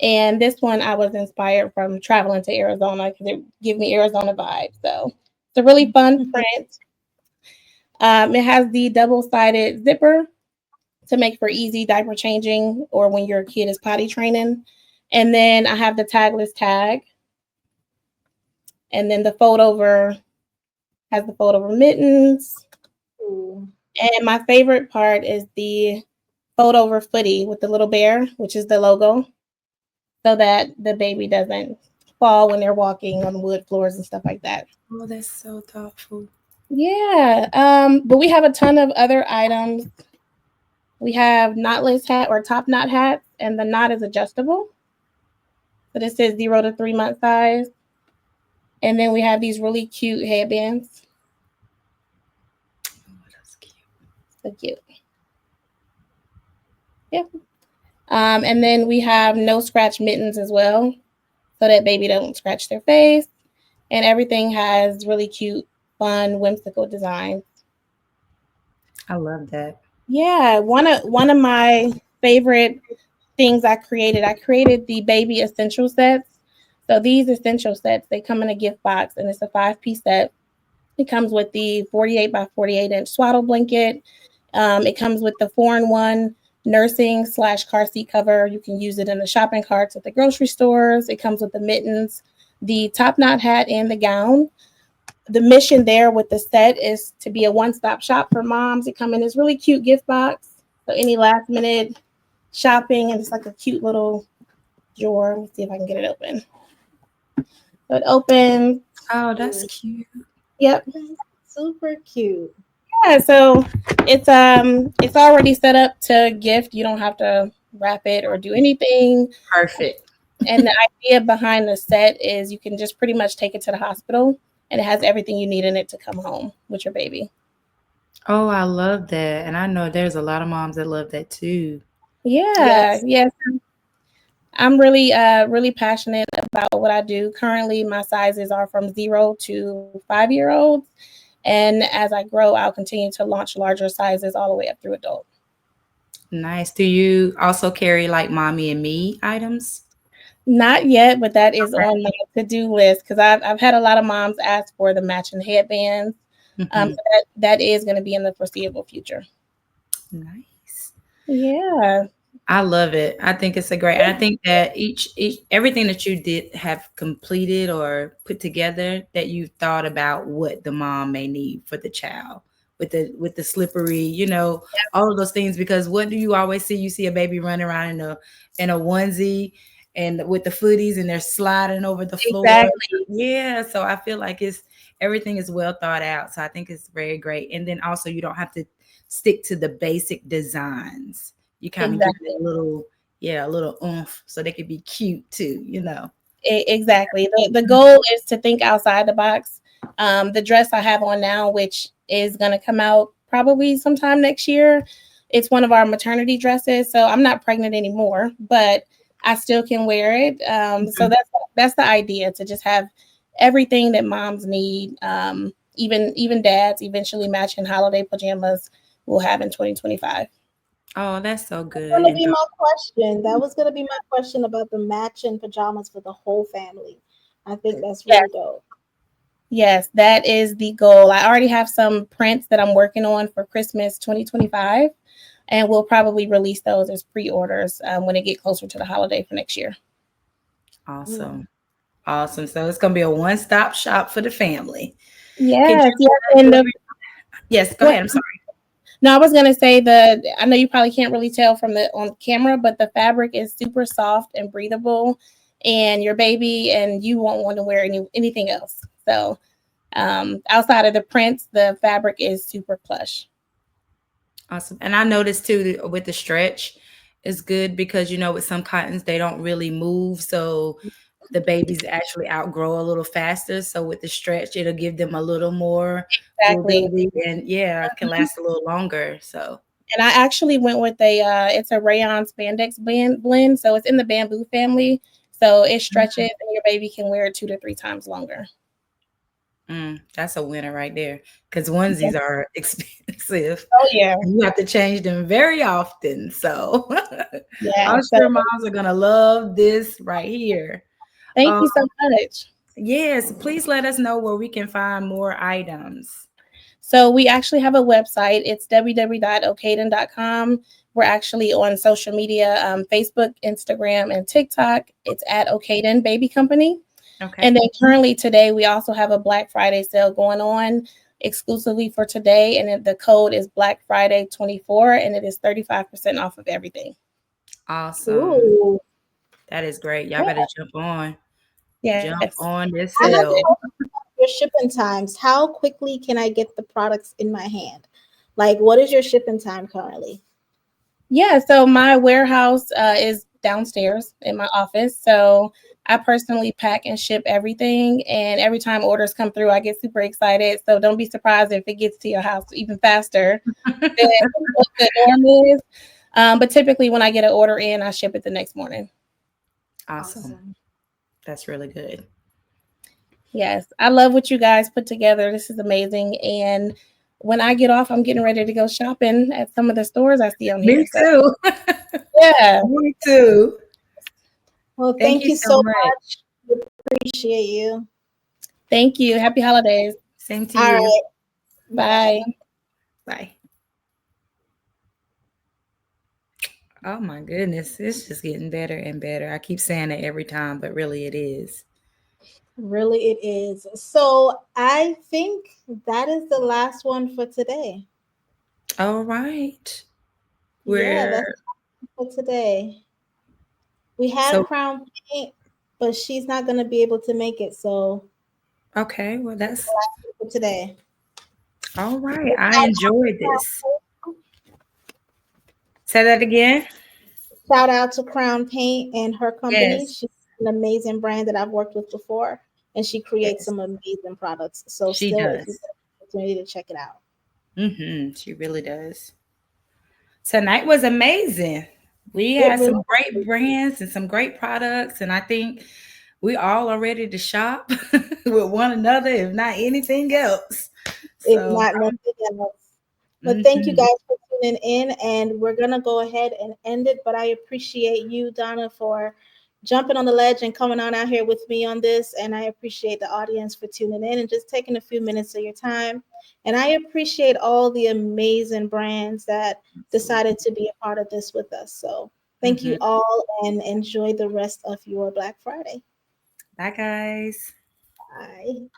S14: And this one I was inspired from traveling to Arizona because it gives me Arizona vibes. So it's a really fun print. It has the double-sided zipper to make for easy diaper changing or when your kid is potty training. And then I have the tagless tag. And then the fold over has the fold over mittens.
S1: Ooh.
S14: And my favorite part is the fold over footy with the little bear, which is the logo, so that the baby doesn't fall when they're walking on wood floors and stuff like that.
S2: Oh, that's so thoughtful.
S14: Yeah. But we have a ton of other items. We have knotless hat or top knot hats, and the knot is adjustable. So this is 0 to 3 month size. And then we have these really cute headbands.
S2: Oh, that's cute.
S14: So cute. Yep. And then we have no scratch mittens as well, so that baby don't scratch their face. And everything has really cute, fun, whimsical designs.
S2: I love that.
S14: Yeah, one of my favorite things I created the baby essential sets. So these essential sets, they come in a gift box, and it's a 5-piece set. It comes with the 48 by 48 inch swaddle blanket. It comes with the 4-in-1 nursing / car seat cover. You can use it in the shopping carts at the grocery stores. It comes with the mittens, the top knot hat, and the gown. The mission there with the set is to be a one-stop shop for moms. It come in this really cute gift box. So any last minute shopping, and it's like a cute little drawer. Let me see if I can get it open. So it opens.
S2: Oh, that's cute.
S14: Yep.
S1: Super cute.
S14: Yeah, so it's already set up to gift. You don't have to wrap it or do anything.
S2: Perfect.
S14: And the idea behind the set is you can just pretty much take it to the hospital, and it has everything you need in it to come home with your baby.
S2: Oh, I love that. And I know there's a lot of moms that love that too.
S14: Yeah, yes. I'm really passionate about what I do. Currently, my sizes are from 0 to 5-year-olds, and as I grow, I'll continue to launch larger sizes all the way up through adult.
S2: Nice. Do you also carry like mommy and me items?
S14: Not yet, but that is
S2: Okay.
S14: on my to-do list because I've had a lot of moms ask for the matching headbands. So that is going to be in the foreseeable future.
S2: Nice.
S14: Yeah.
S2: I love it. I think it's a great. I think that each everything that you did have completed or put together, that you thought about what the mom may need for the child with the slippery, all of those things. Because what do you always see? You see a baby running around in a onesie and with the footies, and they're sliding over the floor.
S14: Exactly.
S2: Yeah, so I feel like everything is well thought out. So I think it's very great. And then also you don't have to stick to the basic designs. You kind of give
S14: Exactly.
S2: it a little oomph so they could be cute too.
S14: Exactly. The goal is to think outside the box. The dress I have on now, which is going to come out probably sometime next year, it's one of our maternity dresses. So I'm not pregnant anymore, but I still can wear it. So that's the idea, to just have everything that moms need. Even dads, eventually matching holiday pajamas we'll have in 2025.
S2: Oh, that's so good.
S1: Gonna be my question. That was gonna be my question about the matching pajamas for the whole family. I think that's
S14: Yes.
S1: really dope.
S14: Yes, that is the goal. I already have some prints that I'm working on for Christmas 2025, and we'll probably release those as pre-orders when it get closer to the holiday for next year.
S2: Awesome. Awesome. So it's gonna be a one-stop shop for the family. Could
S14: Yes,
S2: you
S14: yes, and
S2: Yes, go ahead. I'm sorry.
S14: No, I was gonna say I know you probably can't really tell from the on camera, but the fabric is super soft and breathable, and your baby and you won't want to wear anything else. So outside of the prints, the fabric is super plush.
S2: Awesome. And I noticed too with the stretch is good because with some cottons they don't really move, so the babies actually outgrow a little faster. So with the stretch, it'll give them a little more
S14: Exactly.
S2: durability and can last a little longer. So
S14: And I actually went with it's a rayon spandex blend, so it's in the bamboo family, so it stretches and your baby can wear it 2 to 3 times longer.
S2: That's a winner right there, because onesies are expensive.
S14: Oh yeah.
S2: You have to change them very often. So
S14: Yeah.
S2: I'm
S14: So
S2: sure moms are gonna love this right here.
S14: thank you so much.
S2: Yes, please let us know where we can find more items.
S14: So we actually have a website. It's www.okaden.com. We're actually on social media, Facebook, Instagram, and TikTok. It's at Okaden Baby Company.
S2: Okay.
S14: And then currently today, we also have a Black Friday sale going on exclusively for today. And the code is Black Friday 24, and it is 35% off of everything.
S2: Awesome.
S1: Ooh.
S2: That is great. Y'all
S14: Yeah.
S2: better jump on.
S14: Yes.
S2: Jump on this
S1: I have
S2: sale.
S1: your shipping times. How quickly can I get the products in my hand? Like, what is your shipping time currently?
S14: Yeah, so my warehouse is downstairs in my office. So I personally pack and ship everything. And every time orders come through, I get super excited. So don't be surprised if it gets to your house even faster than what the norm is. But typically, when I get an order in, I ship it the next morning.
S2: Awesome. That's really good.
S14: Yes, I love what you guys put together. This is amazing. And when I get off, I'm getting ready to go shopping at some of the stores I see on here.
S2: Me
S14: So,
S2: too.
S14: yeah.
S2: Me too.
S1: Well,
S2: Thank
S1: thank
S2: you
S1: you
S2: so
S1: so
S2: much.
S1: much. We appreciate you.
S14: Thank you. Happy holidays.
S2: Same to
S1: All
S2: you.
S1: right.
S14: Bye.
S2: Bye. Oh my goodness. It's just getting better and better. I keep saying it every time, but really it is.
S1: Really, it is. So I think that is the last one for today.
S2: All right.
S1: Yeah, that's
S2: We're
S1: for today. We had
S2: so
S1: Crown Paint, but she's not going to be able to make it. So
S2: okay. Well,
S1: that's
S2: that's
S1: the last one for today.
S2: all right. I enjoyed this. Say that again.
S1: Shout out to Crown Paint and her company.
S2: Yes.
S1: She's an amazing brand that I've worked with before, and she creates
S2: Yes.
S1: some amazing products. So,
S2: She
S1: still, if you
S2: does.
S1: get an opportunity to check it out,
S2: She really does. Tonight was amazing. We
S1: it
S2: had
S1: really
S2: some great brands and some great products, and I think we all are ready to shop with one another, if not anything else.
S1: if
S2: So,
S1: not nothing else. But thank you
S2: mhm.
S1: guys for tuning in, and we're gonna go ahead and end it. But I appreciate you, Donna, for jumping on the ledge and coming on out here with me on this. And I appreciate the audience for tuning in and just taking a few minutes of your time. And I appreciate all the amazing brands that decided to be a part of this with us. So thank you
S2: Mhm.
S1: all, and enjoy the rest of your Black Friday.
S2: Bye, guys.
S1: Bye.